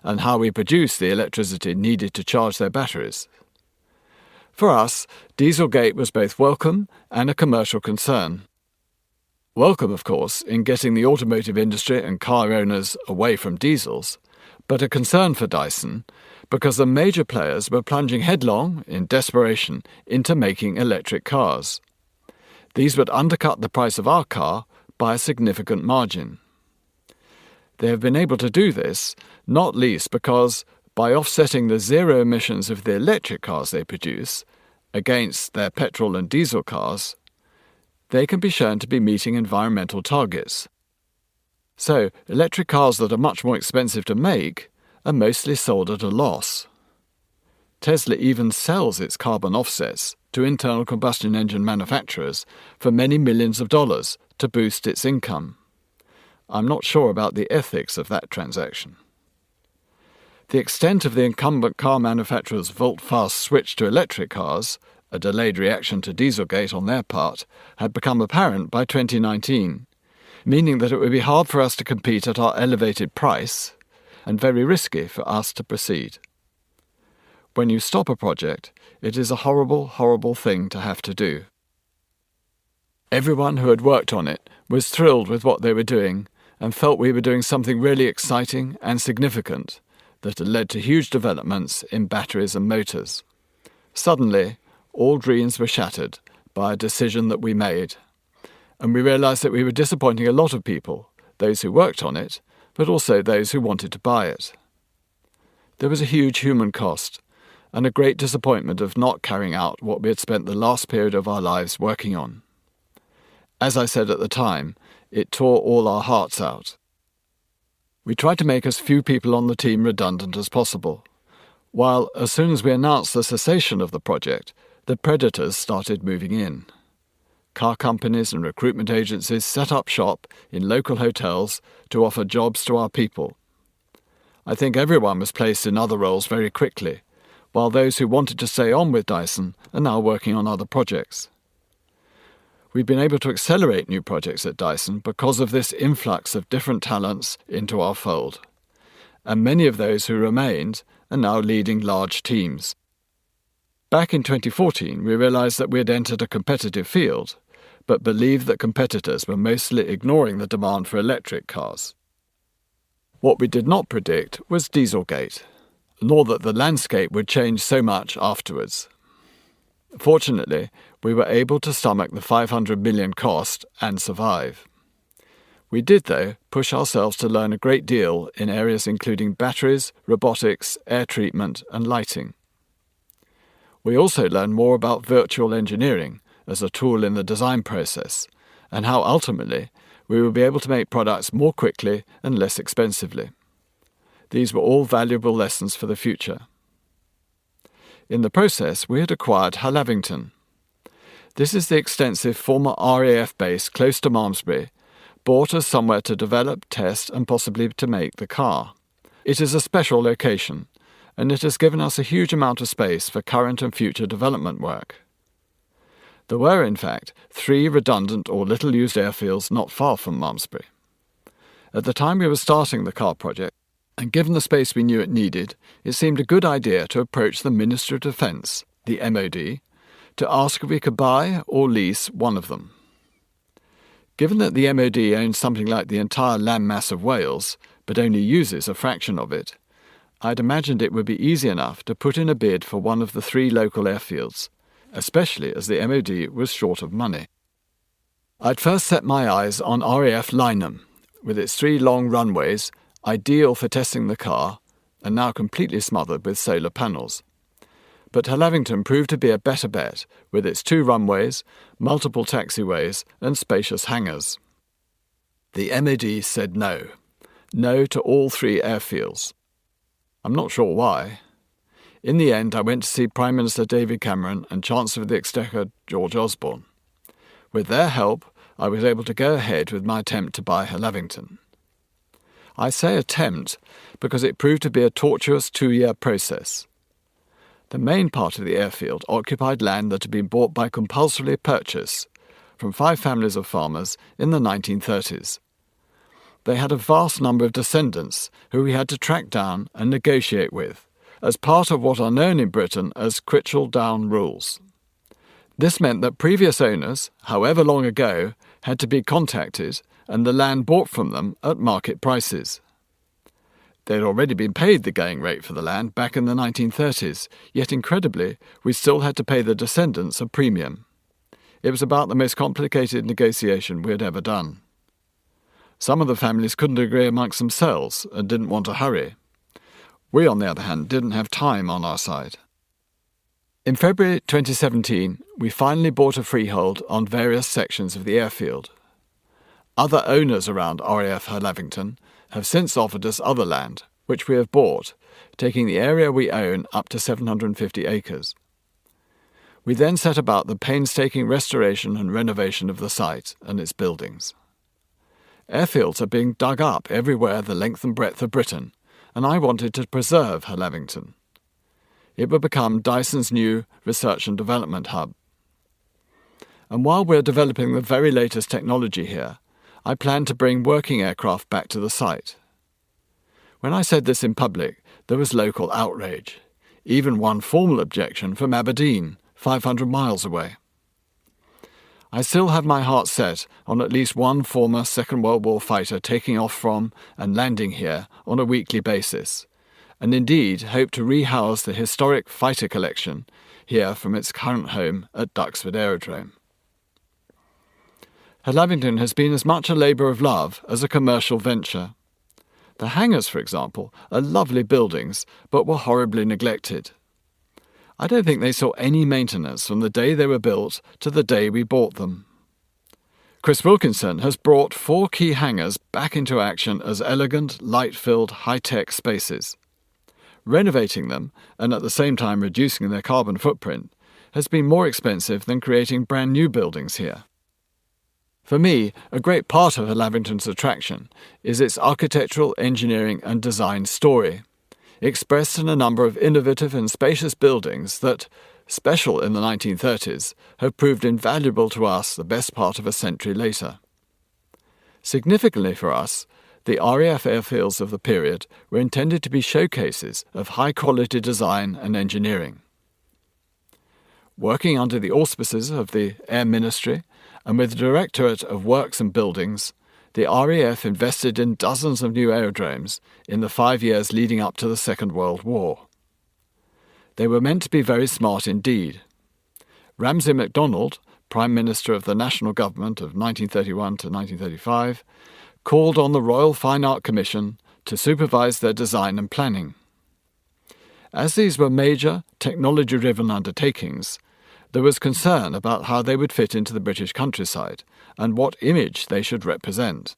and how we produce the electricity needed to charge their batteries. For us, Dieselgate was both welcome and a commercial concern. Welcome, of course, in getting the automotive industry and car owners away from diesels, but a concern for Dyson because the major players were plunging headlong, in desperation, into making electric cars. These would undercut the price of our car by a significant margin. They have been able to do this, not least because, by offsetting the zero emissions of the electric cars they produce against their petrol and diesel cars, they can be shown to be meeting environmental targets. So, electric cars that are much more expensive to make are mostly sold at a loss. Tesla even sells its carbon offsets to internal combustion engine manufacturers for many millions of dollars to boost its income. I'm not sure about the ethics of that transaction. The extent of the incumbent car manufacturers' volt-fast switch to electric cars, a delayed reaction to Dieselgate on their part, had become apparent by 2019, meaning that it would be hard for us to compete at our elevated price and very risky for us to proceed. When you stop a project, it is a horrible, horrible thing to have to do. Everyone who had worked on it was thrilled with what they were doing and felt we were doing something really exciting and significant that had led to huge developments in batteries and motors. Suddenly, all dreams were shattered by a decision that we made, and we realised that we were disappointing a lot of people, those who worked on it, but also those who wanted to buy it. There was a huge human cost, and a great disappointment of not carrying out what we had spent the last period of our lives working on. As I said at the time, it tore all our hearts out. We tried to make as few people on the team redundant as possible, while as soon as we announced the cessation of the project, the predators started moving in. Car companies and recruitment agencies set up shop in local hotels to offer jobs to our people. I think everyone was placed in other roles very quickly, while those who wanted to stay on with Dyson are now working on other projects. We've been able to accelerate new projects at Dyson because of this influx of different talents into our fold, and many of those who remained are now leading large teams. Back in 2014, we realised that we had entered a competitive field, but believed that competitors were mostly ignoring the demand for electric cars. What we did not predict was Dieselgate, nor that the landscape would change so much afterwards. Fortunately, we were able to stomach the 500 million cost and survive. We did, though, push ourselves to learn a great deal in areas including batteries, robotics, air treatment and lighting. We also learned more about virtual engineering as a tool in the design process, and how ultimately we will be able to make products more quickly and less expensively. These were all valuable lessons for the future. In the process, we had acquired Hallavington. This is the extensive former RAF base close to Malmesbury, bought as somewhere to develop, test and possibly to make the car. It is a special location, and it has given us a huge amount of space for current and future development work. There were, in fact, 3 redundant or little-used airfields not far from Malmesbury. At the time we were starting the car project, and given the space we knew it needed, it seemed a good idea to approach the Ministry of Defence, the MOD, to ask if we could buy or lease one of them. Given that the MOD owns something like the entire landmass of Wales, but only uses a fraction of it, I'd imagined it would be easy enough to put in a bid for one of the 3 local airfields, especially as the MOD was short of money. I'd first set my eyes on RAF Lynham, with its 3 long runways, ideal for testing the car, and now completely smothered with solar panels. But Hallavington proved to be a better bet, with its 2 runways, multiple taxiways, and spacious hangars. The MOD said no. No to all 3 airfields. I'm not sure why. In the end, I went to see Prime Minister David Cameron and Chancellor of the Exchequer George Osborne. With their help, I was able to go ahead with my attempt to buy Hallavington. I say attempt because it proved to be a tortuous 2-year process. The main part of the airfield occupied land that had been bought by compulsory purchase from 5 families of farmers in the 1930s. They had a vast number of descendants who we had to track down and negotiate with, as part of what are known in Britain as Quitchell-Down rules. This meant that previous owners, however long ago, had to be contacted and the land bought from them at market prices. They had already been paid the going rate for the land back in the 1930s, yet incredibly, we still had to pay the descendants a premium. It was about the most complicated negotiation we had ever done. Some of the families couldn't agree amongst themselves and didn't want to hurry. We, on the other hand, didn't have time on our side. In February 2017, we finally bought a freehold on various sections of the airfield. Other owners around RAF Hallavington have since offered us other land, which we have bought, taking the area we own up to 750 acres. We then set about the painstaking restoration and renovation of the site and its buildings. Airfields are being dug up everywhere the length and breadth of Britain, and I wanted to preserve Hallavington. It would become Dyson's new research and development hub. And while we're developing the very latest technology here, I planned to bring working aircraft back to the site. When I said this in public, there was local outrage, even one formal objection from Aberdeen, 500 miles away. I still have my heart set on at least one former Second World War fighter taking off from and landing here on a weekly basis, and indeed hope to rehouse the historic fighter collection here from its current home at Duxford Aerodrome. Lavington has been as much a labour of love as a commercial venture. The hangars, for example, are lovely buildings, but were horribly neglected. I don't think they saw any maintenance from the day they were built to the day we bought them. Chris Wilkinson has brought 4 key hangars back into action as elegant, light-filled, high-tech spaces. Renovating them, and at the same time reducing their carbon footprint, has been more expensive than creating brand new buildings here. For me, a great part of Lavington's attraction is its architectural, engineering and design story, expressed in a number of innovative and spacious buildings that, special in the 1930s, have proved invaluable to us the best part of a century later. Significantly for us, the RAF airfields of the period were intended to be showcases of high-quality design and engineering. Working under the auspices of the Air Ministry and with the Directorate of Works and Buildings, the RAF invested in dozens of new aerodromes in the 5 years leading up to the Second World War. They were meant to be very smart indeed. Ramsay MacDonald, Prime Minister of the National Government of 1931 to 1935, called on the Royal Fine Art Commission to supervise their design and planning. As these were major, technology-driven undertakings, there was concern about how they would fit into the British countryside and what image they should represent.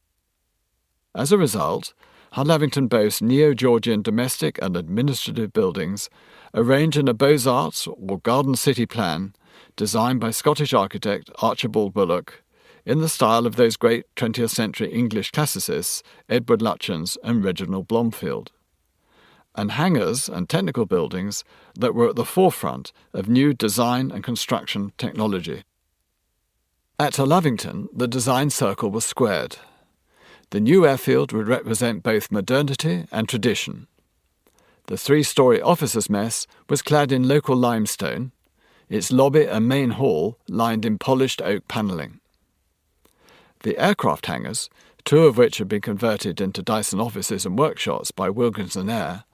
As a result, Lavington boasts neo-Georgian domestic and administrative buildings arranged in a Beaux-Arts or Garden City plan designed by Scottish architect Archibald Bullock in the style of those great 20th century English classicists Edward Lutyens and Reginald Blomfield, and hangars and technical buildings that were at the forefront of new design and construction technology. At Lavington, the design circle was squared. The new airfield would represent both modernity and tradition. The 3-storey officers' mess was clad in local limestone, its lobby and main hall lined in polished oak panelling. The aircraft hangars, 2 of which had been converted into Dyson offices and workshops by Wilkinson Air,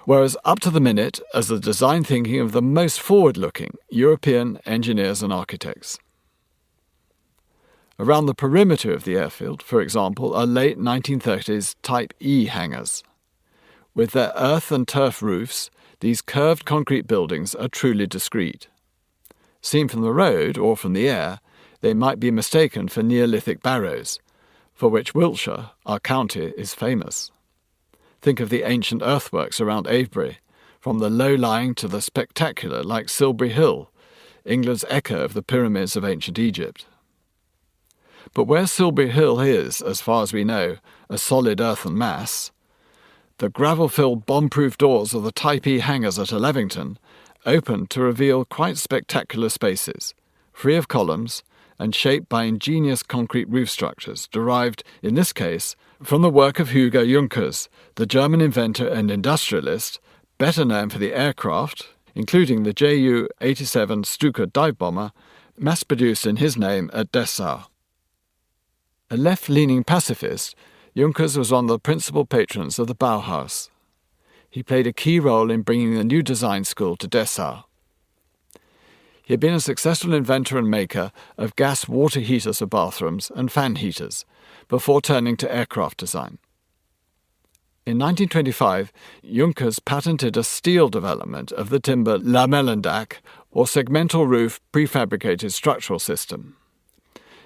were as up to the minute as the design thinking of the most forward-looking European engineers and architects. Around the perimeter of the airfield, for example, are late 1930s Type E hangars. With their earth and turf roofs, these curved concrete buildings are truly discreet. Seen from the road or from the air, they might be mistaken for Neolithic barrows, for which Wiltshire, our county, is famous. Think of the ancient earthworks around Avebury, from the low-lying to the spectacular like Silbury Hill, England's echo of the pyramids of ancient Egypt. But where Silbury Hill is, as far as we know, a solid earthen mass, the gravel-filled bomb-proof doors of the Type E hangars at Lavington opened to reveal quite spectacular spaces, free of columns and shaped by ingenious concrete roof structures derived, in this case, from the work of Hugo Junkers, the German inventor and industrialist, better known for the aircraft, including the Ju-87 Stuka dive bomber, mass-produced in his name at Dessau. A left-leaning pacifist, Junkers was one of the principal patrons of the Bauhaus. He played a key role in bringing the new design school to Dessau. He had been a successful inventor and maker of gas water heaters for bathrooms and fan heaters, before turning to aircraft design. In 1925, Junkers patented a steel development of the timber lamellendak, or segmental roof prefabricated structural system.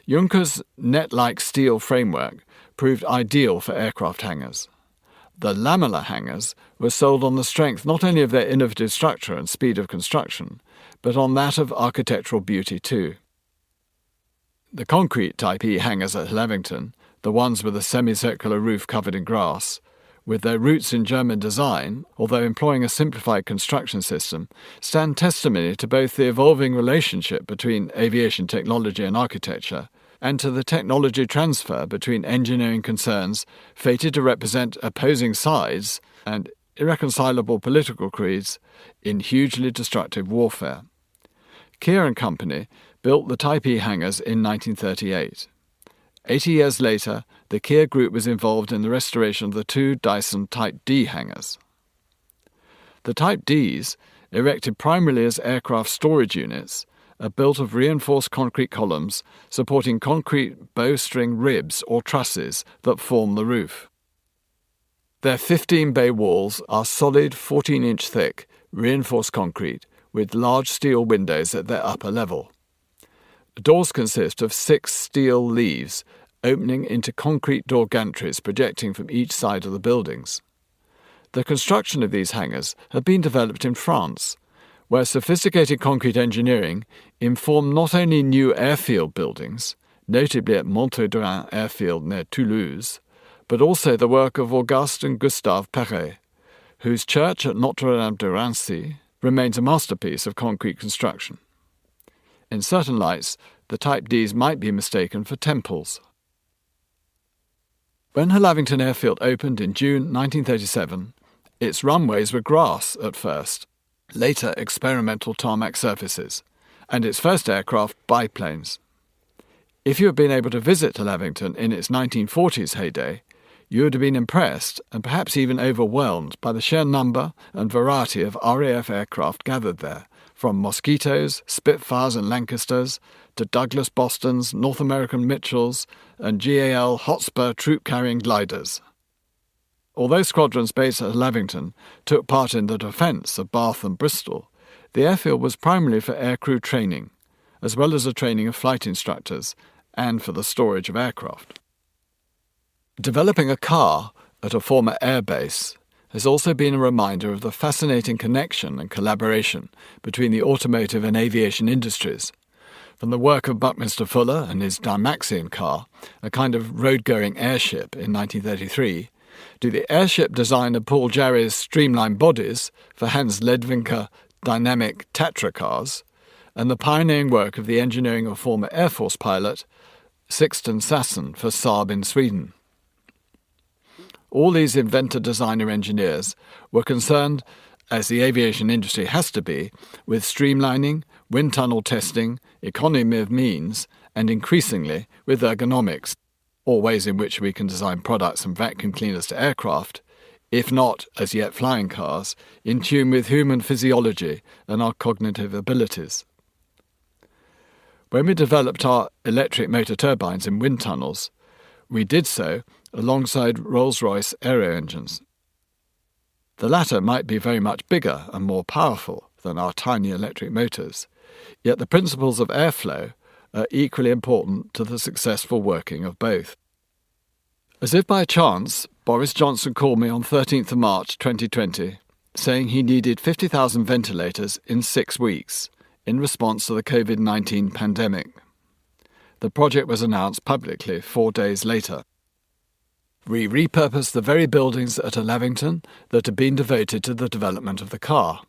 Junkers' net-like steel framework proved ideal for aircraft hangars. The lamellar hangars were sold on the strength not only of their innovative structure and speed of construction, but on that of architectural beauty too. The concrete Type E hangars at Lavington, the ones with a semicircular roof covered in grass, with their roots in German design, although employing a simplified construction system, stand testimony to both the evolving relationship between aviation technology and architecture, and to the technology transfer between engineering concerns fated to represent opposing sides and irreconcilable political creeds in hugely destructive warfare. Kier and Company built the Type E hangars in 1938. 80 years later, the Kier Group was involved in the restoration of the two Dyson Type D hangars. The Type Ds, erected primarily as aircraft storage units, are built of reinforced concrete columns supporting concrete bowstring ribs or trusses that form the roof. Their 15-bay walls are solid 14-inch thick, reinforced concrete with large steel windows at their upper level. Doors consist of 6 steel leaves opening into concrete door gantries projecting from each side of the buildings. The construction of these hangars had been developed in France, where sophisticated concrete engineering informed not only new airfield buildings, notably at Montreuil Airfield near Toulouse, but also the work of Auguste and Gustave Perret, whose church at Notre-Dame de Rancy remains a masterpiece of concrete construction. In certain lights, the Type Ds might be mistaken for temples. When Lavington Airfield opened in June 1937, its runways were grass at first, later experimental tarmac surfaces, and its first aircraft biplanes. If you had been able to visit Lavington in its 1940s heyday, you would have been impressed and perhaps even overwhelmed by the sheer number and variety of RAF aircraft gathered there, from Mosquitoes, Spitfires and Lancasters, to Douglas Bostons, North American Mitchells, and GAL Hotspur troop-carrying gliders. Although squadrons based at Lavington took part in the defence of Bath and Bristol, the airfield was primarily for aircrew training, as well as the training of flight instructors, and for the storage of aircraft. Developing a car at a former airbase has also been a reminder of the fascinating connection and collaboration between the automotive and aviation industries. From the work of Buckminster Fuller and his Dymaxion car, a kind of road-going airship in 1933, to the airship design of Paul Jarry's streamlined bodies for Hans Ledwinker dynamic Tatra cars, and the pioneering work of the engineering of former Air Force pilot Sixten Sassen for Saab in Sweden. All these inventor-designer engineers were concerned, as the aviation industry has to be, with streamlining, wind tunnel testing, economy of means, and increasingly with ergonomics, all ways in which we can design products and vacuum cleaners to aircraft, if not, as yet flying cars, in tune with human physiology and our cognitive abilities. When we developed our electric motor turbines in wind tunnels, we did so alongside Rolls-Royce aero engines. The latter might be very much bigger and more powerful than our tiny electric motors, yet the principles of airflow are equally important to the successful working of both. As if by chance, Boris Johnson called me on 13th of March 2020, saying he needed 50,000 ventilators in 6 weeks in response to the COVID-19 pandemic. The project was announced publicly 4 days later. We repurposed the very buildings at Lavington that had been devoted to the development of the car.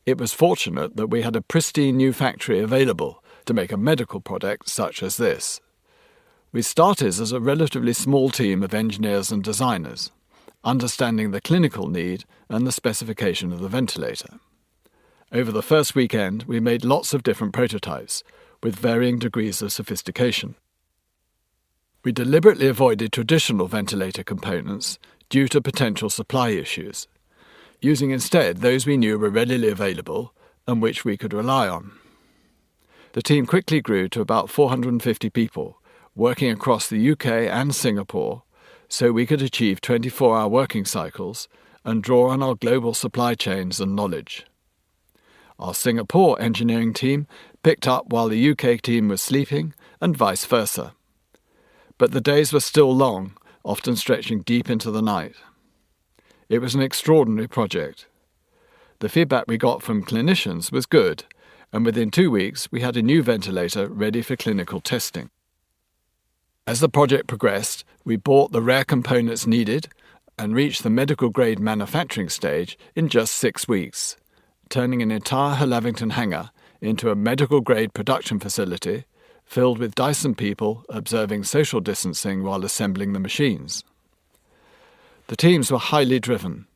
It was fortunate that we had a pristine new factory available to make a medical product such as this. We started as a relatively small team of engineers and designers, understanding the clinical need and the specification of the ventilator. Over the first weekend, we made lots of different prototypes, with varying degrees of sophistication. We deliberately avoided traditional ventilator components due to potential supply issues, using instead those we knew were readily available and which we could rely on. The team quickly grew to about 450 people, working across the UK and Singapore, so we could achieve 24-hour working cycles and draw on our global supply chains and knowledge. Our Singapore engineering team picked up while the UK team was sleeping, and vice versa. But the days were still long, often stretching deep into the night. It was an extraordinary project. The feedback we got from clinicians was good, and within 2 weeks we had a new ventilator ready for clinical testing. As the project progressed, we bought the rare components needed and reached the medical-grade manufacturing stage in just 6 weeks, turning an entire Lavington hangar into a medical-grade production facility filled with Dyson people observing social distancing while assembling the machines. The teams were highly driven.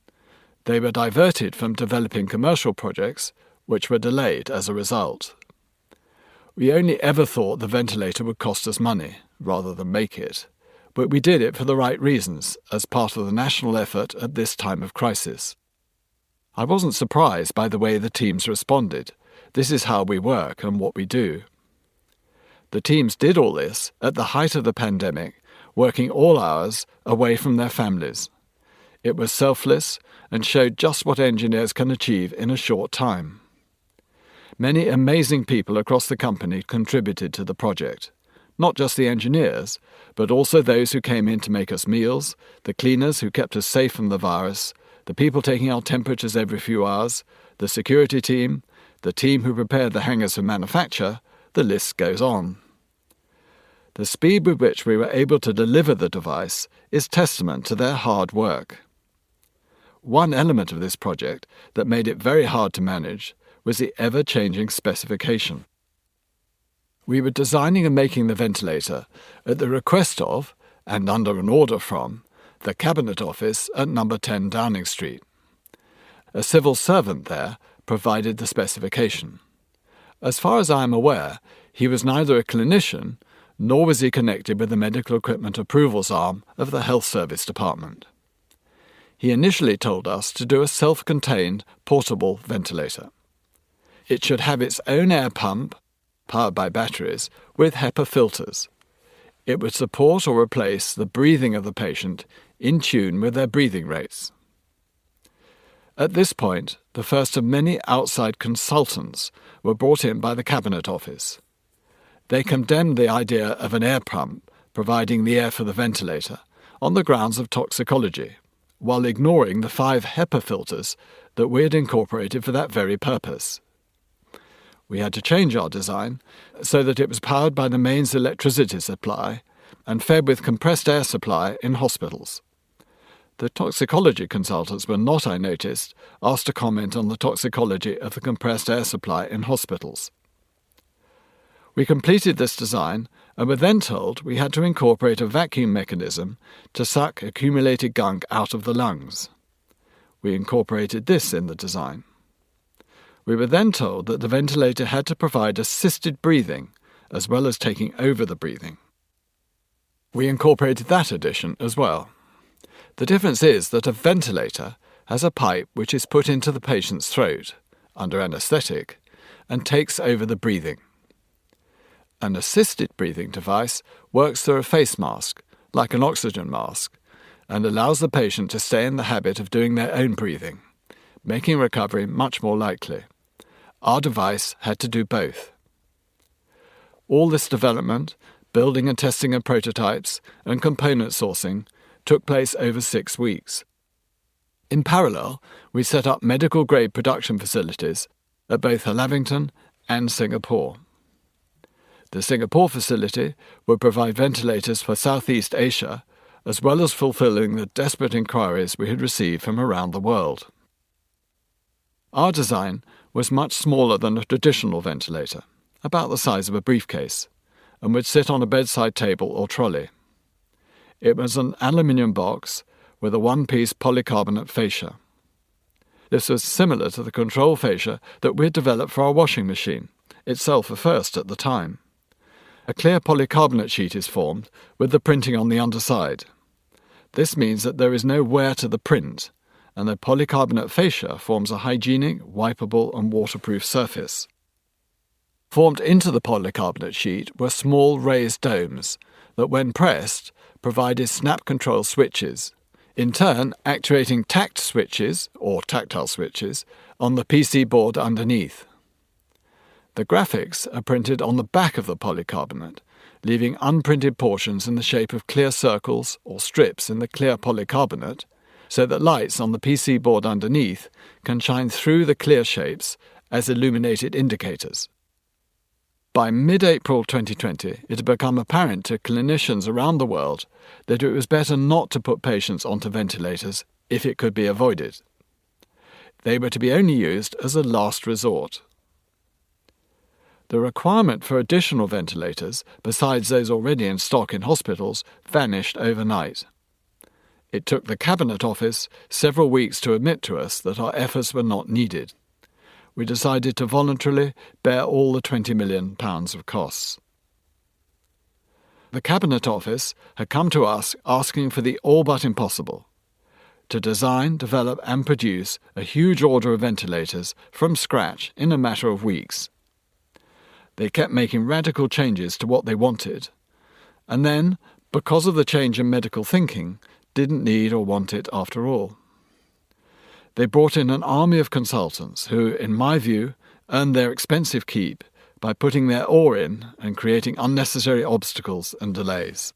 They were diverted from developing commercial projects, which were delayed as a result. We only ever thought the ventilator would cost us money, rather than make it, but we did it for the right reasons, as part of the national effort at this time of crisis. I wasn't surprised by the way the teams responded. This is how we work and what we do. The teams did all this at the height of the pandemic, working all hours away from their families. It was selfless and showed just what engineers can achieve in a short time. Many amazing people across the company contributed to the project. Not just the engineers, but also those who came in to make us meals, the cleaners who kept us safe from the virus, the people taking our temperatures every few hours, the security team, the team who prepared the hangars for manufacture. The list goes on. The speed with which we were able to deliver the device is testament to their hard work. One element of this project that made it very hard to manage was the ever-changing specification. We were designing and making the ventilator at the request of, and under an order from, the Cabinet Office at No. 10 Downing Street. A civil servant there provided the specification. As far as I am aware, he was neither a clinician nor was he connected with the medical equipment approvals arm of the Health Service Department. He initially told us to do a self-contained portable ventilator. It should have its own air pump, powered by batteries, with HEPA filters. It would support or replace the breathing of the patient in tune with their breathing rates. At this point, the first of many outside consultants were brought in by the Cabinet Office. They condemned the idea of an air pump providing the air for the ventilator on the grounds of toxicology, while ignoring the 5 HEPA filters that we had incorporated for that very purpose. We had to change our design so that it was powered by the mains electricity supply and fed with compressed air supply in hospitals. The toxicology consultants were not, I noticed, asked to comment on the toxicology of the compressed air supply in hospitals. We completed this design and were then told we had to incorporate a vacuum mechanism to suck accumulated gunk out of the lungs. We incorporated this in the design. We were then told that the ventilator had to provide assisted breathing as well as taking over the breathing. We incorporated that addition as well. The difference is that a ventilator has a pipe which is put into the patient's throat, under anaesthetic, and takes over the breathing. An assisted breathing device works through a face mask, like an oxygen mask, and allows the patient to stay in the habit of doing their own breathing, making recovery much more likely. Our device had to do both. All this development, building and testing of prototypes, and component sourcing took place over 6 weeks. In parallel, we set up medical-grade production facilities at both Lavington and Singapore. The Singapore facility would provide ventilators for Southeast Asia, as well as fulfilling the desperate inquiries we had received from around the world. Our design was much smaller than a traditional ventilator, about the size of a briefcase, and would sit on a bedside table or trolley. It was an aluminium box with a one-piece polycarbonate fascia. This was similar to the control fascia that we had developed for our washing machine, itself a first at the time. A clear polycarbonate sheet is formed with the printing on the underside. This means that there is no wear to the print, and the polycarbonate fascia forms a hygienic, wipeable and waterproof surface. Formed into the polycarbonate sheet were small raised domes that, when pressed, provided snap control switches, in turn actuating tact switches, or tactile switches, on the PC board underneath. The graphics are printed on the back of the polycarbonate, leaving unprinted portions in the shape of clear circles or strips in the clear polycarbonate, so that lights on the PC board underneath can shine through the clear shapes as illuminated indicators. By mid-April 2020, it had become apparent to clinicians around the world that it was better not to put patients onto ventilators if it could be avoided. They were to be only used as a last resort. The requirement for additional ventilators, besides those already in stock in hospitals, vanished overnight. It took the Cabinet Office several weeks to admit to us that our efforts were not needed. We decided to voluntarily bear all the £20 million of costs. The Cabinet Office had come to us asking for the all but impossible: to design, develop and produce a huge order of ventilators from scratch in a matter of weeks. They kept making radical changes to what they wanted, and then, because of the change in medical thinking, didn't need or want it after all. They brought in an army of consultants who, in my view, earned their expensive keep by putting their oar in and creating unnecessary obstacles and delays.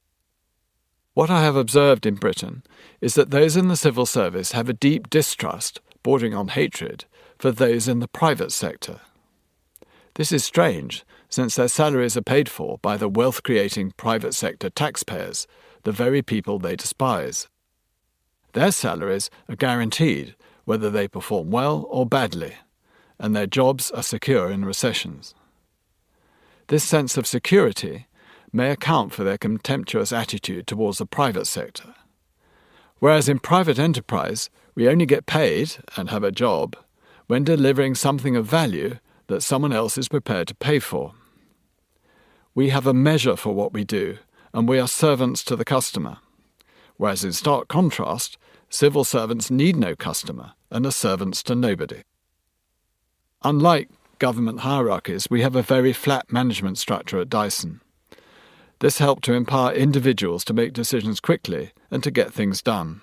What I have observed in Britain is that those in the civil service have a deep distrust, bordering on hatred, for those in the private sector. This is strange, since their salaries are paid for by the wealth-creating private sector taxpayers, the very people they despise. Their salaries are guaranteed, whether they perform well or badly, and their jobs are secure in recessions. This sense of security may account for their contemptuous attitude towards the private sector. Whereas in private enterprise, we only get paid, and have a job, when delivering something of value that someone else is prepared to pay for. We have a measure for what we do, and we are servants to the customer. Whereas in stark contrast, civil servants need no customer and are servants to nobody. Unlike government hierarchies, we have a very flat management structure at Dyson. This helped to empower individuals to make decisions quickly and to get things done.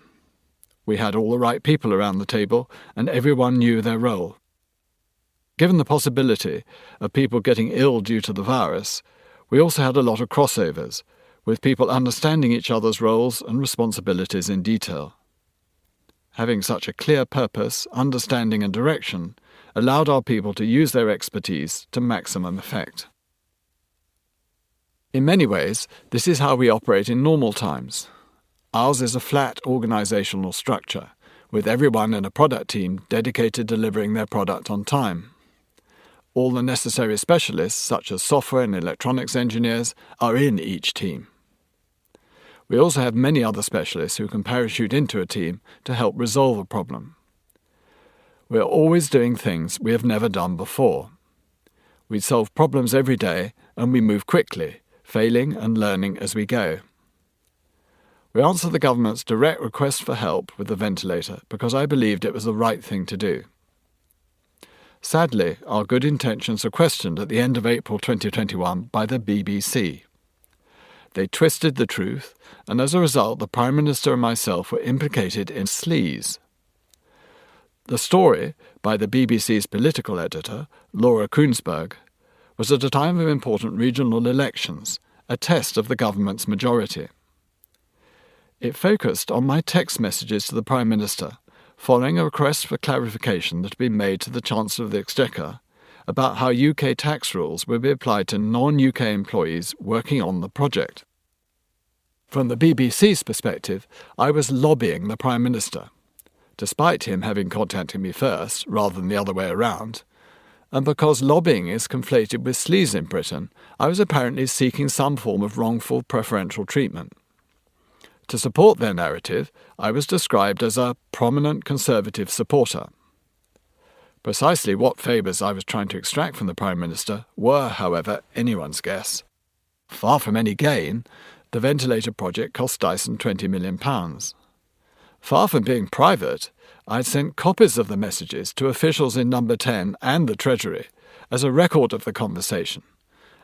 We had all the right people around the table, and everyone knew their role. Given the possibility of people getting ill due to the virus, we also had a lot of crossovers, with people understanding each other's roles and responsibilities in detail. Having such a clear purpose, understanding and direction allowed our people to use their expertise to maximum effect. In many ways, this is how we operate in normal times. Ours is a flat organisational structure, with everyone in a product team dedicated to delivering their product on time. All the necessary specialists, such as software and electronics engineers, are in each team. We also have many other specialists who can parachute into a team to help resolve a problem. We are always doing things we have never done before. We solve problems every day and we move quickly, failing and learning as we go. We answered the government's direct request for help with the ventilator because I believed it was the right thing to do. Sadly, our good intentions were questioned at the end of April 2021 by the BBC. They twisted the truth, and as a result the Prime Minister and myself were implicated in sleaze. The story, by the BBC's political editor, Laura Koonsberg, was at a time of important regional elections, a test of the government's majority. It focused on my text messages to the Prime Minister, following a request for clarification that had been made to the Chancellor of the Exchequer about how UK tax rules would be applied to non-UK employees working on the project. From the BBC's perspective, I was lobbying the Prime Minister, despite him having contacted me first, rather than the other way around, and because lobbying is conflated with sleaze in Britain, I was apparently seeking some form of wrongful preferential treatment. To support their narrative, I was described as a prominent Conservative supporter. Precisely what favours I was trying to extract from the Prime Minister were, however, anyone's guess. Far from any gain, the ventilator project cost Dyson £20 million. Far from being private, I had sent copies of the messages to officials in Number 10 and the Treasury as a record of the conversation,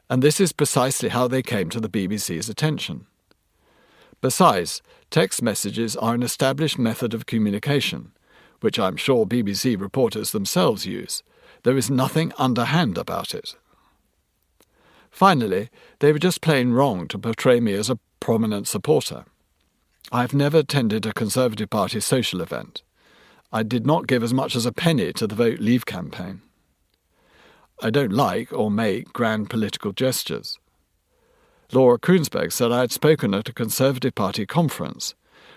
and this is precisely how they came to the BBC's attention. Besides, text messages are an established method of communication, which I'm sure BBC reporters themselves use. There is nothing underhand about it. Finally, they were just plain wrong to portray me as a prominent supporter. I have never attended a Conservative Party social event. I did not give as much as a penny to the Vote Leave campaign. I don't like or make grand political gestures. Laura Koonsberg said I had spoken at a Conservative Party conference,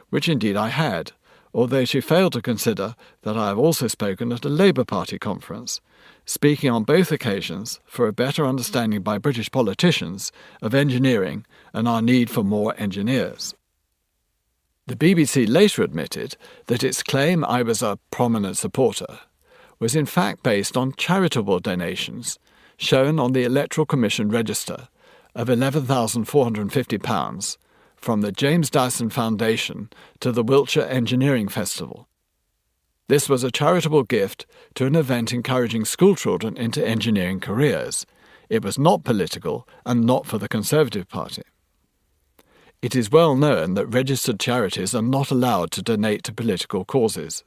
which indeed I had, although she failed to consider that I have also spoken at a Labour Party conference, speaking on both occasions for a better understanding by British politicians of engineering and our need for more engineers. The BBC later admitted that its claim I was a prominent supporter was in fact based on charitable donations shown on the Electoral Commission register of £11,450 from the James Dyson Foundation to the Wiltshire Engineering Festival. This was a charitable gift to an event encouraging schoolchildren into engineering careers. It was not political and not for the Conservative Party. It is well known that registered charities are not allowed to donate to political causes.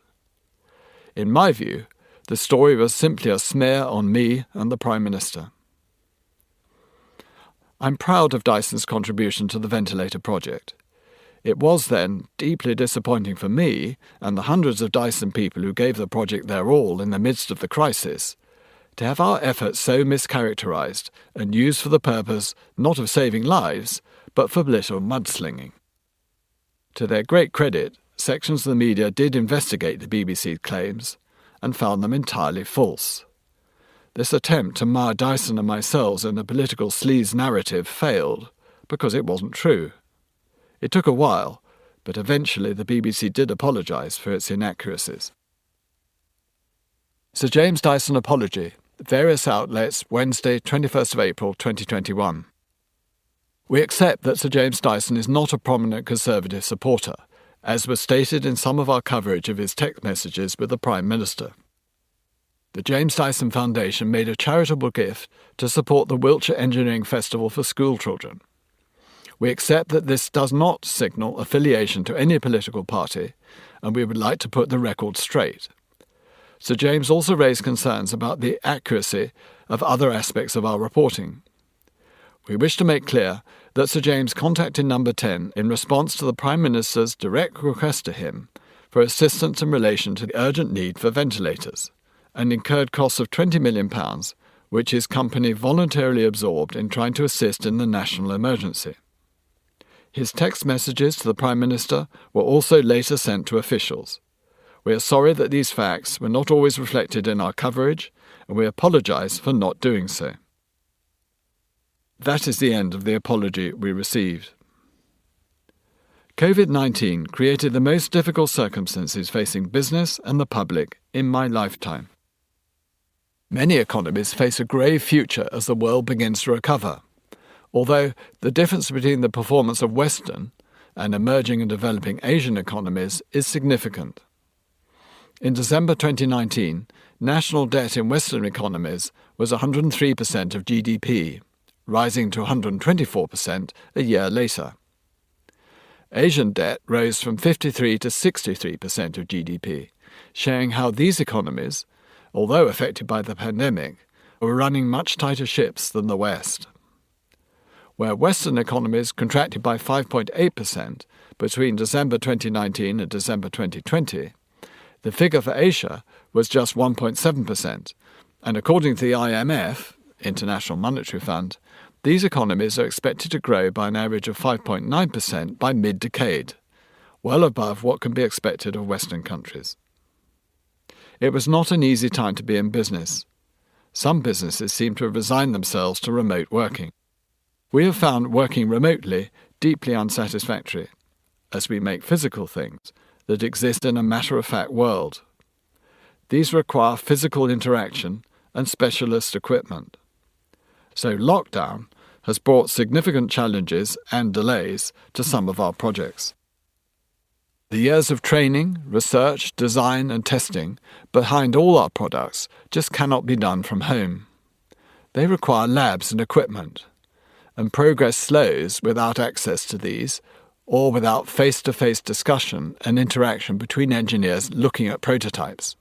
In my view, the story was simply a smear on me and the Prime Minister. I'm proud of Dyson's contribution to the ventilator project. It was then deeply disappointing for me and the hundreds of Dyson people who gave the project their all in the midst of the crisis to have our efforts so mischaracterised and used for the purpose not of saving lives, but for political mudslinging. To their great credit, sections of the media did investigate the BBC's claims and found them entirely false. This attempt to mar Dyson and myself in a political sleaze narrative failed because it wasn't true. It took a while, but eventually the BBC did apologise for its inaccuracies. Sir James Dyson apology, various outlets, Wednesday, 21st of April 2021. We accept that Sir James Dyson is not a prominent Conservative supporter, as was stated in some of our coverage of his text messages with the Prime Minister. The James Dyson Foundation made a charitable gift to support the Wiltshire Engineering Festival for schoolchildren. We accept that this does not signal affiliation to any political party, and we would like to put the record straight. Sir James also raised concerns about the accuracy of other aspects of our reporting. We wish to make clear that Sir James contacted Number 10 in response to the Prime Minister's direct request to him for assistance in relation to the urgent need for ventilators, and incurred costs of £20 million, which his company voluntarily absorbed in trying to assist in the national emergency. His text messages to the Prime Minister were also later sent to officials. We are sorry that these facts were not always reflected in our coverage, and we apologise for not doing so. That is the end of the apology we received. COVID-19 created the most difficult circumstances facing business and the public in my lifetime. Many economies face a grave future as the world begins to recover, although the difference between the performance of Western and emerging and developing Asian economies is significant. In December 2019, national debt in Western economies was 103% of GDP, rising to 124% a year later. Asian debt rose from 53 to 63% of GDP, showing how these economies, although affected by the pandemic, were running much tighter ships than the West. Where Western economies contracted by 5.8% between December 2019 and December 2020, the figure for Asia was just 1.7%, and according to the IMF, International Monetary Fund, these economies are expected to grow by an average of 5.9% by mid-decade, well above what can be expected of Western countries. It was not an easy time to be in business. Some businesses seem to have resigned themselves to remote working. We have found working remotely deeply unsatisfactory, as we make physical things that exist in a matter-of-fact world. These require physical interaction and specialist equipment. So lockdown has brought significant challenges and delays to some of our projects. The years of training, research, design and testing behind all our products just cannot be done from home. They require labs and equipment, and progress slows without access to these or without face-to-face discussion and interaction between engineers looking at prototypes.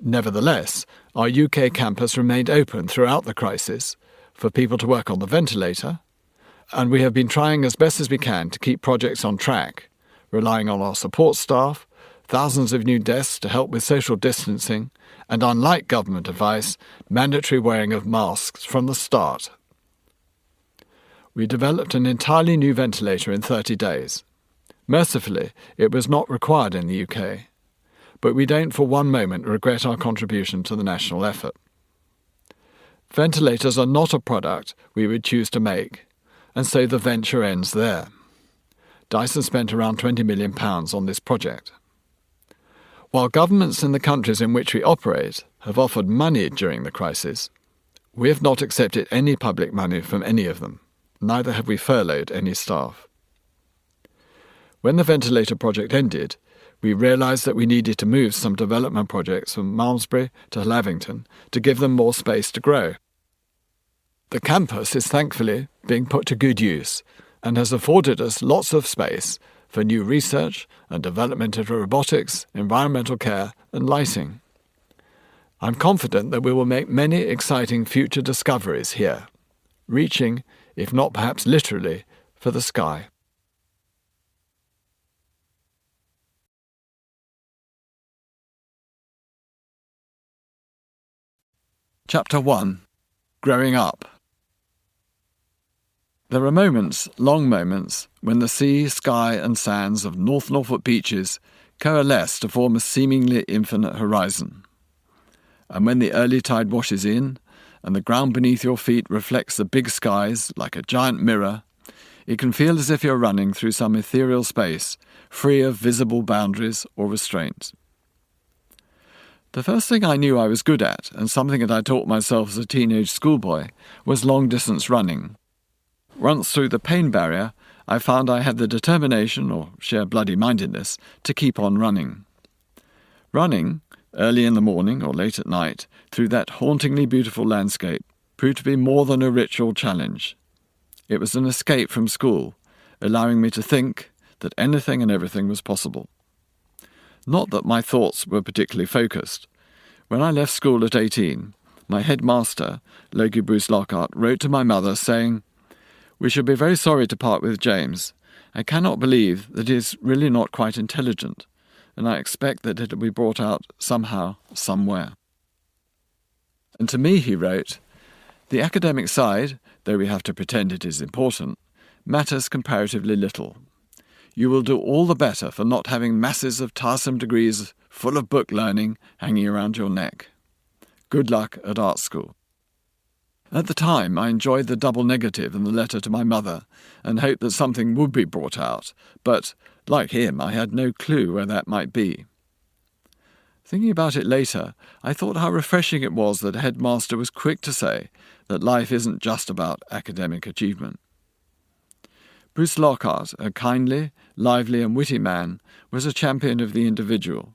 Nevertheless, our UK campus remained open throughout the crisis for people to work on the ventilator, and we have been trying as best as we can to keep projects on track, relying on our support staff, thousands of new desks to help with social distancing, and unlike government advice, mandatory wearing of masks from the start. We developed an entirely new ventilator in 30 days. Mercifully, it was not required in the UK, but we don't for one moment regret our contribution to the national effort. Ventilators are not a product we would choose to make, and so the venture ends there. Dyson spent around £20 million on this project. While governments in the countries in which we operate have offered money during the crisis, we have not accepted any public money from any of them. Neither have we furloughed any staff. When the ventilator project ended, we realised that we needed to move some development projects from Malmesbury to Lavington to give them more space to grow. The campus is thankfully being put to good use and has afforded us lots of space for new research and development of robotics, environmental care and lighting. I'm confident that we will make many exciting future discoveries here, reaching, if not perhaps literally, for the sky. Chapter 1. Growing Up. There are moments, long moments, when the sea, sky and sands of North Norfolk beaches coalesce to form a seemingly infinite horizon. And when the early tide washes in, and the ground beneath your feet reflects the big skies like a giant mirror, it can feel as if you're running through some ethereal space, free of visible boundaries or restraints. The first thing I knew I was good at, and something that I taught myself as a teenage schoolboy, was long-distance running. Once through the pain barrier, I found I had the determination, or sheer bloody-mindedness, to keep on running. Running, early in the morning or late at night, through that hauntingly beautiful landscape, proved to be more than a ritual challenge. It was an escape from school, allowing me to think that anything and everything was possible. Not that my thoughts were particularly focused. When I left school at 18, my headmaster, Logie Bruce Lockhart, wrote to my mother saying, "We shall be very sorry to part with James. I cannot believe that he is really not quite intelligent, and I expect that it will be brought out somehow, somewhere." And to me he wrote, "The academic side, though we have to pretend it is important, matters comparatively little. You will do all the better for not having masses of tiresome degrees full of book learning hanging around your neck. Good luck at art school." At the time, I enjoyed the double negative in the letter to my mother and hoped that something would be brought out, but, like him, I had no clue where that might be. Thinking about it later, I thought how refreshing it was that a headmaster was quick to say that life isn't just about academic achievement. Bruce Lockhart, a kindly, lively and witty man, was a champion of the individual.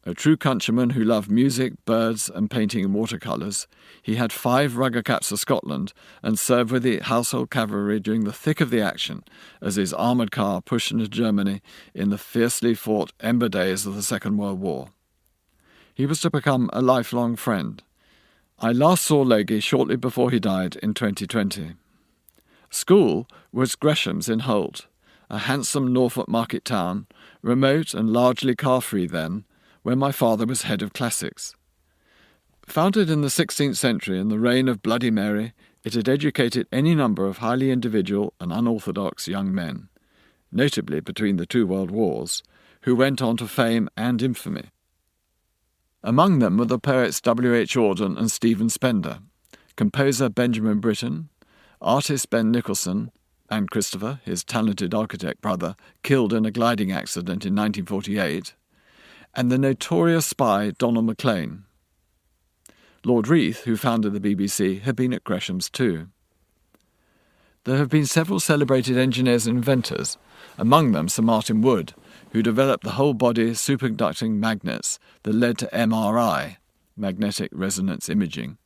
A true countryman who loved music, birds and painting in watercolours, he had 5 Rugger Caps for Scotland and served with the Household Cavalry during the thick of the action as his armoured car pushed into Germany in the fiercely fought ember days of the Second World War. He was to become a lifelong friend. I last saw Logie shortly before he died in 2020. School was Gresham's in Holt, a handsome Norfolk market town, remote and largely car-free then, when my father was head of classics. Founded in the 16th century in the reign of Bloody Mary, it had educated any number of highly individual and unorthodox young men, notably between the 2 world wars, who went on to fame and infamy. Among them were the poets W. H. Auden and Stephen Spender, composer Benjamin Britten, artist Ben Nicholson, and Christopher, his talented architect brother, killed in a gliding accident in 1948, and the notorious spy Donald Maclean. Lord Reith, who founded the BBC, had been at Gresham's too. There have been several celebrated engineers and inventors, among them Sir Martin Wood, who developed the whole-body superconducting magnets that led to MRI, magnetic resonance imaging,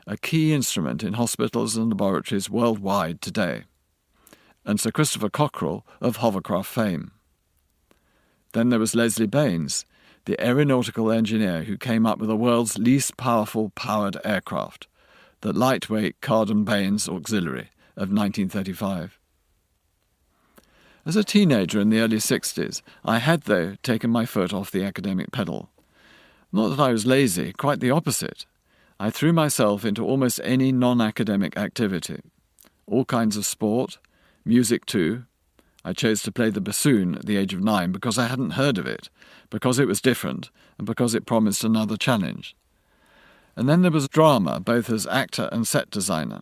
a key instrument in hospitals and laboratories worldwide today, and Sir Christopher Cockerell of hovercraft fame. Then there was Leslie Baines, the aeronautical engineer who came up with the world's least powerful powered aircraft, the lightweight Carden-Baines Auxiliary of 1935. As a teenager in the early 60s, I had, though, taken my foot off the academic pedal. Not that I was lazy, quite the opposite. I threw myself into almost any non-academic activity. All kinds of sport, music too. I chose to play the bassoon at the age of 9 because I hadn't heard of it, because it was different, and because it promised another challenge. And then there was drama, both as actor and set designer.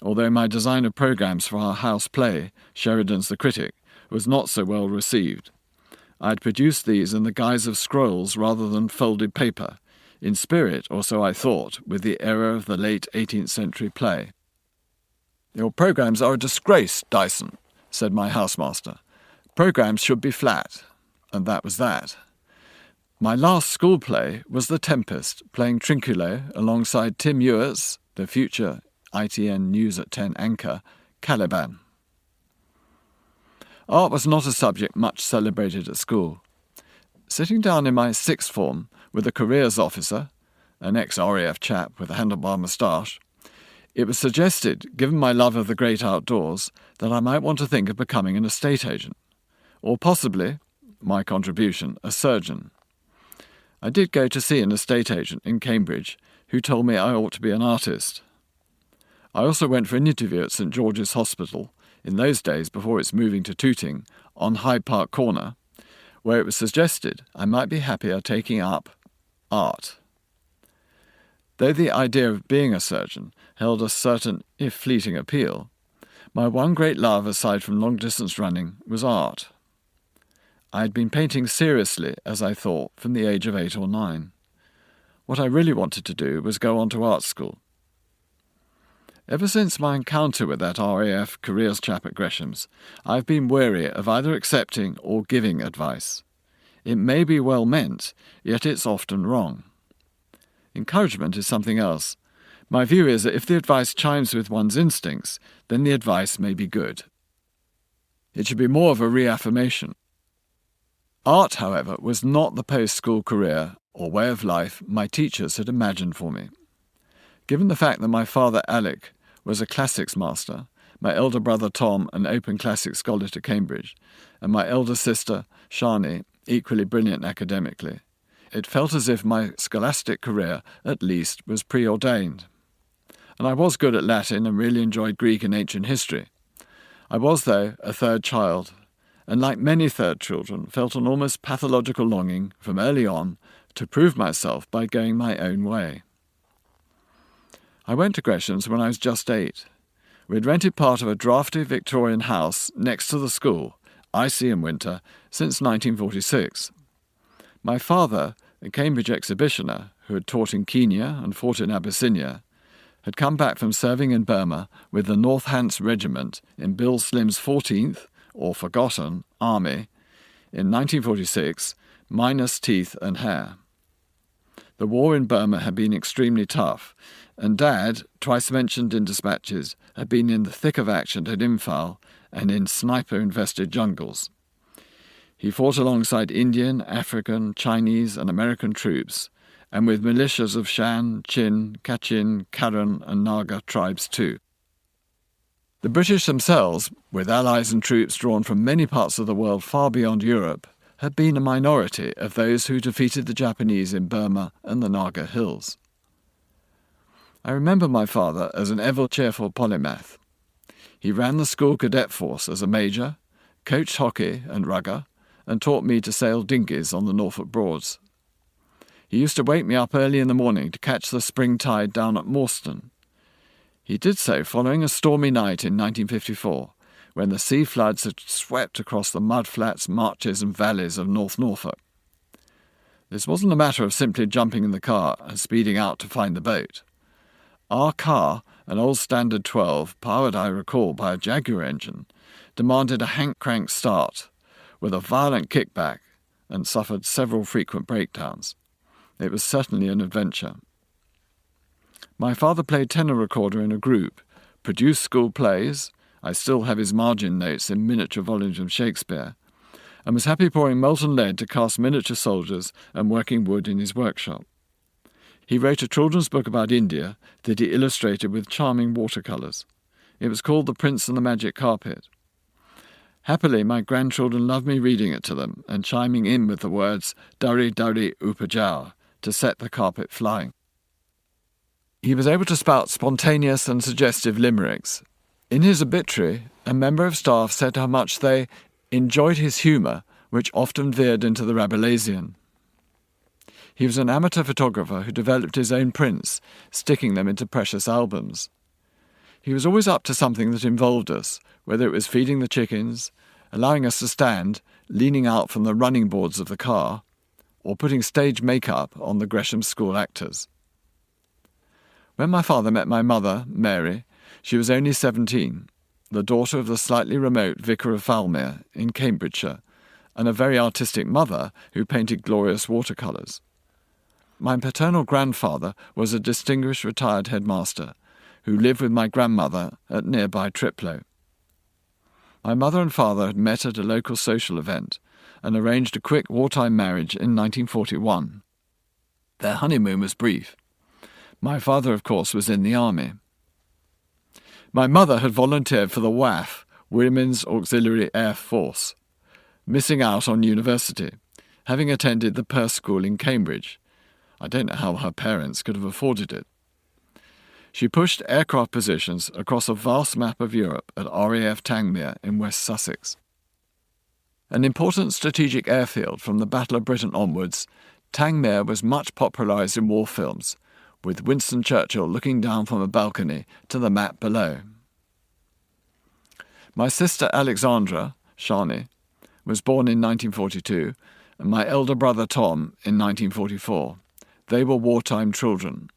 Although my design of programmes for our house play, Sheridan's The Critic, was not so well received. I had produced these in the guise of scrolls rather than folded paper, in spirit, or so I thought, with the era of the late 18th century play. "Your programmes are a disgrace, Dyson," said my housemaster. "Programmes should be flat." And that was that. My last school play was The Tempest, playing Trinculo alongside Tim Ewert's, the future ITN News at 10 anchor, Caliban. Art was not a subject much celebrated at school. Sitting down in my sixth form with a careers officer, an ex-RAF chap with a handlebar moustache, it was suggested, given my love of the great outdoors, that I might want to think of becoming an estate agent, or possibly, my contribution, a surgeon. I did go to see an estate agent in Cambridge who told me I ought to be an artist. I also went for an interview at St George's Hospital, in those days before its moving to Tooting, on Hyde Park Corner, where it was suggested I might be happier taking up art. Though the idea of being a surgeon held a certain, if fleeting, appeal, my one great love, aside from long-distance running, was art. I had been painting seriously, as I thought, from the age of 8 or 9. What I really wanted to do was go on to art school. Ever since my encounter with that RAF careers chap at Gresham's, I have been wary of either accepting or giving advice. It may be well meant, yet it's often wrong. Encouragement is something else. My view is that if the advice chimes with one's instincts, then the advice may be good. It should be more of a reaffirmation. Art, however, was not the post-school career or way of life my teachers had imagined for me. Given the fact that my father, Alec, was a classics master, my elder brother, Tom, an open classics scholar to Cambridge, and my elder sister, Shani, equally brilliant academically, it felt as if my scholastic career, at least, was preordained. And I was good at Latin and really enjoyed Greek and ancient history. I was, though, a third child, and like many third children, felt an almost pathological longing, from early on, to prove myself by going my own way. I went to Gresham's when I was just 8. We had rented part of a draughty Victorian house next to the school, icy in winter, since 1946. My father, a Cambridge exhibitioner who had taught in Kenya and fought in Abyssinia, had come back from serving in Burma with the North Hants Regiment in Bill Slim's 14th, or forgotten, Army, in 1946, minus teeth and hair. The war in Burma had been extremely tough, and Dad, twice mentioned in dispatches, had been in the thick of action at Imphal and in sniper-infested jungles. He fought alongside Indian, African, Chinese and American troops, and with militias of Shan, Chin, Kachin, Karen and Naga tribes too. The British themselves, with allies and troops drawn from many parts of the world far beyond Europe, had been a minority of those who defeated the Japanese in Burma and the Naga Hills. I remember my father as an ever-cheerful polymath. He ran the school cadet force as a major, coached hockey and rugger, and taught me to sail dinghies on the Norfolk Broads. He used to wake me up early in the morning to catch the spring tide down at Morstan. He did so following a stormy night in 1954, when the sea floods had swept across the mudflats, marches and valleys of North Norfolk. This wasn't a matter of simply jumping in the car and speeding out to find the boat. Our car, an old Standard 12, powered, I recall, by a Jaguar engine, demanded a hand-crank start, with a violent kickback, and suffered several frequent breakdowns. It was certainly an adventure. My father played tenor recorder in a group, produced school plays, I still have his margin notes in miniature volumes of Shakespeare, and was happy pouring molten lead to cast miniature soldiers and working wood in his workshop. He wrote a children's book about India that he illustrated with charming watercolours. It was called The Prince and the Magic Carpet. Happily, my grandchildren loved me reading it to them and chiming in with the words "Dari Dari Upajao" to set the carpet flying. He was able to spout spontaneous and suggestive limericks. In his obituary, A member of staff said how much they enjoyed his humour, which often veered into the Rabelaisian. He was an amateur photographer who developed his own prints, sticking them into precious albums. He was always up to something that involved us, whether it was feeding the chickens, allowing us to stand, leaning out from the running boards of the car, or putting stage makeup on the Gresham School actors. When my father met my mother, Mary, she was only 17, the daughter of the slightly remote Vicar of Falmere in Cambridgeshire, and a very artistic mother who painted glorious watercolours. My paternal grandfather was a distinguished retired headmaster who lived with my grandmother at nearby Triplo. My mother and father had met at a local social event and arranged a quick wartime marriage in 1941. Their honeymoon was brief. My father, of course, was in the army. My mother had volunteered for the WAF, Women's Auxiliary Air Force, missing out on university, having attended the Perse School in Cambridge. I don't know how her parents could have afforded it. She pushed aircraft positions across a vast map of Europe at RAF Tangmere in West Sussex. An important strategic airfield from the Battle of Britain onwards, Tangmere was much popularised in war films, with Winston Churchill looking down from a balcony to the map below. My sister Alexandra, Shani, was born in 1942, and my elder brother Tom in 1944. They were wartime children.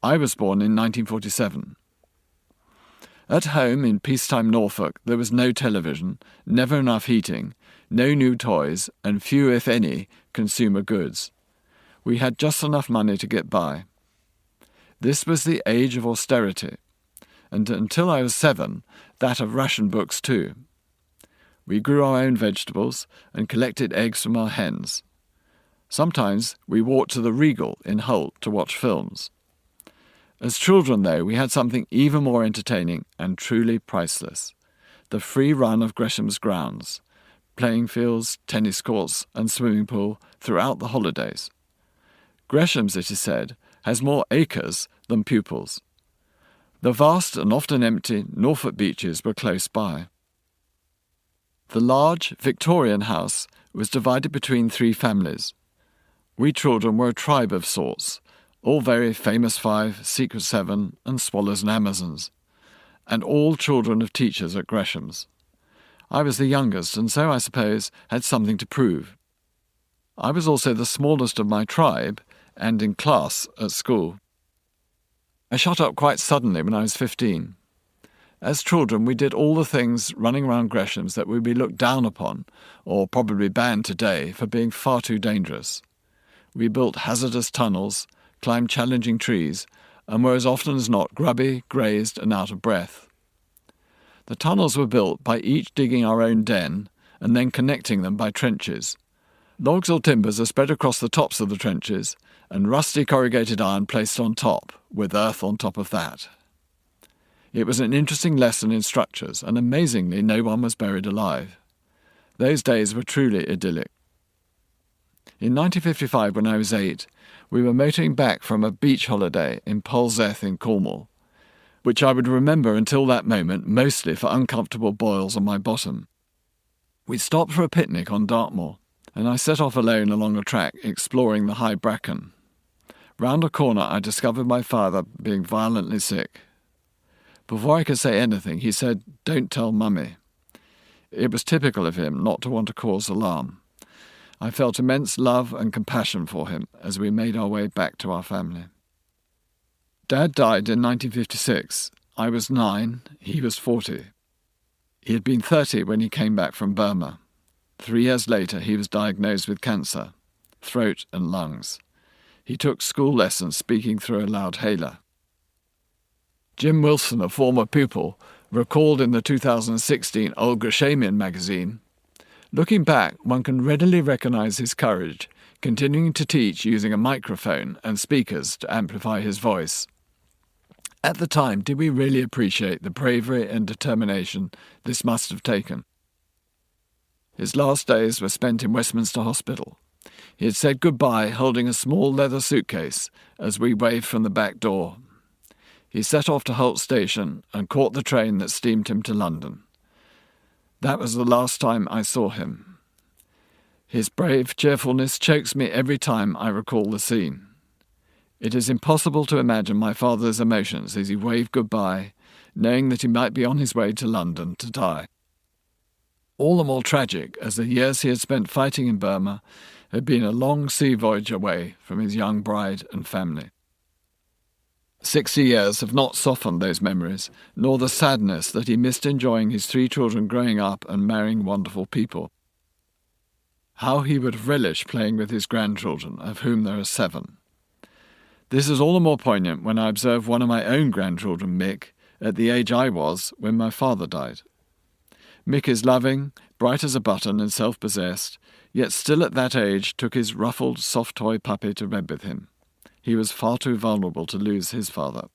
I was born in 1947. At home in peacetime Norfolk, there was no television, never enough heating, no new toys, and few, if any, consumer goods. We had just enough money to get by. This was the age of austerity, and until I was 7, that of ration books too. We grew our own vegetables and collected eggs from our hens. Sometimes we walked to the Regal in Holt to watch films. As children, though, we had something even more entertaining and truly priceless: the free run of Gresham's grounds, playing fields, tennis courts and swimming pool throughout the holidays. Gresham's, it is said, has more acres than pupils. The vast and often empty Norfolk beaches were close by. The large Victorian house was divided between 3 families. We children were a tribe of sorts, all very famous 5, Secret 7 and Swallows and Amazons, and all children of teachers at Gresham's. I was the youngest, and so, I suppose, had something to prove. I was also the smallest of my tribe, and in class at school. I shot up quite suddenly when I was 15. As children, we did all the things running around Gresham's that would be looked down upon, or probably banned today, for being far too dangerous. We built hazardous tunnels, climbed challenging trees, and were as often as not grubby, grazed, and out of breath. The tunnels were built by each digging our own den and then connecting them by trenches. Logs or timbers are spread across the tops of the trenches, and rusty corrugated iron placed on top, with earth on top of that. It was an interesting lesson in structures, and amazingly no one was buried alive. Those days were truly idyllic. In 1955, when I was 8, we were motoring back from a beach holiday in Polzeth in Cornwall, which I would remember until that moment mostly for uncomfortable boils on my bottom. We stopped for a picnic on Dartmoor, and I set off alone along a track exploring the high bracken. Round a corner I discovered my father being violently sick. Before I could say anything, he said, "Don't tell Mummy." It was typical of him not to want to cause alarm. I felt immense love and compassion for him as we made our way back to our family. Dad died in 1956. I was 9, he was 40. He had been 30 when he came back from Burma. 3 years later he was diagnosed with cancer, throat and lungs. He took school lessons speaking through a loudhailer. Jim Wilson, a former pupil, recalled in the 2016 Old Greshamian magazine, "Looking back, one can readily recognise his courage, continuing to teach using a microphone and speakers to amplify his voice. At the time, did we really appreciate the bravery and determination this must have taken?" His last days were spent in Westminster Hospital. He had said goodbye holding a small leather suitcase as we waved from the back door. He set off to Holt Station and caught the train that steamed him to London. That was the last time I saw him. His brave cheerfulness chokes me every time I recall the scene. It is impossible to imagine my father's emotions as he waved goodbye, knowing that he might be on his way to London to die. All the more tragic as the years he had spent fighting in Burma had been a long sea voyage away from his young bride and family. 60 years have not softened those memories, nor the sadness that he missed enjoying his 3 children growing up and marrying wonderful people. How he would have relished playing with his grandchildren, of whom there are 7. This is all the more poignant when I observe one of my own grandchildren, Mick, at the age I was when my father died. Mick is loving, bright as a button and self-possessed, yet still at that age took his ruffled, soft toy puppy to bed with him. He was far too vulnerable to lose his father.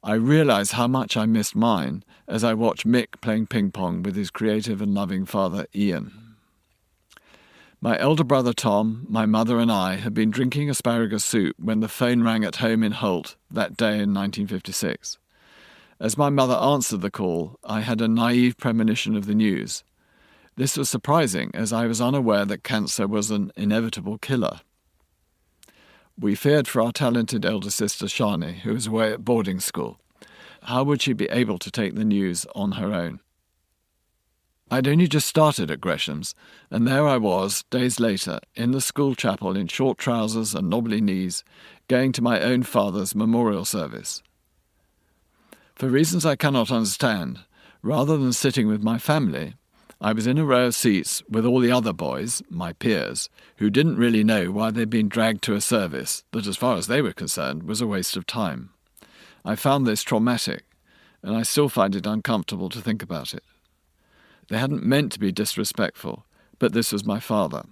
I realise how much I missed mine as I watched Mick playing ping-pong with his creative and loving father, Ian. My elder brother Tom, my mother and I had been drinking asparagus soup when the phone rang at home in Holt that day in 1956. As my mother answered the call, I had a naive premonition of the news. This was surprising, as I was unaware that cancer was an inevitable killer. We feared for our talented elder sister Shani, who was away at boarding school. How would she be able to take the news on her own? I'd only just started at Gresham's, and there I was, days later, in the school chapel in short trousers and knobbly knees, going to my own father's memorial service. For reasons I cannot understand, rather than sitting with my family, I was in a row of seats with all the other boys, my peers, who didn't really know why they'd been dragged to a service that, as far as they were concerned, was a waste of time. I found this traumatic, and I still find it uncomfortable to think about it. They hadn't meant to be disrespectful, but this was my father.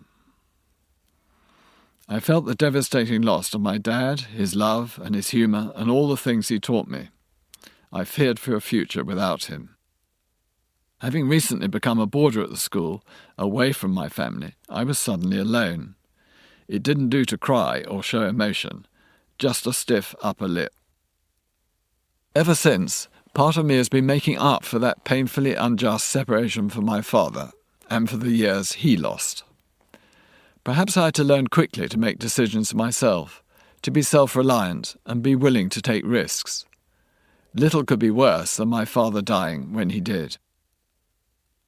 I felt the devastating loss of my dad, his love and his humour, and all the things he taught me. I feared for a future without him. Having recently become a boarder at the school, away from my family, I was suddenly alone. It didn't do to cry or show emotion, just a stiff upper lip. Ever since, part of me has been making up for that painfully unjust separation from my father, and for the years he lost. Perhaps I had to learn quickly to make decisions myself, to be self-reliant and be willing to take risks. Little could be worse than my father dying when he did.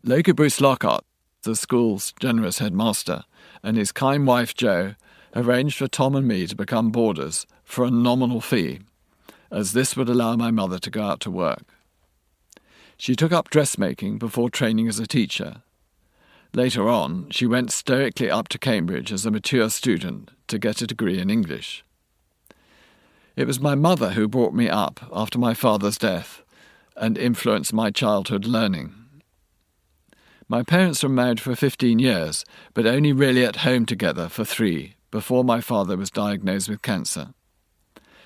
Loki Bruce Lockhart, the school's generous headmaster, and his kind wife Jo arranged for Tom and me to become boarders for a nominal fee, as this would allow my mother to go out to work. She took up dressmaking before training as a teacher. Later on, she went stoically up to Cambridge as a mature student to get a degree in English. It was my mother who brought me up after my father's death and influenced my childhood learning. My parents were married for 15 years, but only really at home together for 3, before my father was diagnosed with cancer.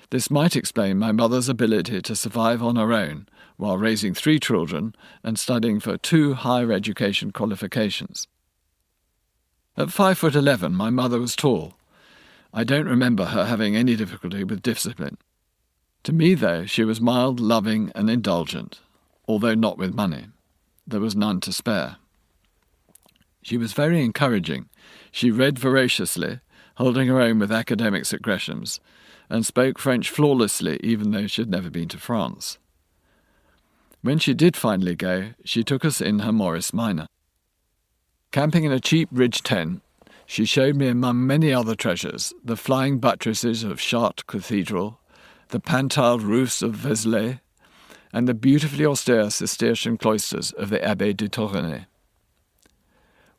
This might explain my mother's ability to survive on her own while raising 3 children and studying for 2 higher education qualifications. At 5'11", my mother was tall. I don't remember her having any difficulty with discipline. To me, though, she was mild, loving and indulgent, although not with money. There was none to spare. She was very encouraging. She read voraciously, holding her own with academics at Gresham's, and spoke French flawlessly even though she had never been to France. When she did finally go, she took us in her Morris Minor. Camping in a cheap ridge tent, she showed me among many other treasures the flying buttresses of Chartres Cathedral, the pantiled roofs of Vézelay, and the beautifully austere Cistercian cloisters of the Abbey de Tournai.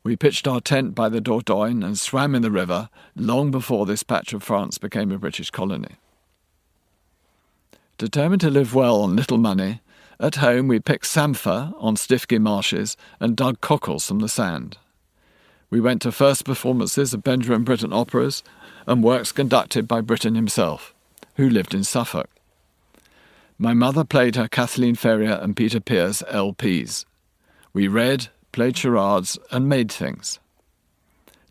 We pitched our tent by the Dordogne and swam in the river long before this patch of France became a British colony. Determined to live well on little money, at home we picked samphire on Stiffkey marshes and dug cockles from the sand. We went to first performances of Benjamin Britten operas and works conducted by Britten himself, who lived in Suffolk. My mother played her Kathleen Ferrier and Peter Pears LPs. We read, played charades and made things.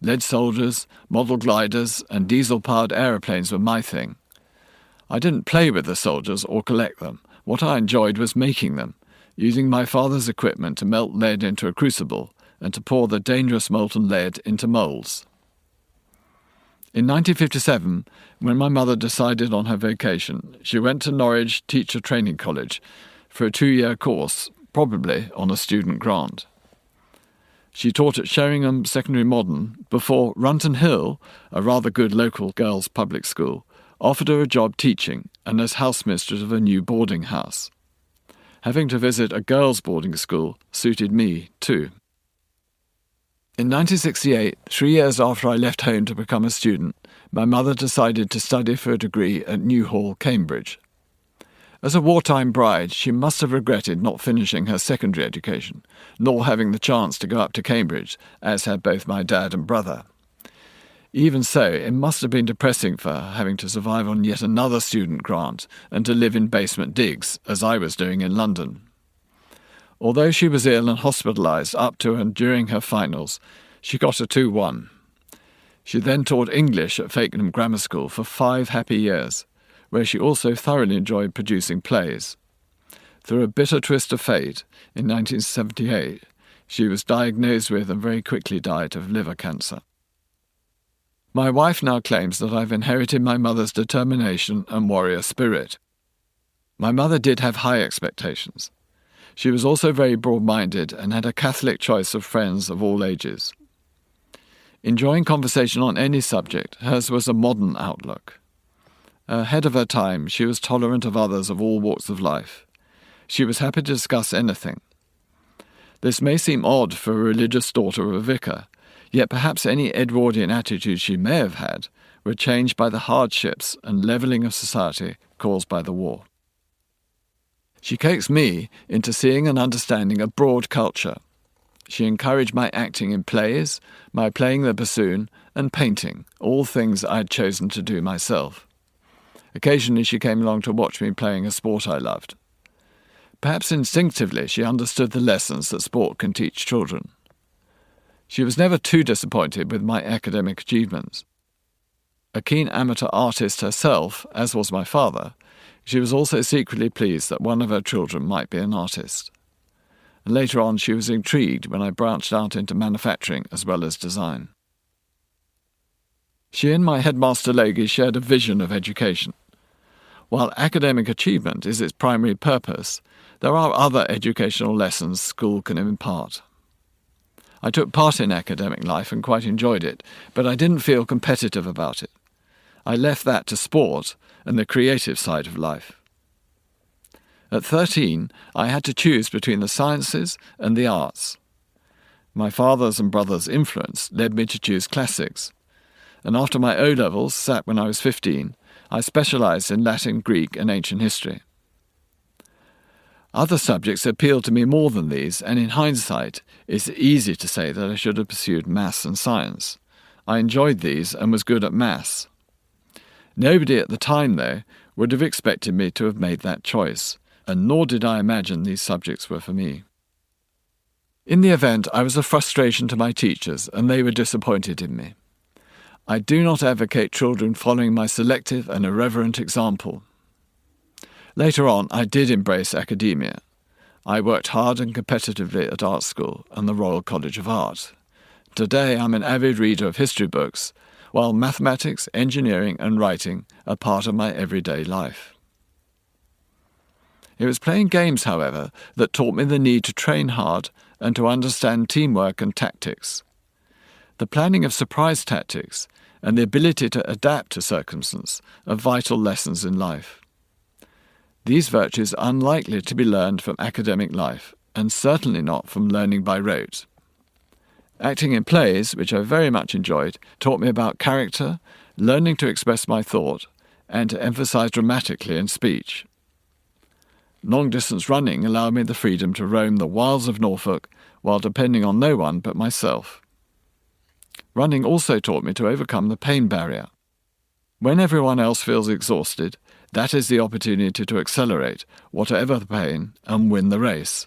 Lead soldiers, model gliders and diesel-powered aeroplanes were my thing. I didn't play with the soldiers or collect them. What I enjoyed was making them, using my father's equipment to melt lead into a crucible and to pour the dangerous molten lead into moulds. In 1957, when my mother decided on her vocation, she went to Norwich Teacher Training College for a 2-year course, probably on a student grant. She taught at Sheringham Secondary Modern before Runton Hill, a rather good local girls' public school, offered her a job teaching and as housemistress of a new boarding house. Having to visit a girls' boarding school suited me too. In 1968, 3 years after I left home to become a student, my mother decided to study for a degree at Newhall, Cambridge. As a wartime bride, she must have regretted not finishing her secondary education, nor having the chance to go up to Cambridge, as had both my dad and brother. Even so, it must have been depressing for her having to survive on yet another student grant and to live in basement digs, as I was doing in London. Although she was ill and hospitalised up to and during her finals, she got a 2-1. She then taught English at Fakenham Grammar School for 5 happy years, where she also thoroughly enjoyed producing plays. Through a bitter twist of fate, in 1978, she was diagnosed with and very quickly died of liver cancer. My wife now claims that I've inherited my mother's determination and warrior spirit. My mother did have high expectations. She was also very broad-minded and had a Catholic choice of friends of all ages. Enjoying conversation on any subject, hers was a modern outlook. Ahead of her time, she was tolerant of others of all walks of life. She was happy to discuss anything. This may seem odd for a religious daughter of a vicar, yet perhaps any Edwardian attitudes she may have had were changed by the hardships and levelling of society caused by the war. She coaxed me into seeing and understanding a broad culture. She encouraged my acting in plays, my playing the bassoon, and painting, all things I had chosen to do myself. Occasionally she came along to watch me playing a sport I loved. Perhaps instinctively she understood the lessons that sport can teach children. She was never too disappointed with my academic achievements. A keen amateur artist herself, as was my father, she was also secretly pleased that one of her children might be an artist. And later on she was intrigued when I branched out into manufacturing as well as design. She and my headmaster Logie shared a vision of education. While academic achievement is its primary purpose, there are other educational lessons school can impart. I took part in academic life and quite enjoyed it, but I didn't feel competitive about it. I left that to sport and the creative side of life. At 13, I had to choose between the sciences and the arts. My father's and brother's influence led me to choose classics, and after my O-levels, sat when I was 15, I specialised in Latin, Greek and ancient history. Other subjects appealed to me more than these, and in hindsight, it's easy to say that I should have pursued maths and science. I enjoyed these and was good at maths. Nobody at the time, though, would have expected me to have made that choice, and nor did I imagine these subjects were for me. In the event, I was a frustration to my teachers, and they were disappointed in me. I do not advocate children following my selective and irreverent example. Later on, I did embrace academia. I worked hard and competitively at art school and the Royal College of Art. Today, I'm an avid reader of history books, while mathematics, engineering and writing are part of my everyday life. It was playing games, however, that taught me the need to train hard and to understand teamwork and tactics. The planning of surprise tactics and the ability to adapt to circumstance are vital lessons in life. These virtues are unlikely to be learned from academic life, and certainly not from learning by rote. Acting in plays, which I very much enjoyed, taught me about character, learning to express my thought, and to emphasize dramatically in speech. Long-distance running allowed me the freedom to roam the wilds of Norfolk while depending on no one but myself. Running also taught me to overcome the pain barrier. When everyone else feels exhausted, that is the opportunity to accelerate, whatever the pain, and win the race.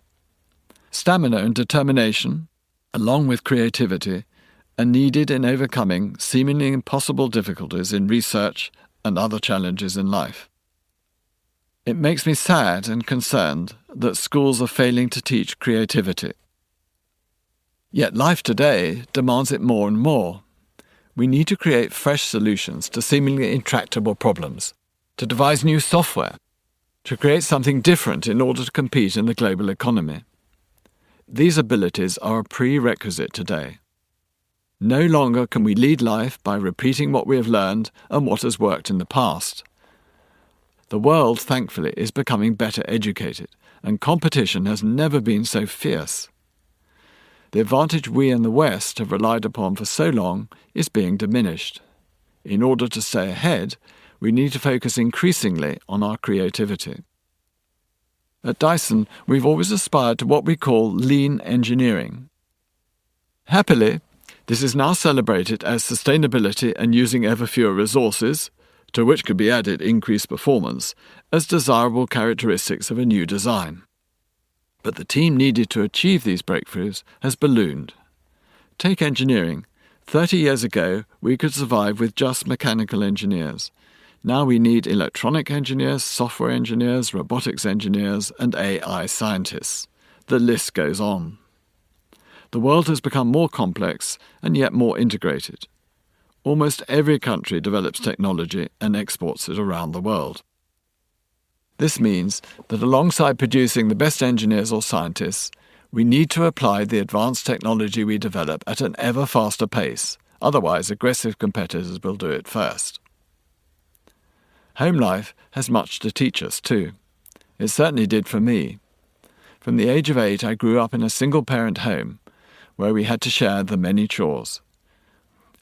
Stamina and determination, along with creativity, are needed in overcoming seemingly impossible difficulties in research and other challenges in life. It makes me sad and concerned, that schools are failing to teach creativity. Yet life today demands it more and more. We need to create fresh solutions to seemingly intractable problems, to devise new software, to create something different in order to compete in the global economy. These abilities are a prerequisite today. No longer can we lead life by repeating what we have learned and what has worked in the past. The world, thankfully, is becoming better educated, and competition has never been so fierce. The advantage we in the West have relied upon for so long is being diminished. In order to stay ahead, we need to focus increasingly on our creativity. At Dyson, we've always aspired to what we call lean engineering. Happily, this is now celebrated as sustainability and using ever fewer resources, to which could be added increased performance, as desirable characteristics of a new design. But the team needed to achieve these breakthroughs has ballooned. Take engineering. 30 years ago, we could survive with just mechanical engineers. Now we need electronic engineers, software engineers, robotics engineers, and AI scientists. The list goes on. The world has become more complex and yet more integrated. Almost every country develops technology and exports it around the world. This means that alongside producing the best engineers or scientists, we need to apply the advanced technology we develop at an ever faster pace, otherwise aggressive competitors will do it first. Home life has much to teach us too. It certainly did for me. From the age of 8, I grew up in a single-parent home, where we had to share the many chores.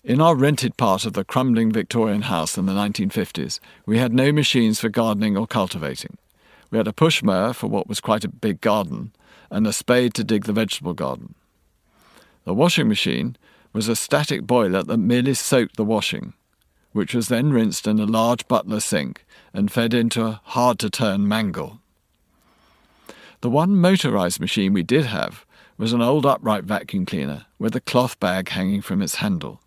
In our rented part of the crumbling Victorian house in the 1950s, we had no machines for gardening or cultivating. We had a push mower for what was quite a big garden, and a spade to dig the vegetable garden. The washing machine was a static boiler that merely soaked the washing, which was then rinsed in a large butler sink and fed into a hard-to-turn mangle. The one motorised machine we did have was an old upright vacuum cleaner with a cloth bag hanging from its handle.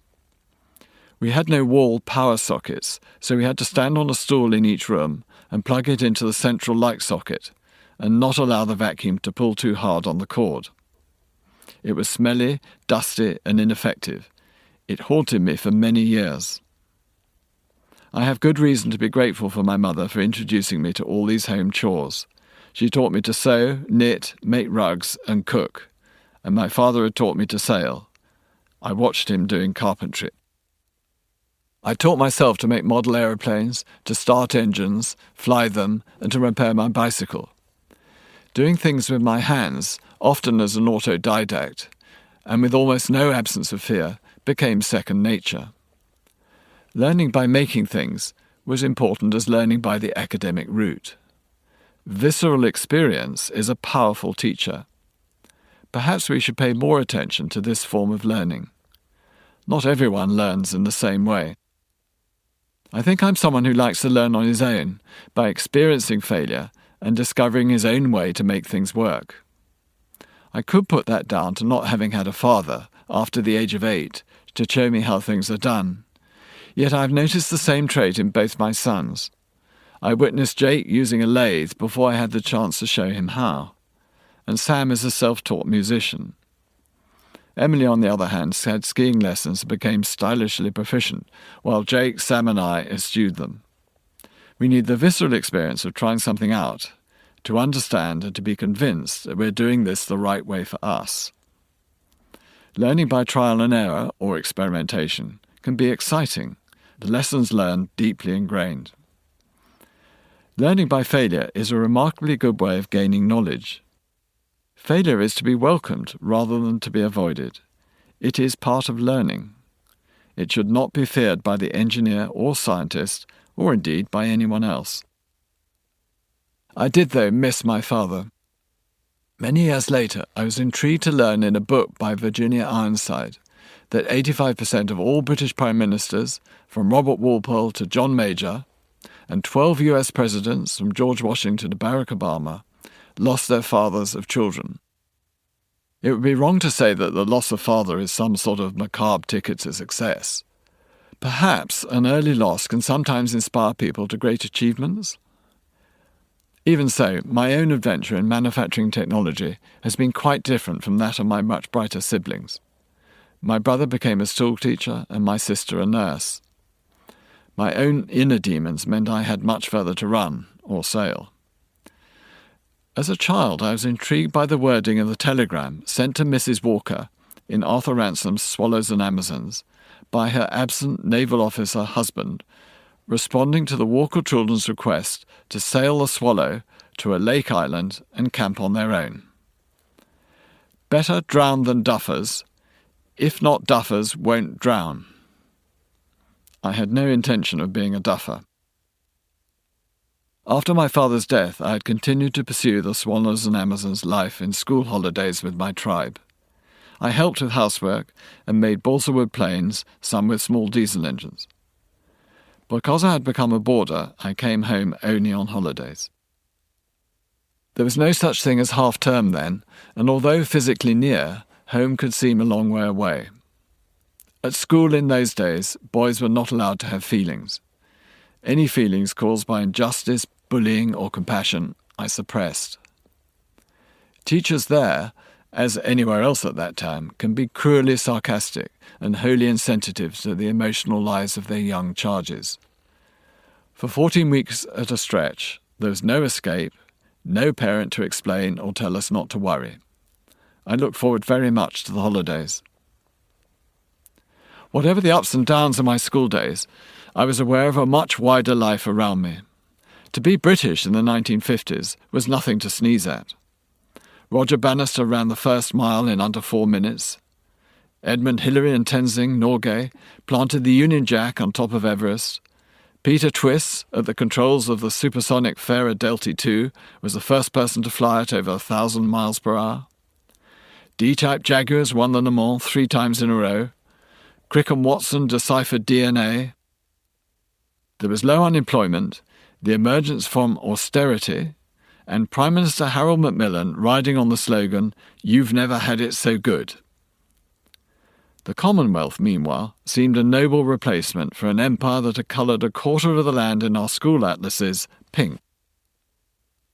We had no wall power sockets, so we had to stand on a stool in each room and plug it into the central light socket and not allow the vacuum to pull too hard on the cord. It was smelly, dusty, and ineffective. It haunted me for many years. I have good reason to be grateful for my mother for introducing me to all these home chores. She taught me to sew, knit, make rugs, and cook, and my father had taught me to sail. I watched him doing carpentry. I taught myself to make model aeroplanes, to start engines, fly them, and to repair my bicycle. Doing things with my hands, often as an autodidact, and with almost no absence of fear, became second nature. Learning by making things was important as learning by the academic route. Visceral experience is a powerful teacher. Perhaps we should pay more attention to this form of learning. Not everyone learns in the same way. I think I'm someone who likes to learn on his own, by experiencing failure and discovering his own way to make things work. I could put that down to not having had a father, after the age of 8, to show me how things are done. Yet I've noticed the same trait in both my sons. I witnessed Jake using a lathe before I had the chance to show him how, and Sam is a self-taught musician. Emily, on the other hand, had skiing lessons and became stylishly proficient, while Jake, Sam and I eschewed them. We need the visceral experience of trying something out, to understand and to be convinced that we're doing this the right way for us. Learning by trial and error, or experimentation, can be exciting, the lessons learned deeply ingrained. Learning by failure is a remarkably good way of gaining knowledge. Failure is to be welcomed rather than to be avoided. It is part of learning. It should not be feared by the engineer or scientist, or indeed by anyone else. I did, though, miss my father. Many years later, I was intrigued to learn in a book by Virginia Ironside that 85% of all British Prime Ministers, from Robert Walpole to John Major, and 12 US presidents, from George Washington to Barack Obama, lost their fathers of children. It would be wrong to say that the loss of father is some sort of macabre ticket to success. Perhaps an early loss can sometimes inspire people to great achievements. Even so, my own adventure in manufacturing technology has been quite different from that of my much brighter siblings. My brother became a schoolteacher and my sister a nurse. My own inner demons meant I had much further to run, or sail. As a child, I was intrigued by the wording of the telegram sent to Mrs. Walker in Arthur Ransom's Swallows and Amazons by her absent naval officer husband, responding to the Walker children's request to sail the Swallow to a lake island and camp on their own. Better drown than duffers. If not duffers, won't drown. I had no intention of being a duffer. After my father's death, I had continued to pursue the Swallows and Amazons life in school holidays with my tribe. I helped with housework and made balsa wood planes, some with small diesel engines. Because I had become a boarder, I came home only on holidays. There was no such thing as half-term then, and although physically near, home could seem a long way away. At school in those days, boys were not allowed to have feelings. Any feelings caused by injustice, bullying, or compassion, I suppressed. Teachers there, as anywhere else at that time, can be cruelly sarcastic and wholly insensitive to the emotional lives of their young charges. For 14 weeks at a stretch, there was no escape, no parent to explain or tell us not to worry. I looked forward very much to the holidays. Whatever the ups and downs of my school days, I was aware of a much wider life around me. To be British in the 1950s was nothing to sneeze at. Roger Bannister ran the first mile in under 4 minutes. Edmund Hillary and Tenzing Norgay planted the Union Jack on top of Everest. Peter Twiss, at the controls of the supersonic Farah Delta II, was the first person to fly at over 1,000 miles per hour. D-type Jaguars won the Le Mans 3 times in a row. Crick and Watson deciphered DNA. There was low unemployment, the emergence from austerity, and Prime Minister Harold Macmillan riding on the slogan, "You've never had it so good." The Commonwealth, meanwhile, seemed a noble replacement for an empire that had coloured a quarter of the land in our school atlases pink.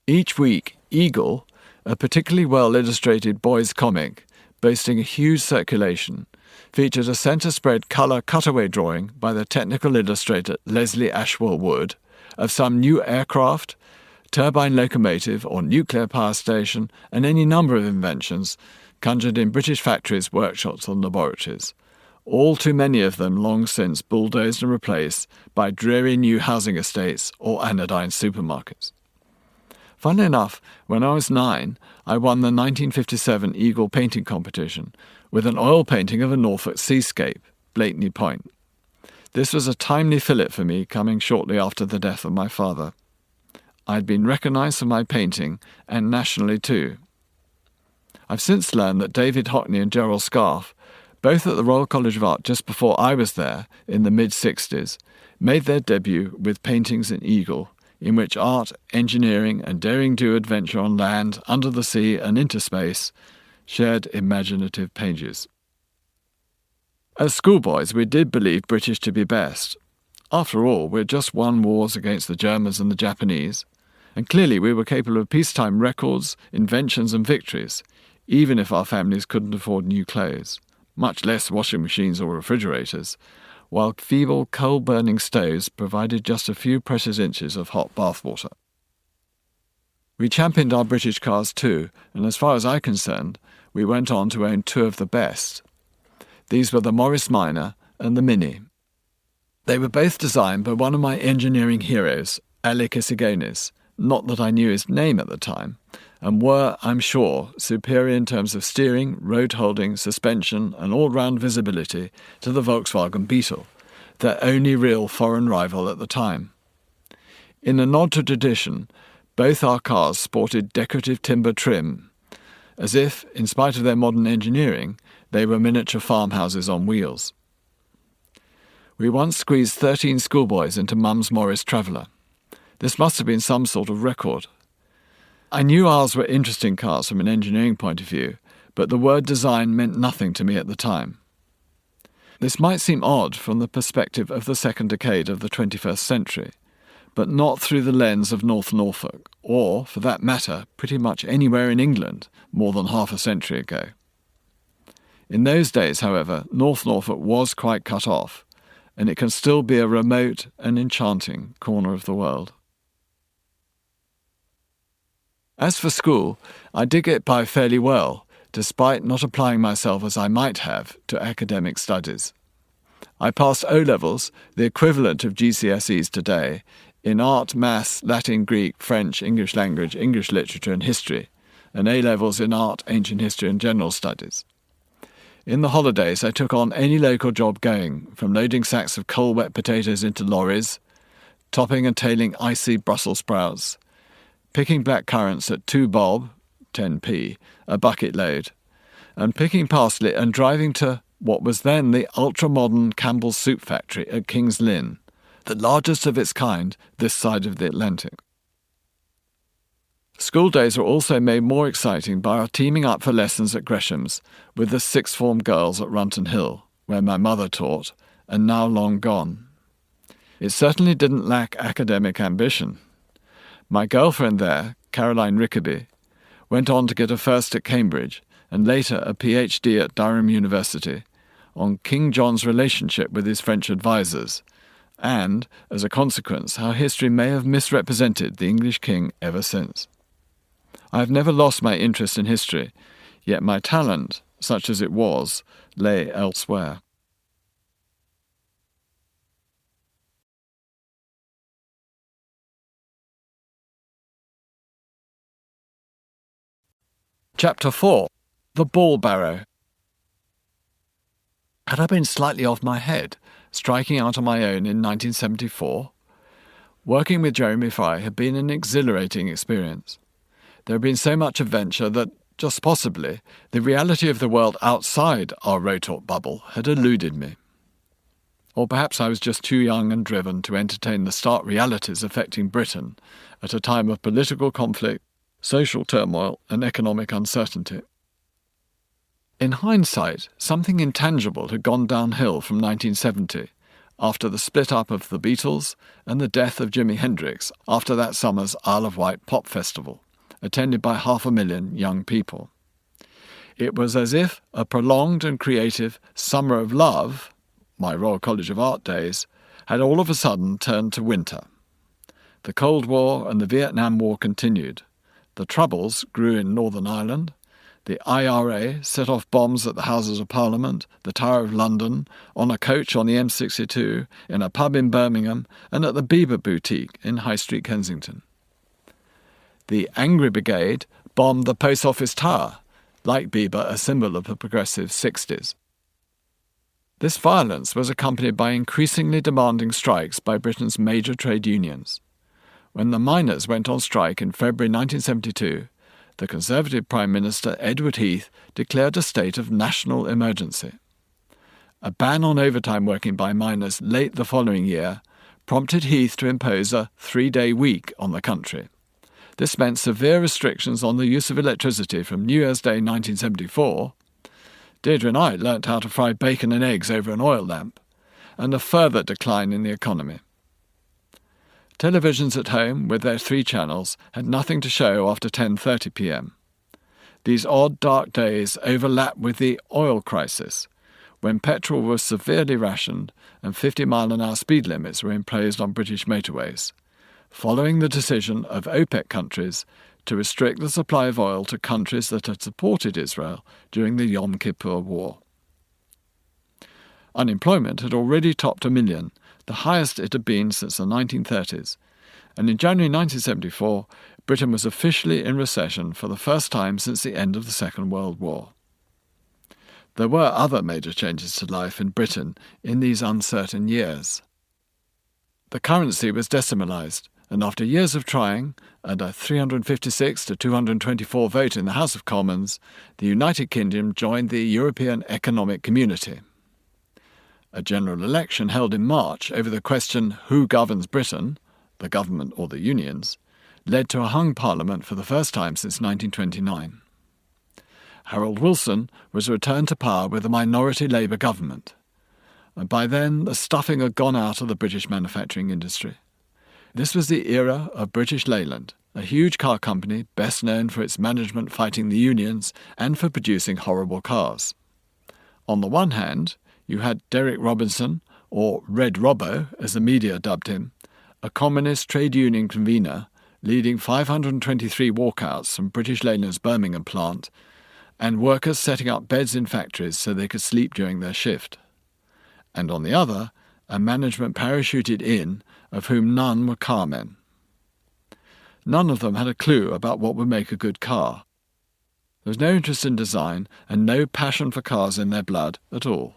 Each week, Eagle, a particularly well-illustrated boys' comic, boasting a huge circulation, featured a centre-spread colour cutaway drawing by the technical illustrator Leslie Ashwell Wood of some new aircraft, turbine locomotive or nuclear power station, and any number of inventions conjured in British factories, workshops and laboratories, all too many of them long since bulldozed and replaced by dreary new housing estates or anodyne supermarkets. Funnily enough, when I was 9, I won the 1957 Eagle painting competition with an oil painting of a Norfolk seascape, Blakeney Point. This was a timely fillip for me, coming shortly after the death of my father. I had been recognised for my painting, and nationally too. I've since learned that David Hockney and Gerald Scarfe, both at the Royal College of Art just before I was there in the mid-60s, made their debut with paintings in Eagle, in which art, engineering and daring-do adventure on land, under the sea and into space shared imaginative pages. As schoolboys, we did believe British to be best. After all, we'd just won wars against the Germans and the Japanese, and clearly we were capable of peacetime records, inventions and victories, even if our families couldn't afford new clothes, much less washing machines or refrigerators, while feeble coal-burning stoves provided just a few precious inches of hot bathwater. We championed our British cars too, and as far as I'm concerned, we went on to own 2 of the best. These were the Morris Minor and the Mini. They were both designed by one of my engineering heroes, Ali Kisigonis, not that I knew his name at the time, and were, I'm sure, superior in terms of steering, road holding, suspension and all-round visibility to the Volkswagen Beetle, their only real foreign rival at the time. In a nod to tradition, both our cars sported decorative timber trim, as if, in spite of their modern engineering, they were miniature farmhouses on wheels. We once squeezed 13 schoolboys into Mum's Morris Traveller. This must have been some sort of record. I knew ours were interesting cars from an engineering point of view, but the word design meant nothing to me at the time. This might seem odd from the perspective of the second decade of the 21st century, but not through the lens of North Norfolk, or, for that matter, pretty much anywhere in England more than half a century ago. In those days, however, North Norfolk was quite cut off, and it can still be a remote and enchanting corner of the world. As for school, I did get by fairly well, despite not applying myself as I might have to academic studies. I passed O-levels, the equivalent of GCSEs today, in art, maths, Latin, Greek, French, English language, English literature and history, and A-levels in art, ancient history and general studies. In the holidays, I took on any local job going, from loading sacks of coal-wet potatoes into lorries, topping and tailing icy Brussels sprouts, picking black currants at 2 bob, 10p, a bucket load, and picking parsley and driving to what was then the ultra-modern Campbell's Soup Factory at King's Lynn, the largest of its kind this side of the Atlantic. School days were also made more exciting by our teaming up for lessons at Gresham's with the sixth form girls at Runton Hill, where my mother taught, and now long gone. It certainly didn't lack academic ambition. My girlfriend there, Caroline Rickaby, went on to get a first at Cambridge and later a PhD at Durham University on King John's relationship with his French advisers, and, as a consequence, how history may have misrepresented the English king ever since. I have never lost my interest in history, yet my talent, such as it was, lay elsewhere. Chapter 4. The Ball Barrow. Had I been slightly off my head, striking out on my own in 1974? Working with Jeremy Fry had been an exhilarating experience. There had been so much adventure that, just possibly, the reality of the world outside our Rotork bubble had eluded me. Or perhaps I was just too young and driven to entertain the stark realities affecting Britain at a time of political conflict, social turmoil and economic uncertainty. In hindsight, something intangible had gone downhill from 1970, after the split-up of the Beatles and the death of Jimi Hendrix after that summer's Isle of Wight pop festival, attended by 500,000 young people. It was as if a prolonged and creative summer of love, my Royal College of Art days, had all of a sudden turned to winter. The Cold War and the Vietnam War continued. The Troubles grew in Northern Ireland. The IRA set off bombs at the Houses of Parliament, the Tower of London, on a coach on the M62, in a pub in Birmingham, and at the Bieber Boutique in High Street, Kensington. The Angry Brigade bombed the Post Office Tower, like Bieber, a symbol of the progressive 60s. This violence was accompanied by increasingly demanding strikes by Britain's major trade unions. When the miners went on strike in February 1972, the Conservative Prime Minister Edward Heath declared a state of national emergency. A ban on overtime working by miners late the following year prompted Heath to impose a 3-day week on the country. This meant severe restrictions on the use of electricity from New Year's Day 1974. Deirdre and I learnt how to fry bacon and eggs over an oil lamp, and a further decline in the economy. Televisions at home, with their 3 channels, had nothing to show after 10:30 p.m. These odd, dark days overlapped with the oil crisis, when petrol was severely rationed and 50-mile-an-hour speed limits were imposed on British motorways, following the decision of OPEC countries to restrict the supply of oil to countries that had supported Israel during the Yom Kippur War. Unemployment had already topped 1 million, the highest it had been since the 1930s, and in January 1974, Britain was officially in recession for the first time since the end of the Second World War. There were other major changes to life in Britain in these uncertain years. The currency was decimalised, and after years of trying, and a 356 to 224 vote in the House of Commons, the United Kingdom joined the European Economic Community. A general election held in March over the question who governs Britain, the government or the unions, led to a hung parliament for the first time since 1929. Harold Wilson was returned to power with a minority Labour government, and by then the stuffing had gone out of the British manufacturing industry. This was the era of British Leyland, a huge car company best known for its management fighting the unions and for producing horrible cars. On the one hand, you had Derek Robinson, or Red Robbo as the media dubbed him, a communist trade union convener leading 523 walkouts from British Leyland's Birmingham plant, and workers setting up beds in factories so they could sleep during their shift. And on the other, a management parachuted in, of whom none were carmen. None of them had a clue about what would make a good car. There was no interest in design and no passion for cars in their blood at all.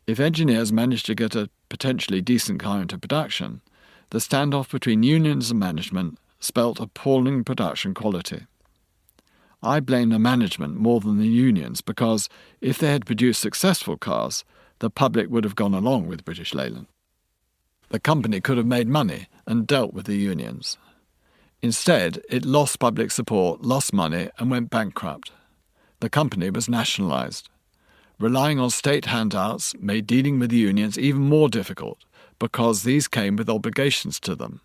If engineers managed to get a potentially decent car into production, the standoff between unions and management spelt appalling production quality. I blame the management more than the unions because if they had produced successful cars, the public would have gone along with British Leyland. The company could have made money and dealt with the unions. Instead, it lost public support, lost money, and went bankrupt. The company was nationalised. Relying on state handouts made dealing with the unions even more difficult because these came with obligations to them.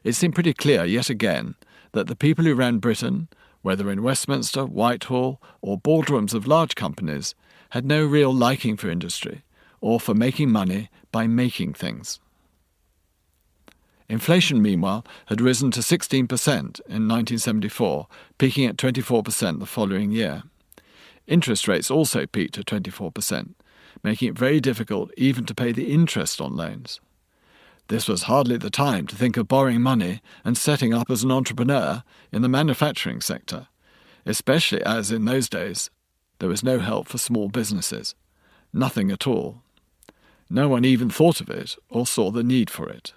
It seemed pretty clear, yet again, that the people who ran Britain, whether in Westminster, Whitehall, or boardrooms of large companies, had no real liking for industry or for making money by making things. Inflation, meanwhile, had risen to 16% in 1974, peaking at 24% the following year. Interest rates also peaked at 24%, making it very difficult even to pay the interest on loans. This was hardly the time to think of borrowing money and setting up as an entrepreneur in the manufacturing sector, especially as in those days there was no help for small businesses. Nothing at all. No one even thought of it or saw the need for it.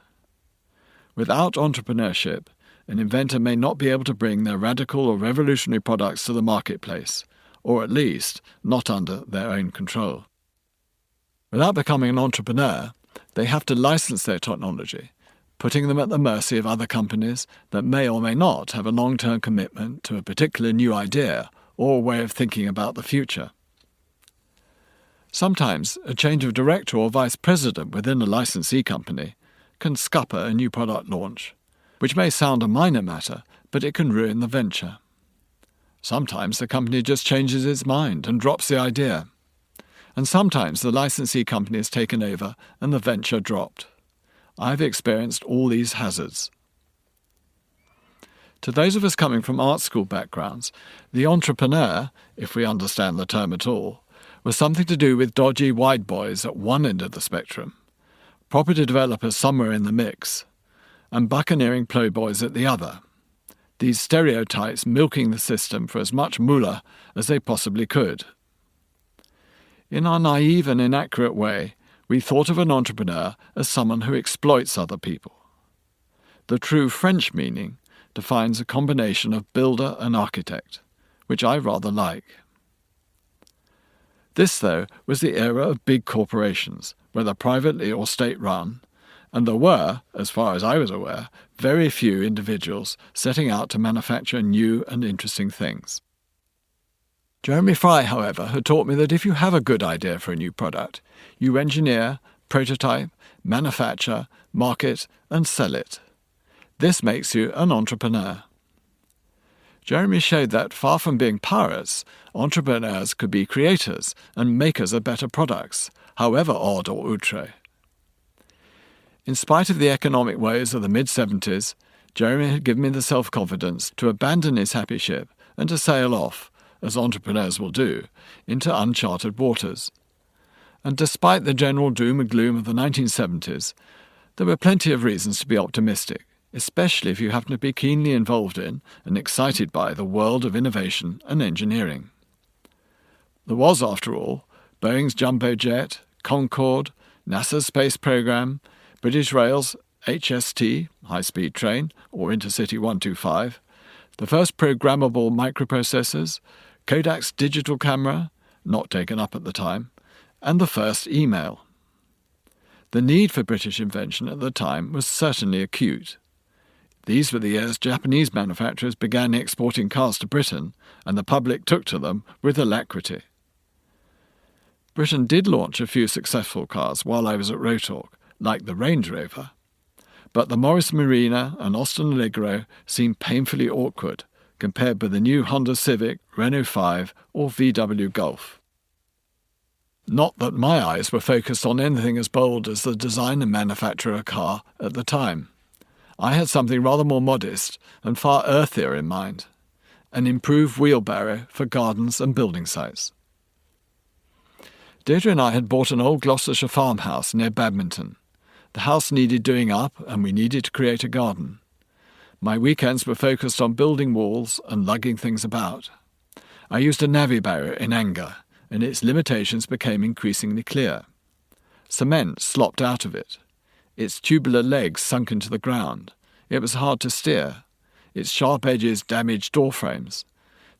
Without entrepreneurship, an inventor may not be able to bring their radical or revolutionary products to the marketplace, or at least not under their own control. Without becoming an entrepreneur, they have to license their technology, putting them at the mercy of other companies that may or may not have a long-term commitment to a particular new idea or way of thinking about the future. Sometimes a change of director or vice president within a licensee company can scupper a new product launch, which may sound a minor matter, but it can ruin the venture. Sometimes the company just changes its mind and drops the idea. And sometimes the licensee company is taken over and the venture dropped. I've experienced all these hazards. To those of us coming from art school backgrounds, the entrepreneur, if we understand the term at all, was something to do with dodgy wide boys at one end of the spectrum, property developers somewhere in the mix, and buccaneering ploughboys at the other. These stereotypes milking the system for as much moolah as they possibly could. In our naive and inaccurate way, we thought of an entrepreneur as someone who exploits other people. The true French meaning defines a combination of builder and architect, which I rather like. This, though, was the era of big corporations, whether privately or state-run, and there were, as far as I was aware, very few individuals setting out to manufacture new and interesting things. Jeremy Fry, however, had taught me that if you have a good idea for a new product, you engineer, prototype, manufacture, market, and sell it. This makes you an entrepreneur. Jeremy showed that, far from being pirates, entrepreneurs could be creators and makers of better products, however odd or outre. In spite of the economic woes of the mid-70s, Jeremy had given me the self-confidence to abandon his happy ship and to sail off, as entrepreneurs will do, into uncharted waters. And despite the general doom and gloom of the 1970s, there were plenty of reasons to be optimistic, especially if you happen to be keenly involved in and excited by the world of innovation and engineering. There was, after all, Boeing's jumbo jet, Concorde, NASA's space program, British Rail's HST, high-speed train, or Intercity 125, the first programmable microprocessors, Kodak's digital camera, not taken up at the time, and the first email. The need for British invention at the time was certainly acute. These were the years Japanese manufacturers began exporting cars to Britain, and the public took to them with alacrity. Britain did launch a few successful cars while I was at Rotork, like the Range Rover. but the Morris Marina and Austin Allegro seemed painfully awkward compared with the new Honda Civic, Renault 5 or VW Golf. Not that my eyes were focused on anything as bold as the design and manufacture of a car at the time. I had something rather more modest and far earthier in mind, an improved wheelbarrow for gardens and building sites. Deirdre and I had bought an old Gloucestershire farmhouse near Badminton. The house needed doing up and we needed to create a garden. My weekends were focused on building walls and lugging things about. I used a navy barrow in anger, and its limitations became increasingly clear. Cement slopped out of it. Its tubular legs sunk into the ground. It was hard to steer. Its sharp edges damaged door frames.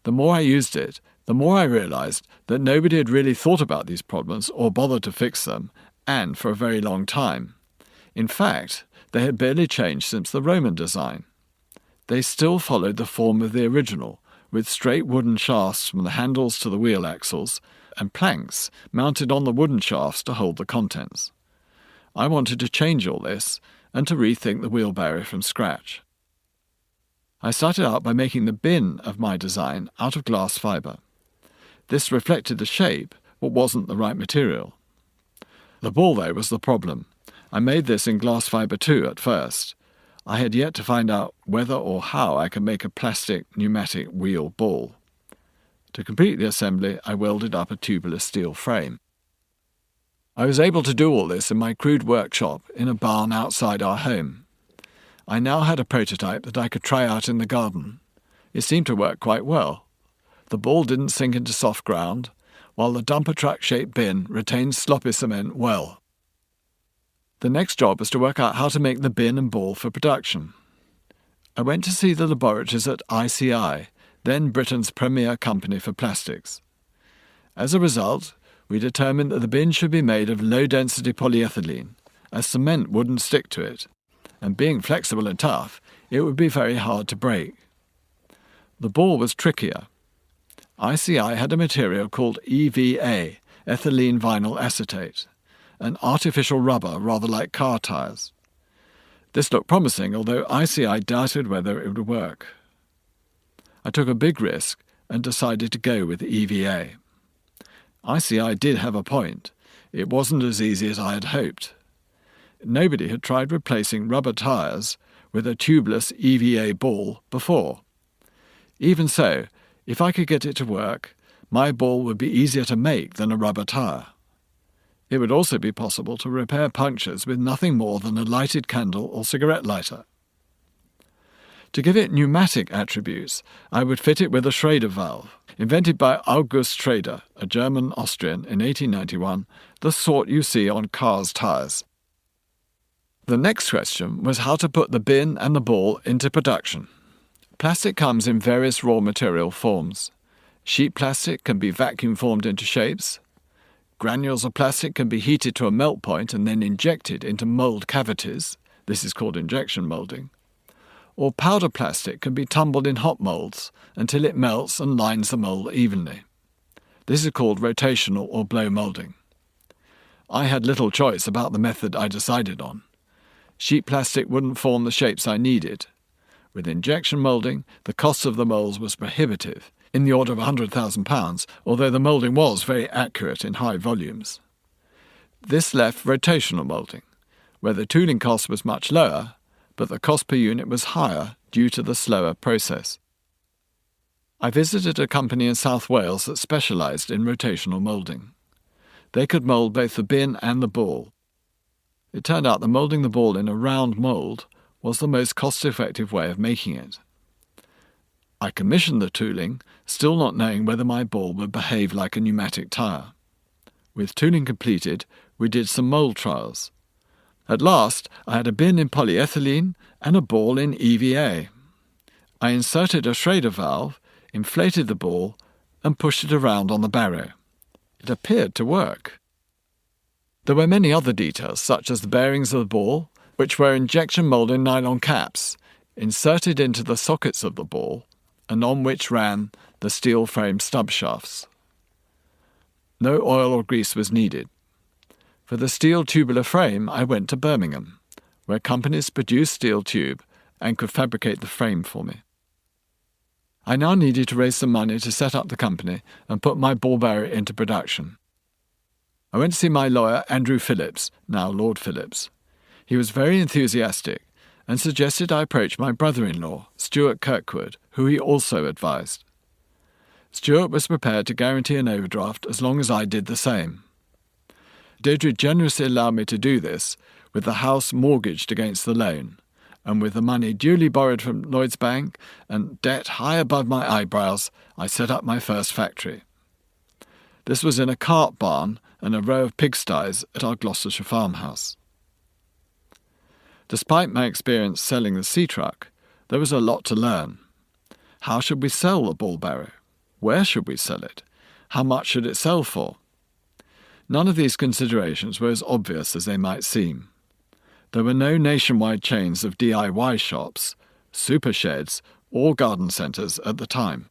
The more I used it, the more I realized that nobody had really thought about these problems or bothered to fix them, and for a very long time. In fact, they had barely changed since the Roman design. They still followed the form of the original, with straight wooden shafts from the handles to the wheel axles, and planks mounted on the wooden shafts to hold the contents. I wanted to change all this and to rethink the wheelbarrow from scratch. I started out by making the bin of my design out of glass fibre. This reflected the shape, but wasn't the right material. The ball, though, was the problem. I made this in glass fibre too at first. I had yet to find out whether or how I could make a plastic pneumatic wheel ball. To complete the assembly, I welded up a tubular steel frame. I was able to do all this in my crude workshop in a barn outside our home. I now had a prototype that I could try out in the garden. It seemed to work quite well. The ball didn't sink into soft ground, while the dumper truck-shaped bin retained sloppy cement well. The next job was to work out how to make the bin and ball for production. I went to see the laboratories at ICI, then Britain's premier company for plastics. As a result, we determined that the bin should be made of low-density polyethylene, as cement wouldn't stick to it, and being flexible and tough, it would be very hard to break. The ball was trickier. ICI had a material called EVA, ethylene vinyl acetate, an artificial rubber rather like car tyres. This looked promising, although ICI doubted whether it would work. I took a big risk and decided to go with EVA. ICI did have a point. It wasn't as easy as I had hoped. Nobody had tried replacing rubber tyres with a tubeless EVA ball before. Even so, if I could get it to work, my ball would be easier to make than a rubber tyre. It would also be possible to repair punctures with nothing more than a lighted candle or cigarette lighter. To give it pneumatic attributes, I would fit it with a Schrader valve, invented by August Schrader, a German-Austrian, in 1891, the sort you see on cars' tyres. The next question was how to put the bin and the ball into production. Plastic comes in various raw material forms. Sheet plastic can be vacuum formed into shapes. Granules of plastic can be heated to a melt point and then injected into mould cavities. This is called injection moulding. Or powder plastic can be tumbled in hot moulds until it melts and lines the mould evenly. This is called rotational or blow moulding. I had little choice about the method I decided on. Sheet plastic wouldn't form the shapes I needed. With injection moulding, the cost of the moulds was prohibitive, in the order of £100,000, although the moulding was very accurate in high volumes. This left rotational moulding, where the tooling cost was much lower, but the cost per unit was higher due to the slower process. I visited a company in South Wales that specialised in rotational moulding. They could mould both the bin and the ball. It turned out that moulding the ball in a round mould was the most cost-effective way of making it. I commissioned the tooling, still not knowing whether my ball would behave like a pneumatic tyre. With tooling completed, we did some mould trials. At last, I had a bin in polyethylene and a ball in EVA. I inserted a Schrader valve, inflated the ball, and pushed it around on the barrow. It appeared to work. There were many other details, such as the bearings of the ball, which were injection moulded nylon caps, inserted into the sockets of the ball, and on which ran the steel frame stub shafts. No oil or grease was needed. For the steel tubular frame, I went to Birmingham, where companies produced steel tube and could fabricate the frame for me. I now needed to raise some money to set up the company and put my ball bearer into production. I went to see my lawyer, Andrew Phillips, now Lord Phillips. He was very enthusiastic and suggested I approach my brother-in-law, Stuart Kirkwood, who he also advised. Stuart was prepared to guarantee an overdraft as long as I did the same. Deirdre generously allowed me to do this, with the house mortgaged against the loan, and with the money duly borrowed from Lloyd's Bank and debt high above my eyebrows, I set up my first factory. This was in a cart barn and a row of pigsties at our Gloucestershire farmhouse. Despite my experience selling the sea truck, there was a lot to learn. How should we sell the ball bearer? Where should we sell it? How much should it sell for? None of these considerations were as obvious as they might seem. There were no nationwide chains of DIY shops, super sheds, or garden centres at the time.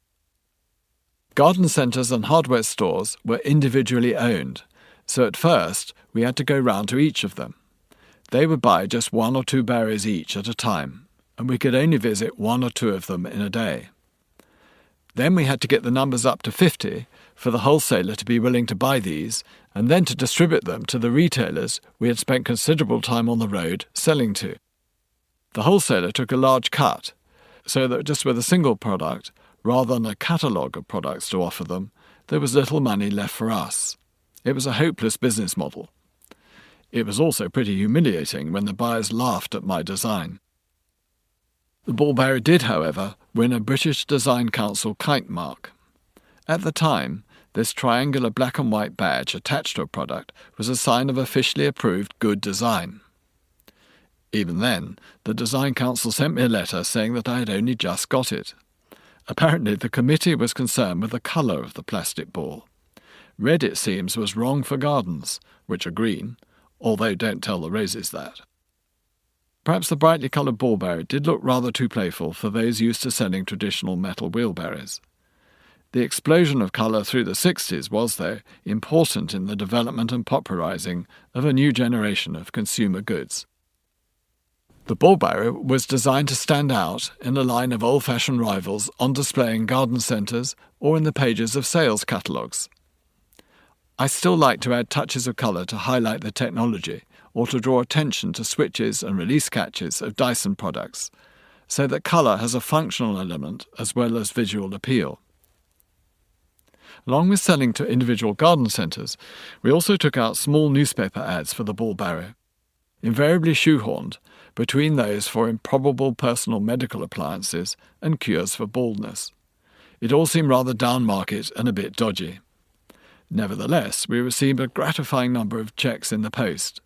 Garden centres and hardware stores were individually owned, so at first we had to go round to each of them. They would buy just 1 or 2 bearers each at a time, and we could only visit 1 or 2 of them in a day. Then we had to get the numbers up to 50 for the wholesaler to be willing to buy these, and then to distribute them to the retailers we had spent considerable time on the road selling to. The wholesaler took a large cut, so that just with a single product, rather than a catalogue of products to offer them, there was little money left for us. It was a hopeless business model. It was also pretty humiliating when the buyers laughed at my design. The ball bearer did, however, win a British Design Council kite mark. At the time, this triangular black and white badge attached to a product was a sign of officially approved good design. Even then, the Design Council sent me a letter saying that I had only just got it. Apparently, the committee was concerned with the colour of the plastic ball. Red, it seems, was wrong for gardens, which are green, although don't tell the roses that. Perhaps the brightly coloured ball bearer did look rather too playful for those used to selling traditional metal wheelbarrows. The explosion of colour through the 60s was, though, important in the development and popularising of a new generation of consumer goods. The ball bearer was designed to stand out in a line of old-fashioned rivals on display in garden centres or in the pages of sales catalogues. I still like to add touches of colour to highlight the technology or to draw attention to switches and release catches of Dyson products, so that colour has a functional element as well as visual appeal. Along with selling to individual garden centres, we also took out small newspaper ads for the ball bearer, invariably shoehorned between those for improbable personal medical appliances and cures for baldness. It all seemed rather down-market and a bit dodgy. Nevertheless, we received a gratifying number of cheques in the post.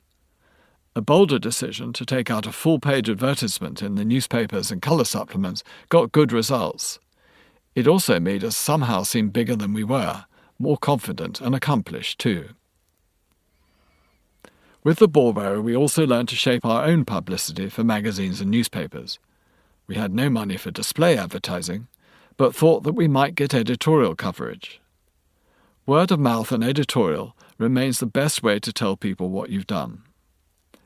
A bolder decision to take out a full-page advertisement in the newspapers and colour supplements got good results. It also made us somehow seem bigger than we were, more confident and accomplished too. With the ball bearer, we also learned to shape our own publicity for magazines and newspapers. We had no money for display advertising, but thought that we might get editorial coverage. Word of mouth and editorial remains the best way to tell people what you've done.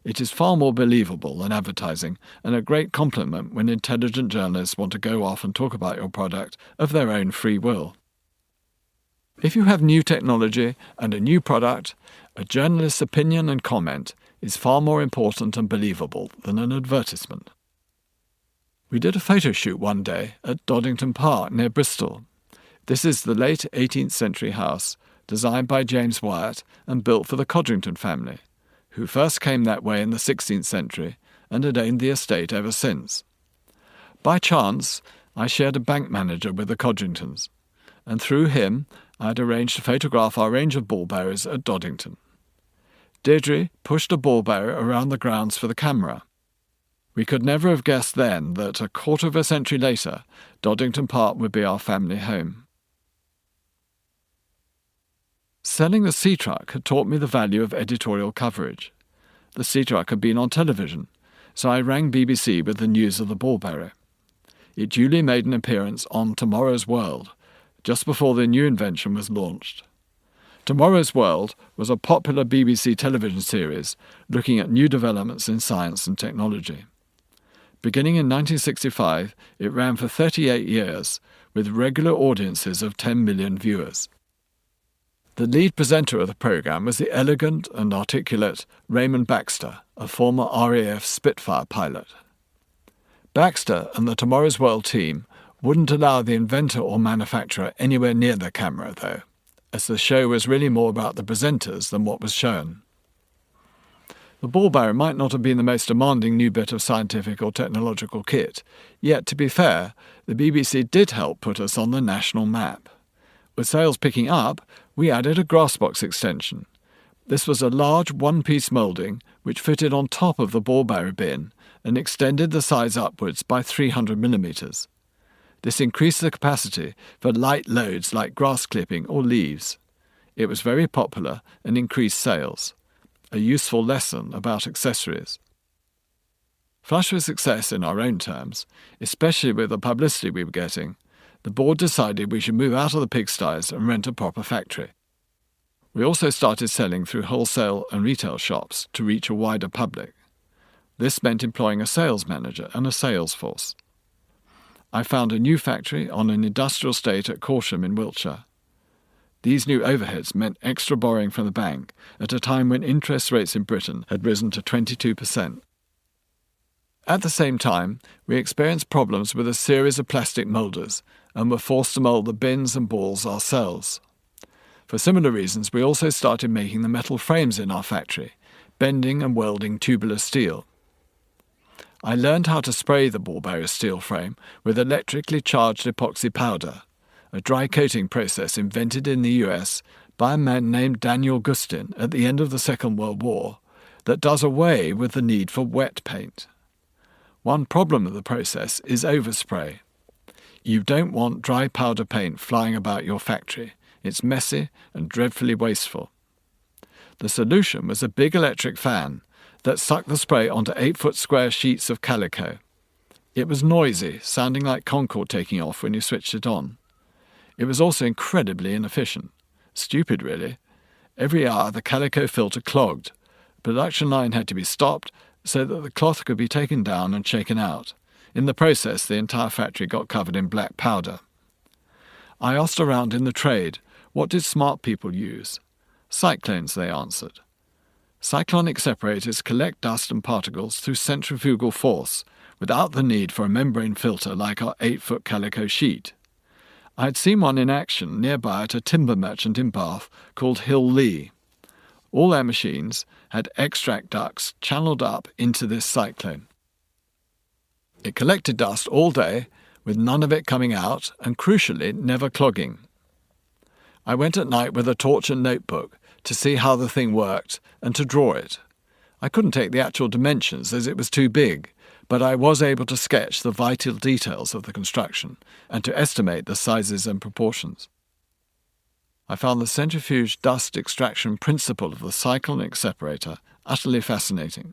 It is far more believable than advertising, and a great compliment when intelligent journalists want to go off and talk about your product of their own free will. If you have new technology and a new product, a journalist's opinion and comment is far more important and believable than an advertisement. We did a photo shoot one day at Doddington Park near Bristol. This is the late 18th century house, designed by James Wyatt and built for the Codrington family, who first came that way in the 16th century and had owned the estate ever since. By chance, I shared a bank manager with the Codringtons, and through him I had arranged to photograph our range of ball bearers at Doddington. Deirdre pushed a ball bearer around the grounds for the camera. We could never have guessed then that a quarter of a century later, Doddington Park would be our family home. Selling the sea truck had taught me the value of editorial coverage. The sea truck had been on television, so I rang BBC with the news of the ball bearer. It duly made an appearance on Tomorrow's World, just before the new invention was launched. Tomorrow's World was a popular BBC television series looking at new developments in science and technology. Beginning in 1965, it ran for 38 years, with regular audiences of 10 million viewers. The lead presenter of the programme was the elegant and articulate Raymond Baxter, a former RAF Spitfire pilot. Baxter and the Tomorrow's World team wouldn't allow the inventor or manufacturer anywhere near the camera, though, as the show was really more about the presenters than what was shown. The ball bearer might not have been the most demanding new bit of scientific or technological kit, yet, to be fair, the BBC did help put us on the national map. With sales picking up, we added a grassbox extension. This was a large one-piece moulding which fitted on top of the ball bearer bin and extended the size upwards by 300 millimetres. This increased the capacity for light loads like grass clipping or leaves. It was very popular and increased sales. A useful lesson about accessories. Flush with success in our own terms, especially with the publicity we were getting, the board decided we should move out of the pigsties and rent a proper factory. We also started selling through wholesale and retail shops to reach a wider public. This meant employing a sales manager and a sales force. I found a new factory on an industrial estate at Corsham in Wiltshire. These new overheads meant extra borrowing from the bank at a time when interest rates in Britain had risen to 22%. At the same time, we experienced problems with a series of plastic moulders and were forced to mould the bins and balls ourselves. For similar reasons, we also started making the metal frames in our factory, bending and welding tubular steel. I learned how to spray the ball bearer steel frame with electrically charged epoxy powder, a dry coating process invented in the US by a man named Daniel Gustin at the end of the Second World War that does away with the need for wet paint. One problem of the process is overspray. You don't want dry powder paint flying about your factory. It's messy and dreadfully wasteful. The solution was a big electric fan that sucked the spray onto 8-foot square sheets of calico. It was noisy, sounding like Concorde taking off when you switched it on. It was also incredibly inefficient. Stupid, really. Every hour the calico filter clogged. The production line had to be stopped so that the cloth could be taken down and shaken out. In the process, the entire factory got covered in black powder. I asked around in the trade, what did smart people use? Cyclones, they answered. Cyclonic separators collect dust and particles through centrifugal force without the need for a membrane filter like our 8-foot calico sheet. I had seen one in action nearby at a timber merchant in Bath called Hill Lee. All their machines had extract ducts channeled up into this cyclone. It collected dust all day, with none of it coming out, and crucially, never clogging. I went at night with a torch and notebook to see how the thing worked and to draw it. I couldn't take the actual dimensions as it was too big, but I was able to sketch the vital details of the construction and to estimate the sizes and proportions. I found the centrifuge dust extraction principle of the cyclonic separator utterly fascinating.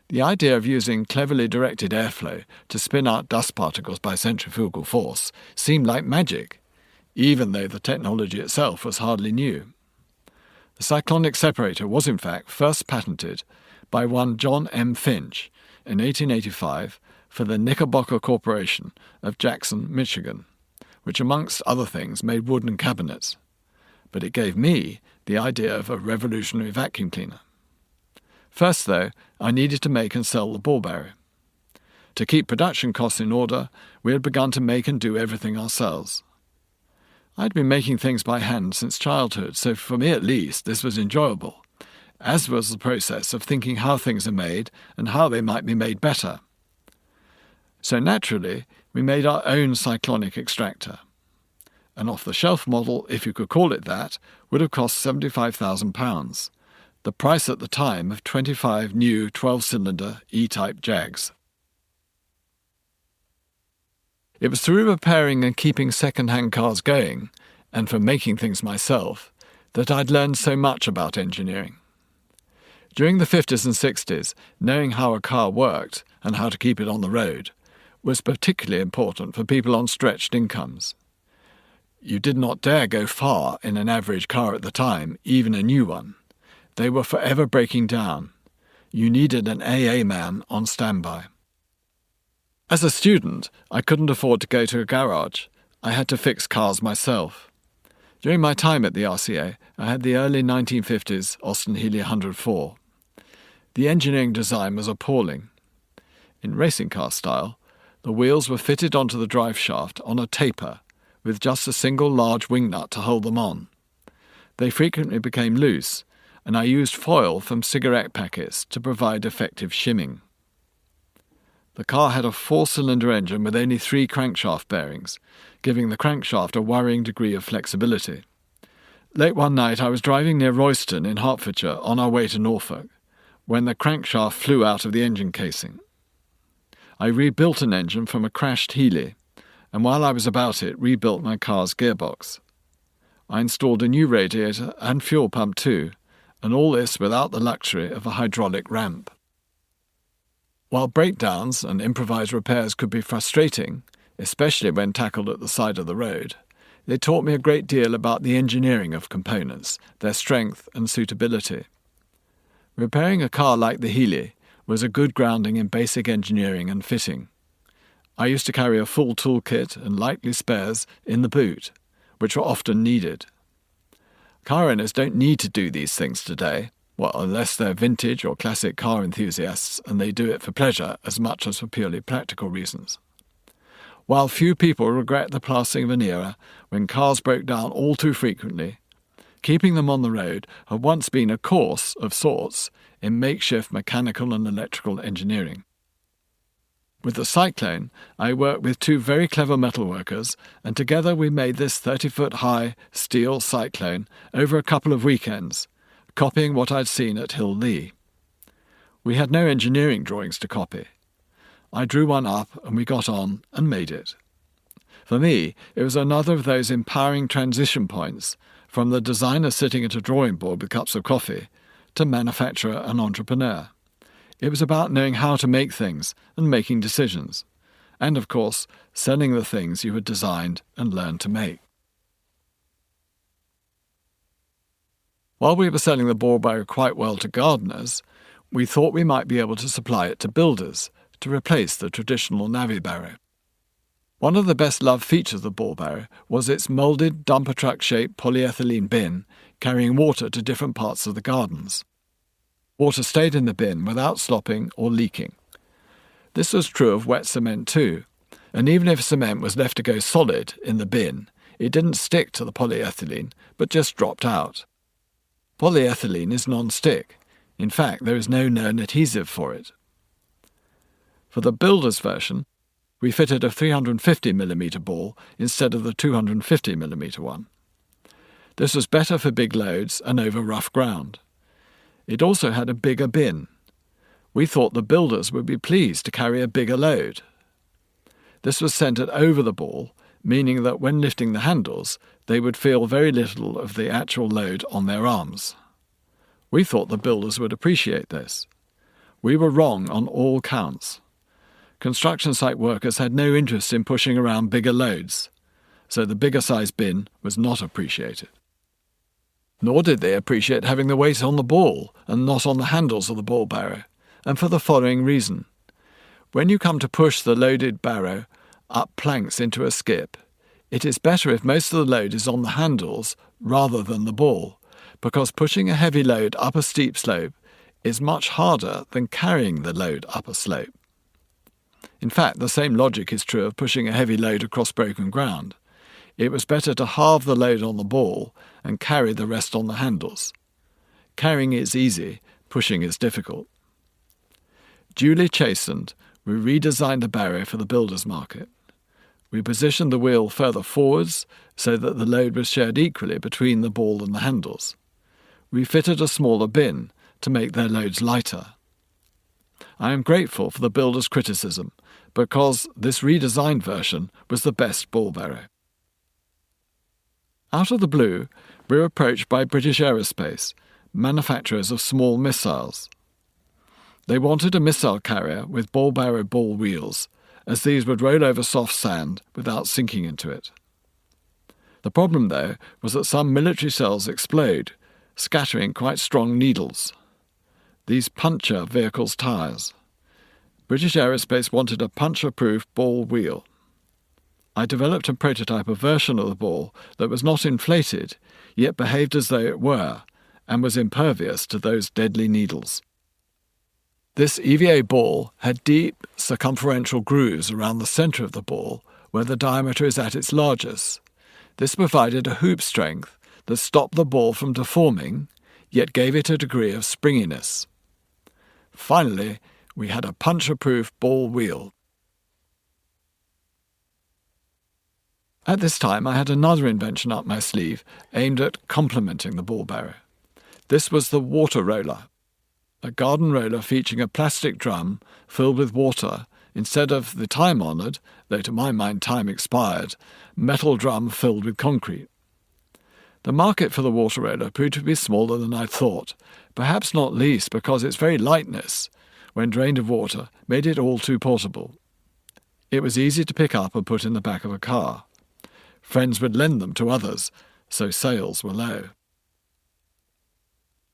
The idea of using cleverly directed airflow to spin out dust particles by centrifugal force seemed like magic, even though the technology itself was hardly new. The cyclonic separator was in fact first patented by one John M. Finch in 1885 for the Knickerbocker Corporation of Jackson, Michigan, which amongst other things made wooden cabinets. But it gave me the idea of a revolutionary vacuum cleaner. First, though, I needed to make and sell the ball bearer. To keep production costs in order, we had begun to make and do everything ourselves. I'd been making things by hand since childhood, so for me at least, this was enjoyable, as was the process of thinking how things are made and how they might be made better. So naturally, we made our own cyclonic extractor. An off-the-shelf model, if you could call it that, would have cost £75,000, the price at the time of 25 new 12-cylinder E-type Jags. It was through repairing and keeping second-hand cars going, and from making things myself, that I'd learned so much about engineering. During the 50s and 60s, knowing how a car worked and how to keep it on the road was particularly important for people on stretched incomes. You did not dare go far in an average car at the time, even a new one. They were forever breaking down. You needed an AA man on standby. As a student, I couldn't afford to go to a garage. I had to fix cars myself. During my time at the RCA, I had the early 1950s Austin Healey 104. The engineering design was appalling. In racing car style, the wheels were fitted onto the drive shaft on a taper, with just a single large wing nut to hold them on. They frequently became loose, and I used foil from cigarette packets to provide effective shimming. The car had a 4-cylinder engine with only 3 crankshaft bearings, giving the crankshaft a worrying degree of flexibility. Late one night I was driving near Royston in Hertfordshire on our way to Norfolk, when the crankshaft flew out of the engine casing. I rebuilt an engine from a crashed Healey, and while I was about it, rebuilt my car's gearbox. I installed a new radiator and fuel pump too, and all this without the luxury of a hydraulic ramp. While breakdowns and improvised repairs could be frustrating, especially when tackled at the side of the road, they taught me a great deal about the engineering of components, their strength and suitability. Repairing a car like the Healey was a good grounding in basic engineering and fitting. I used to carry a full toolkit and likely spares in the boot, which were often needed. Car owners don't need to do these things today, well, unless they're vintage or classic car enthusiasts and they do it for pleasure as much as for purely practical reasons. While few people regret the passing of an era when cars broke down all too frequently, keeping them on the road had once been a course of sorts in makeshift mechanical and electrical engineering. With the Cyclone, I worked with 2 very clever metalworkers, and together we made this 30-foot-high steel Cyclone over a couple of weekends, copying what I'd seen at Hill Lee. We had no engineering drawings to copy. I drew one up and we got on and made it. For me, it was another of those empowering transition points from the designer sitting at a drawing board with cups of coffee to manufacturer and entrepreneur. It was about knowing how to make things and making decisions, and of course, selling the things you had designed and learned to make. While we were selling the ball barrow quite well to gardeners, we thought we might be able to supply it to builders to replace the traditional navvy barrow. One of the best-loved features of the ball barrow was its moulded dumper truck-shaped polyethylene bin carrying water to different parts of the gardens. Water stayed in the bin without slopping or leaking. This was true of wet cement too, and even if cement was left to go solid in the bin, it didn't stick to the polyethylene, but just dropped out. Polyethylene is non-stick. In fact, there is no known adhesive for it. For the builder's version, we fitted a 350mm ball instead of the 250mm one. This was better for big loads and over rough ground. It also had a bigger bin. We thought the builders would be pleased to carry a bigger load. This was centered over the ball, meaning that when lifting the handles, they would feel very little of the actual load on their arms. We thought the builders would appreciate this. We were wrong on all counts. Construction site workers had no interest in pushing around bigger loads, so the bigger size bin was not appreciated. Nor did they appreciate having the weight on the ball and not on the handles of the ball barrow, and for the following reason. When you come to push the loaded barrow up planks into a skip, it is better if most of the load is on the handles rather than the ball, because pushing a heavy load up a steep slope is much harder than carrying the load up a slope. In fact, the same logic is true of pushing a heavy load across broken ground. It was better to halve the load on the ball and carry the rest on the handles. Carrying is easy, pushing is difficult. Duly chastened, we redesigned the barrow for the builder's market. We positioned the wheel further forwards so that the load was shared equally between the ball and the handles. We fitted a smaller bin to make their loads lighter. I am grateful for the builder's criticism because this redesigned version was the best ball barrow. Out of the blue, we were approached by British Aerospace, manufacturers of small missiles. They wanted a missile carrier with ball barrow ball wheels, as these would roll over soft sand without sinking into it. The The problem, though, was that some military cells explode, scattering quite strong needles. These puncture vehicles' tyres. British Aerospace wanted a puncture-proof ball wheel. I developed and prototyped a version of the ball that was not inflated, yet behaved as though it were, and was impervious to those deadly needles. This EVA ball had deep circumferential grooves around the centre of the ball, where the diameter is at its largest. This provided a hoop strength that stopped the ball from deforming, yet gave it a degree of springiness. Finally, we had a puncture-proof ball wheel. At this time, I had another invention up my sleeve aimed at complementing the ball bearer. This was the water roller, a garden roller featuring a plastic drum filled with water instead of the time-honoured, though to my mind time-expired, metal drum filled with concrete. The market for the water roller proved to be smaller than I thought, perhaps not least because its very lightness, when drained of water, made it all too portable. It was easy to pick up and put in the back of a car. Friends would lend them to others, so sales were low.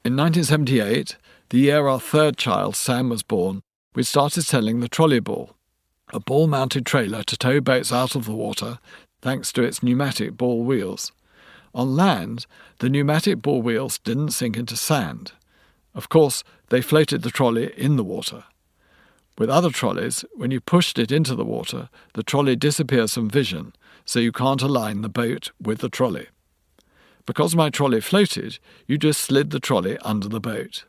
In 1978, the year our third child, Sam, was born, we started selling the trolley ball, a ball-mounted trailer to tow boats out of the water thanks to its pneumatic ball wheels. On land, the pneumatic ball wheels didn't sink into sand. Of course, they floated the trolley in the water. With other trolleys, when you pushed it into the water, the trolley disappears from vision, so you can't align the boat with the trolley. Because my trolley floated, you just slid the trolley under the boat.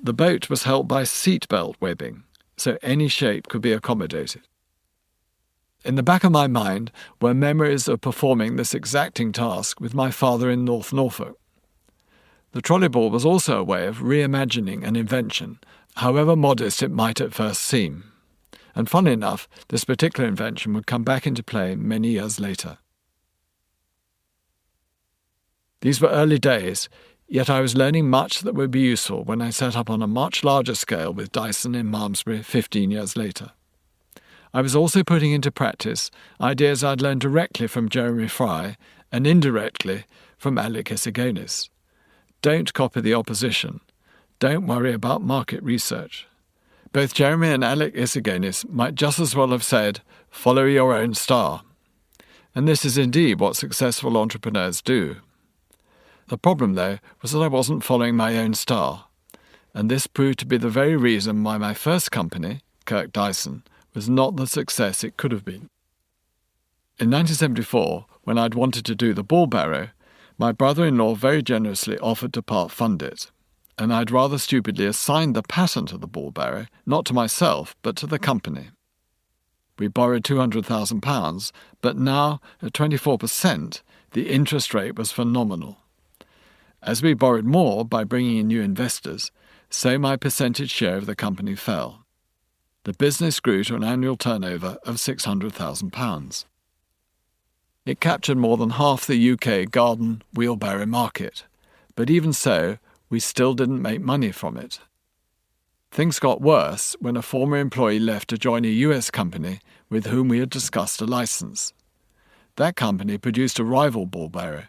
The boat was held by seatbelt webbing, so any shape could be accommodated. In the back of my mind were memories of performing this exacting task with my father in North Norfolk. The trolley ball was also a way of reimagining an invention, however modest it might at first seem. And funnily enough, this particular invention would come back into play many years later. These were early days, yet I was learning much that would be useful when I set up on a much larger scale with Dyson in Malmesbury 15 years later. I was also putting into practice ideas I'd learned directly from Jeremy Fry and indirectly from Alec Issigonis. Don't copy the opposition. Don't worry about market research. Both Jeremy and Alec Issigonis might just as well have said, follow your own star. And this is indeed what successful entrepreneurs do. The problem, though, was that I wasn't following my own star, and this proved to be the very reason why my first company, Kirk Dyson, was not the success it could have been. In 1974, when I'd wanted to do the ball barrow, my brother-in-law very generously offered to part-fund it, and I'd rather stupidly assigned the patent of the ball barrow, not to myself, but to the company. We borrowed £200,000, but now, at 24%, the interest rate was phenomenal. As we borrowed more by bringing in new investors, so my percentage share of the company fell. The business grew to an annual turnover of £600,000. It captured more than half the UK garden wheelbarrow market, but even so, we still didn't make money from it. Things got worse when a former employee left to join a US company with whom we had discussed a license. That company produced a rival ball barrow,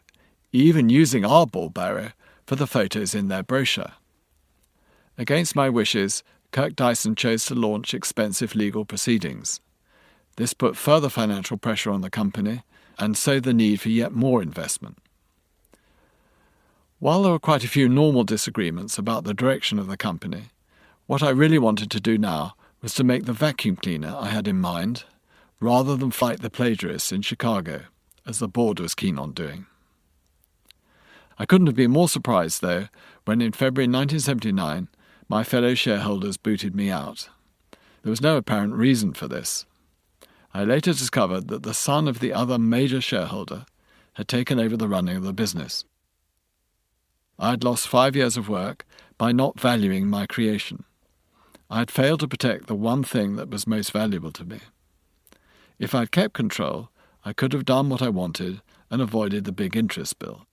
even using our ball barrow for the photos in their brochure. Against my wishes, Kirk Dyson chose to launch expensive legal proceedings. This put further financial pressure on the company, and so the need for yet more investment. While there were quite a few normal disagreements about the direction of the company, what I really wanted to do now was to make the vacuum cleaner I had in mind, rather than fight the plagiarists in Chicago, as the board was keen on doing. I couldn't have been more surprised, though, when in February 1979 my fellow shareholders booted me out. There was no apparent reason for this. I later discovered that the son of the other major shareholder had taken over the running of the business. I had lost 5 years of work by not valuing my creation. I had failed to protect the one thing that was most valuable to me. If I'd kept control, I could have done what I wanted and avoided the big interest bill.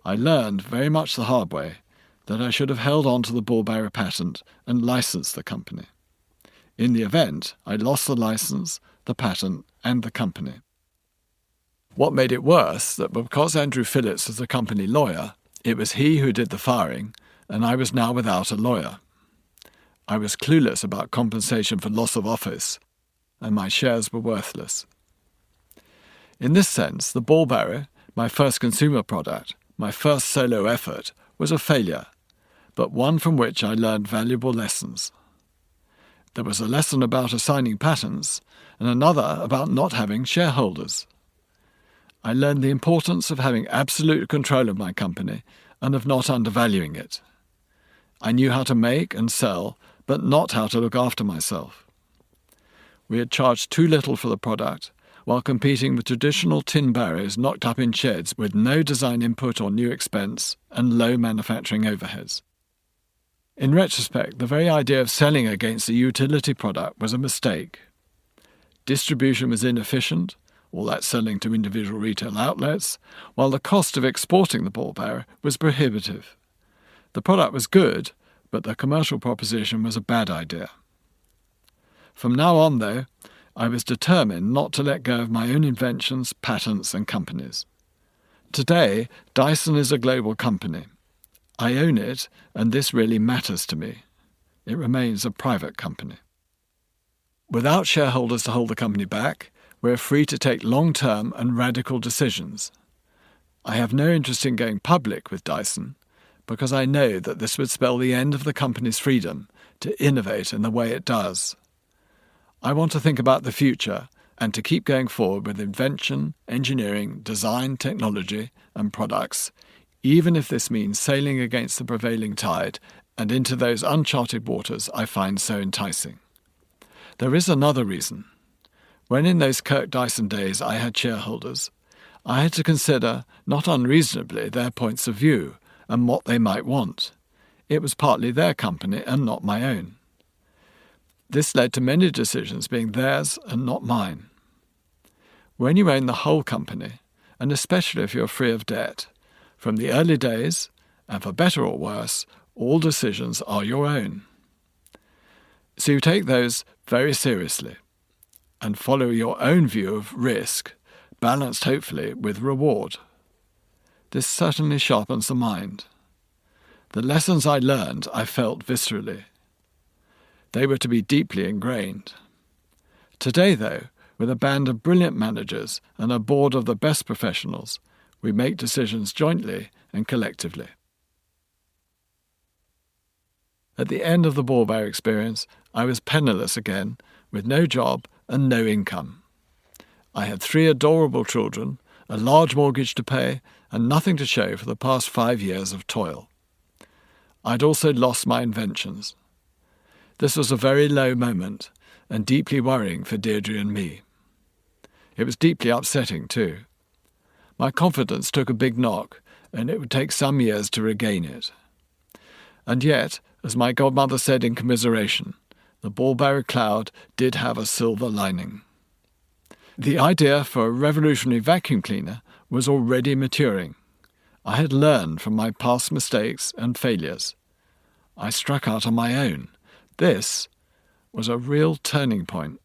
I learned, very much the hard way, that I should have held on to the ball barrow patent and licensed the company. In the event, I lost the license, the patent, and the company. What made it worse, that because Andrew Phillips was the company lawyer, it was he who did the firing, and I was now without a lawyer. I was clueless about compensation for loss of office, and my shares were worthless. In this sense, the ball bearer, my first consumer product, my first solo effort, was a failure, but one from which I learned valuable lessons. There was a lesson about assigning patents, and another about not having shareholders. I learned the importance of having absolute control of my company and of not undervaluing it. I knew how to make and sell, but not how to look after myself. We had charged too little for the product, while competing with traditional tin barrows knocked up in sheds with no design input or new expense and low manufacturing overheads. In retrospect, the very idea of selling against a utility product was a mistake. Distribution was inefficient, all that selling to individual retail outlets, while the cost of exporting the ball bearer was prohibitive. The product was good, but the commercial proposition was a bad idea. From now on, though, I was determined not to let go of my own inventions, patents, and companies. Today, Dyson is a global company. I own it, and this really matters to me. It remains a private company. Without shareholders to hold the company back, we're free to take long-term and radical decisions. I have no interest in going public with Dyson, because I know that this would spell the end of the company's freedom to innovate in the way it does. I want to think about the future and to keep going forward with invention, engineering, design, technology, and products, even if this means sailing against the prevailing tide and into those uncharted waters I find so enticing. There is another reason. When in those Kirk Dyson days I had shareholders, I had to consider, not unreasonably, their points of view and what they might want. It was partly their company and not my own. This led to many decisions being theirs and not mine. When you own the whole company, and especially if you're free of debt, from the early days, and for better or worse, all decisions are your own. So you take those very seriously and follow your own view of risk, balanced hopefully with reward. This certainly sharpens the mind. The lessons I learned I felt viscerally. They were to be deeply ingrained. Today, though, with a band of brilliant managers and a board of the best professionals, we make decisions jointly and collectively. At the end of the ball bearer experience, I was penniless again, with no job and no income. I had 3 adorable children, a large mortgage to pay, and nothing to show for the past 5 years of toil. I'd also lost my inventions. This was a very low moment, and deeply worrying for Deirdre and me. It was deeply upsetting, too. My confidence took a big knock, and it would take some years to regain it. And yet, as my godmother said in commiseration, the ball-bearer cloud did have a silver lining. The idea for a revolutionary vacuum cleaner was already maturing. I had learned from my past mistakes and failures. I struck out on my own. This was a real turning point.